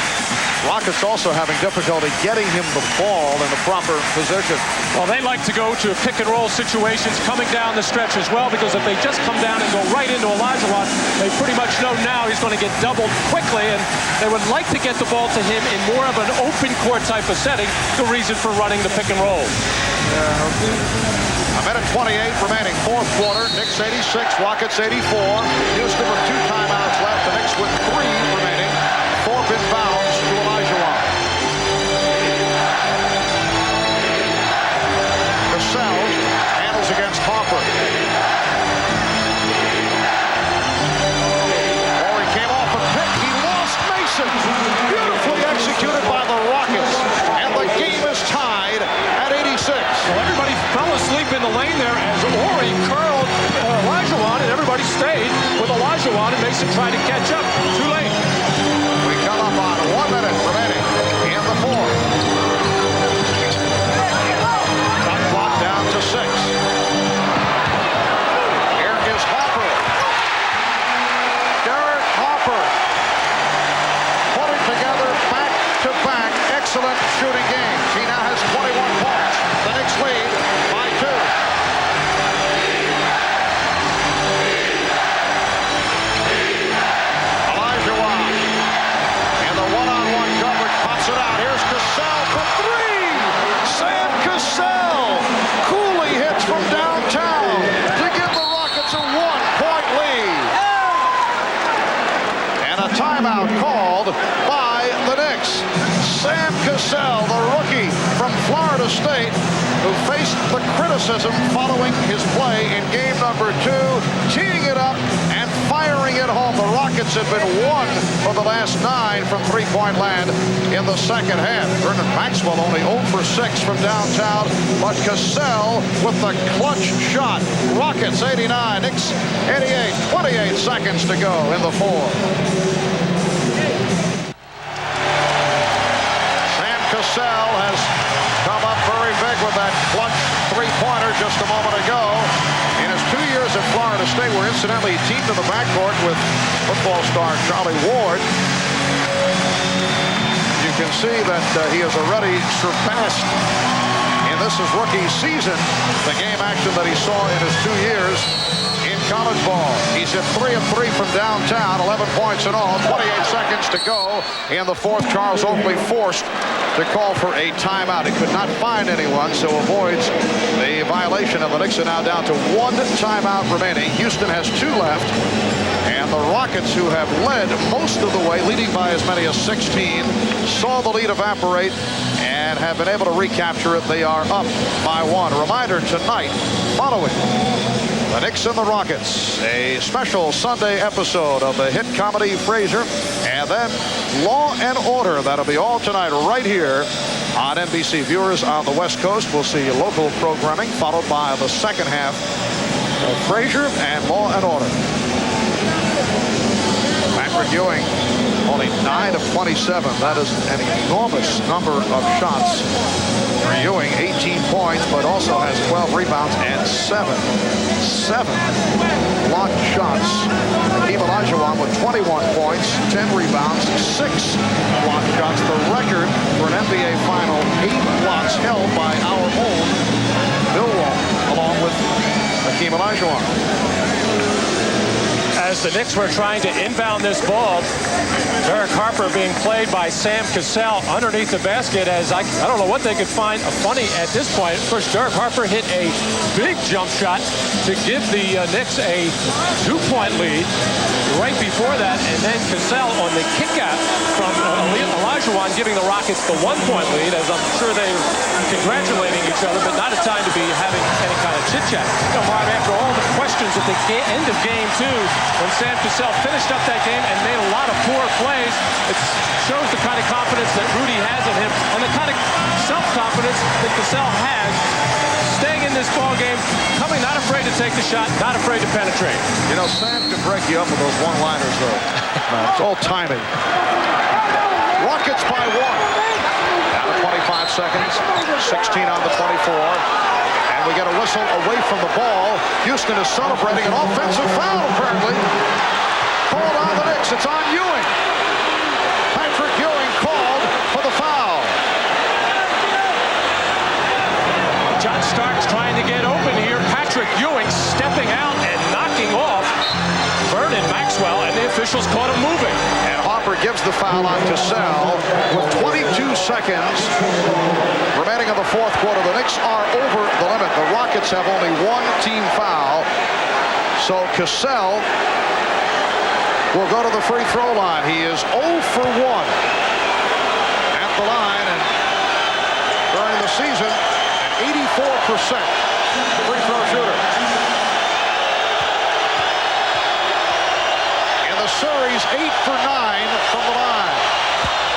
Rockets also having difficulty getting him the ball in the proper position. Well, they like to go to pick and roll situations coming down the stretch as well, because if they just come down and go right into Olajuwon, they pretty much know now he's going to get doubled quickly, and they would like to get the ball to him in more of an open court type of setting, the reason for running the pick and roll. A minute 28 remaining, fourth quarter. Knicks 86, Rockets 84. Houston with 2 timeouts left. The Knicks with 3 remaining. Thorpe inbounds to Olajuwon. Cassell handles against Harper. Horry came off a pick. He lost Mason. Beautifully executed by the Rockets. And the game is tied at 86. Well, everybody fell asleep in the lane there as Horry curled Olajuwon, and everybody stayed with Olajuwon, and Mason tried to catch up. Too late. We come up on 1 minute remaining in the fourth. Shot clock down to 6. Here is Harper. Derek Harper putting together back-to-back excellent shooting games. He now has 21 points. The Knicks lead by 2. It out. Here's Cassell for 3. Sam Cassell coolly hits from downtown to give the Rockets a 1-point lead. And a timeout called by the Knicks. Sam Cassell, the rookie from Florida State, who faced the criticism following his play in game number 2, teeing it up and firing it home. The Rockets have been 1 for the last 9 from three-point land in the second half. Vernon Maxwell only 0 for 6 from downtown, but Cassell with the clutch shot. Rockets 89, Knicks 88, 28 seconds to go in the fourth. Sam Cassell has come up very big with that clutch three-pointer just a moment ago. In his 2 years at Florida State, where incidentally he teamed in the backcourt with football star Charlie Ward, you can see that he has already surpassed, in this his rookie season, the game action that he saw in his 2 years in college ball. He's hit 3 of 3 from downtown, 11 points in all, 28 seconds to go in the fourth. Charles Oakley forced to call for a timeout. He could not find anyone, so avoids the violation, and the Knicks are now down to 1 timeout remaining. Houston has 2 left, and the Rockets, who have led most of the way, leading by as many as 16, saw the lead evaporate and have been able to recapture it. They are up by 1. A reminder tonight, following the Knicks and the Rockets, a special Sunday episode of the hit comedy Frasier, and then Law and Order. That'll be all tonight right here on NBC. Viewers on the West Coast will see local programming, followed by the second half of Frasier and Law and Order. Patrick Ewing, only 9 of 27. That is an enormous number of shots for Ewing. 18 points, but also has 12 rebounds and 7 blocked shots. Hakeem Olajuwon with 21 points, 10 rebounds, 6 blocked shots. The record for an NBA final, 8 blocks held by our own Bill Walton, along with Hakeem Olajuwon. as the Knicks were trying to inbound this ball. Derek Harper being played by Sam Cassell underneath the basket, as I don't know what they could find funny at this point. Of course, Derek Harper hit a big jump shot to give the Knicks a 2-point lead right before that, and then Cassell on the kickout from Olajuwon giving the Rockets the 1-point lead, as I'm sure they were congratulating each other, but not a time to be having any kind of chit-chat. You know, Marv, after all the questions at the end of Game 2, when Sam Cassell finished up that game and made a lot of poor plays, it shows the kind of confidence that Rudy has in him and the kind of self-confidence that Cassell has staying in this ball game, coming not afraid to take the shot, not afraid to penetrate. You know, Sam can break you up with those one-liners, though. It's all timing. Rockets by 1. Down to 25 seconds. 16 on the 24. And we get a whistle away from the ball. Houston is celebrating an offensive foul, apparently. Called on the Knicks. It's on Ewing. Patrick Ewing called for the foul. John Starks trying to get open here. Patrick Ewing stepping out and knocking off Vernon Maxwell, and the officials caught him moving. And Harper gives the foul on Cassell with 22 seconds remaining in the fourth quarter. The Knicks are over the limit. The Rockets have only 1 team foul. So Cassell will go to the free throw line. He is 0 for 1 at the line, and during the season, 84% free throw shooter. In the series, 8 for 9 from the line.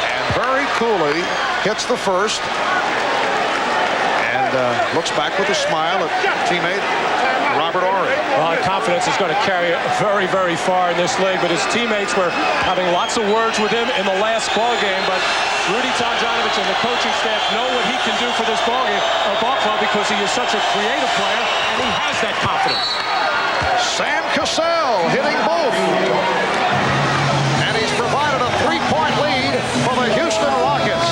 And very coolly hits the first. And looks back with a smile at teammate Robert Horry. Well, confidence is going to carry it very, very far in this league, but his teammates were having lots of words with him in the last ball game, but Rudy Tomjanovich and the coaching staff know what he can do for this ball club because he is such a creative player, and he has that confidence. Sam Cassell hitting both. And he's provided a 3-point lead for the Houston Rockets.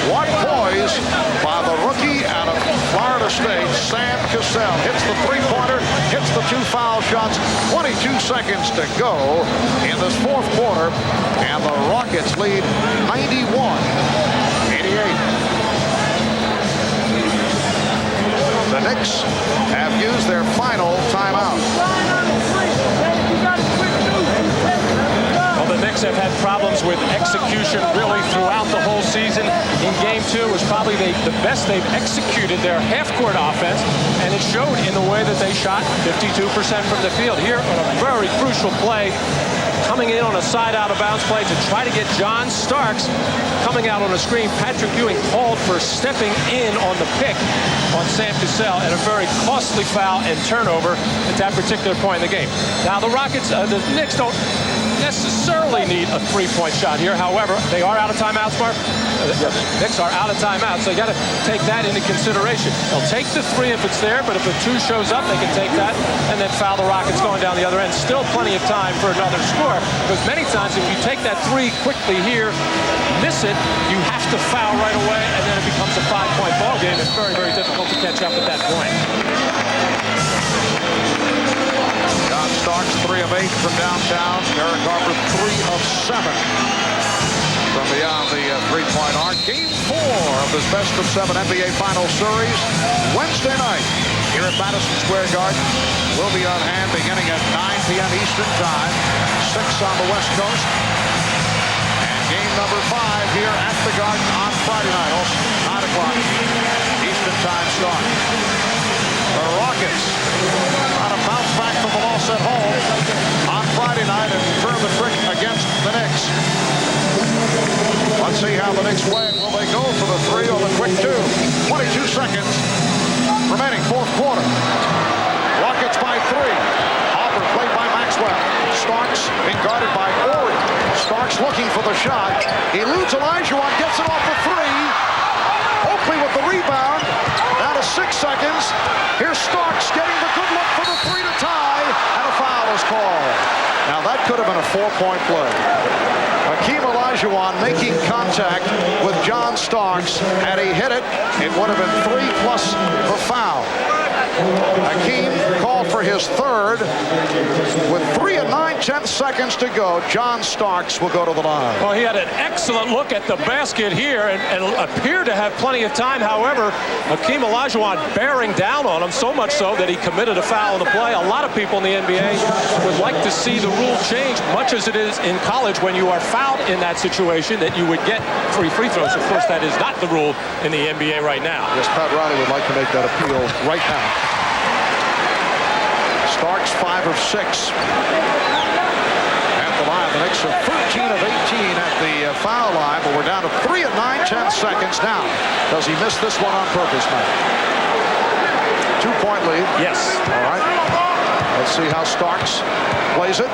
What poise by the rookie out of Florida State, Sam Cassell. Hits the 3-pointer, hits the 2 foul shots. 22 seconds to go in this fourth quarter. And the Rockets lead 91-88. The Knicks have used their final timeout. Well, the Knicks have had problems with execution really throughout the whole season. In Game 2 was probably the best they've executed their half-court offense, and it showed in the way that they shot 52% from the field. Here on a very crucial play, coming in on a side out-of-bounds play to try to get John Starks coming out on a screen. Patrick Ewing called for stepping in on the pick on Sam Cassell, and a very costly foul and turnover at that particular point in the game. Now, the Knicks don't necessarily need a 3-point shot here. However, they are out of timeouts, Mark. The Knicks are out of timeouts, so you got to take that into consideration. They'll take the 3 if it's there, but if a 2 shows up, they can take that and then foul the Rockets going down the other end. Still plenty of time for another score, because many times if you take that 3 quickly here, miss it, you have to foul right away, and then it becomes a 5-point ball game. It's very, very difficult to catch up at that point. John Starks, 3 of 8 from downtown. Derek Harper, 3 of 7 from beyond the 3-point arc. Game 4 of this best-of-7 NBA Finals series. Wednesday night here at Madison Square Garden. Will be on hand beginning at 9 p.m. Eastern Time, 6 on the West Coast. And game number 5 here at the Garden on Friday night, also 9 o'clock Eastern Time start. The Rockets on a bounce back from the loss at home on Friday night and turn the trick against the Knicks. Let's see how the Knicks play. Will they go for the 3 or the quick 2? 22 seconds remaining, fourth quarter. Rockets by 3. Harper played by Maxwell. Starks being guarded by Horry. Starks looking for the shot. He eludes Olajuwon, gets it off the 3. Oakley with the rebound. Down to 6 seconds. Here's Starks getting the good look for the 3 to tie, and a foul is called. Now that could have been a 4-point play. Hakeem Olajuwon making contact with John Starks. Had he hit it, it would have been 3 plus the foul. Hakeem called for for his third. With 3 9/10 seconds to go, John Starks will go to the line. Well, he had an excellent look at the basket here and appeared to have plenty of time. However, Hakeem Olajuwon bearing down on him, so much so that he committed a foul in the play. A lot of people in the NBA would like to see the rule change, much as it is in college when you are fouled in that situation, that you would get free throws. Of course, that is not the rule in the NBA right now. Yes, Pat Riley would like to make that appeal right now. Starks 5 of 6 at the line. The Knicks are 13 of 18 at the foul line, but we're down to 3 9/10 seconds now. Does he miss this one on purpose, Matt? 2-point lead. Yes. All right. Let's see how Starks plays it.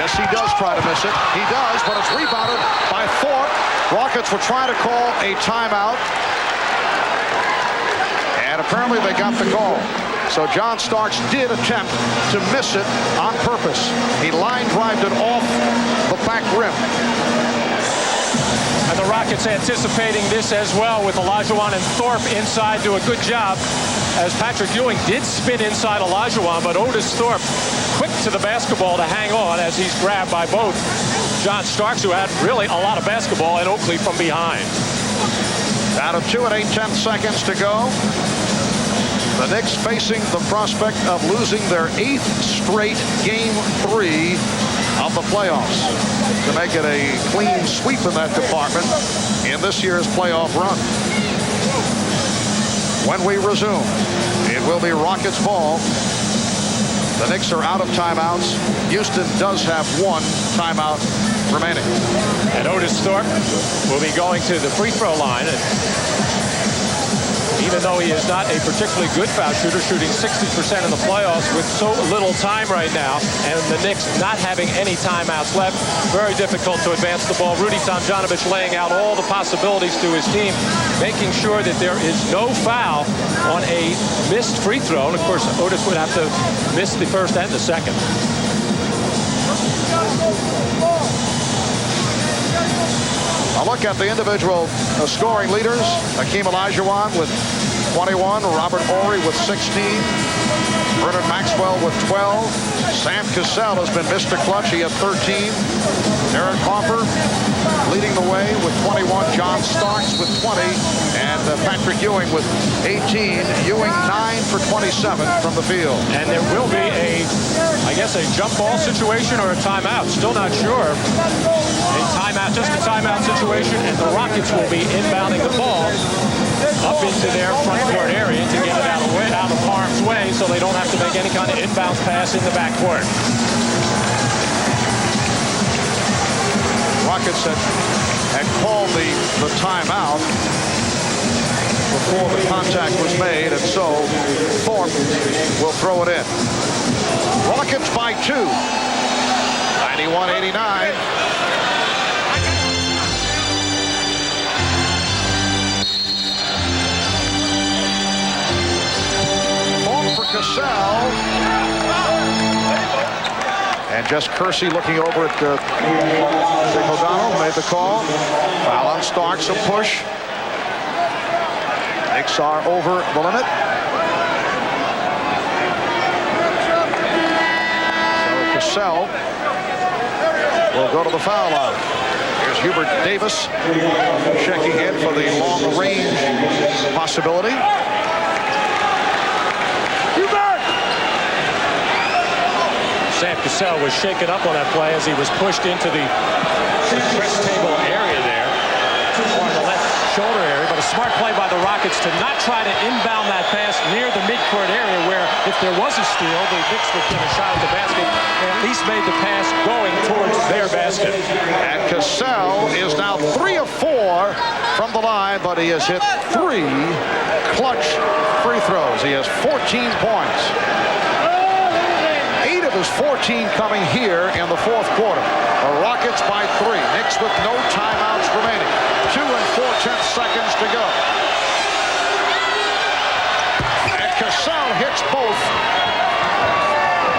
Yes, he does try to miss it. He does, but it's rebounded by Thorpe. Rockets were trying to call a timeout. And apparently they got the call. So John Starks did attempt to miss it on purpose. He line-drived it off the back rim. And the Rockets anticipating this as well, with Olajuwon and Thorpe inside do a good job, as Patrick Ewing did spin inside Olajuwon, but Otis Thorpe quick to the basketball to hang on as he's grabbed by both John Starks, who had really a lot of basketball, and Oakley from behind. Out of 2 8/10 seconds to go. The Knicks facing the prospect of losing their 8th straight Game 3 of the playoffs to make it a clean sweep in that department in this year's playoff run. When we resume, it will be Rockets ball. The Knicks are out of timeouts. Houston does have 1 timeout remaining. And Otis Thorpe will be going to the free throw line. And even though he is not a particularly good foul shooter, shooting 60% in the playoffs with so little time right now, and the Knicks not having any timeouts left, very difficult to advance the ball. Rudy Tomjanovich laying out all the possibilities to his team, making sure that there is no foul on a missed free throw. And of course, Otis would have to miss the first and the second. A look at the individual scoring leaders. Hakeem Olajuwon with 21. Robert Horry with 16. Bernard Maxwell with 12. Sam Cassell has been Mr. Clutch. He had 13. Derek Harper leading the way with 21. John Starks with 20. And Patrick Ewing with 18. Ewing 9 for 27 from the field. And there will be I guess a jump ball situation or a timeout. Still not sure. A timeout, just a timeout situation, and the Rockets will be inbounding the ball up into their front court area to get it out of harm's way, so they don't have to make any kind of inbounds pass in the backcourt. Rockets had called the timeout before the contact was made, and so Thorpe will throw it in. Rockets by 2. 91-89. Cassell. And Jess Kersey looking over at Dick O'Donnell, made the call. Foul on Starks, a push. Knicks are over the limit. So Cassell will go to the foul line. Here's Hubert Davis checking in for the long range possibility. Sam Cassell was shaken up on that play as he was pushed into the press table area there, on the left shoulder area. But a smart play by the Rockets to not try to inbound that pass near the midcourt area, where if there was a steal, the Knicks would get a shot at the basket and at least made the pass going towards their basket. And Cassell is now 3 of 4 from the line, but he has hit 3 clutch free throws. He has 14 points. 8 of his 14 coming here in the 4th quarter. The Rockets by 3. Knicks with no timeouts remaining. 2 4/10 seconds to go. And Cassell hits both.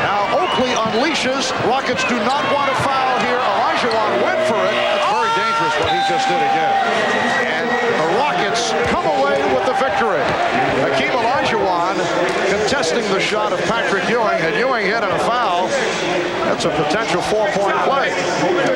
Now Oakley unleashes. Rockets do not want to foul here. Olajuwon went for it. That's very dangerous what he just did again. And the Rockets come away with the victory. Hakeem Olajuwon contesting the shot of Patrick Ewing, and Ewing hit a foul. That's a potential 4-point play.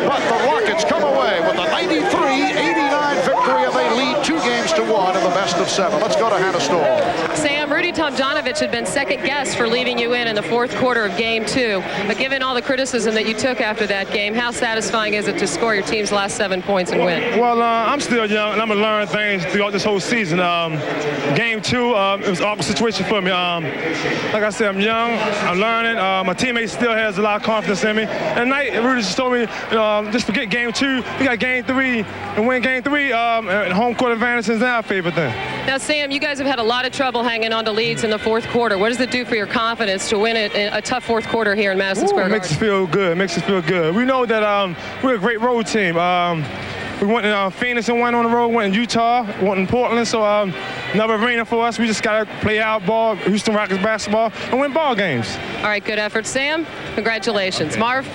But the Rockets come away with a 93-89 victory, and they lead 2-1 in the best of 7. Let's go to Hannah Storm. Sam, Rudy Tomjanovich had been second guessed for leaving you in the fourth quarter of Game 2. But given all the criticism that you took after that game, how satisfying is it to score your team's last 7 points and win? Well, I'm still young, and I'm going to learn things throughout this whole season. Game 2, it was an awkward situation for me. Like I said, I'm young, I'm learning. My teammate still has a lot of confidence in me. And tonight, Rudy just told me, just forget Game 2. We got Game 3, and win Game 3, and home court advantage is our favorite thing. Now, Sam, you guys have had a lot of trouble hanging on to leads in the fourth quarter. What does it do for your confidence to win a tough fourth quarter here in Madison Square Garden? It makes us feel good. It makes us feel good. We know that we're a great road team. We went in Phoenix and went on the road, went in Utah, went in Portland, so another arena for us. We just got to play out ball, Houston Rockets basketball, and win ball games. All right, good effort, Sam. Congratulations. Marv?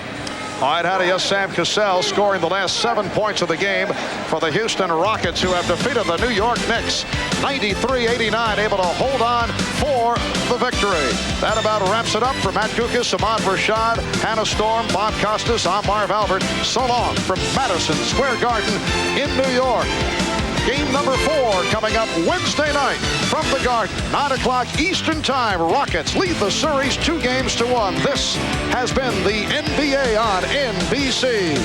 All right, Hattie, yes, Sam Cassell scoring the last 7 points of the game for the Houston Rockets, who have defeated the New York Knicks 93-89, able to hold on for the victory. That about wraps it up. For Matt Gukas, Ahmad Rashad, Hannah Storm, Bob Costas, I'm Marv Albert. So long from Madison Square Garden in New York. Game number 4 coming up Wednesday night from the Garden, 9 o'clock Eastern Time. Rockets lead the series 2-1. This has been the NBA on NBC.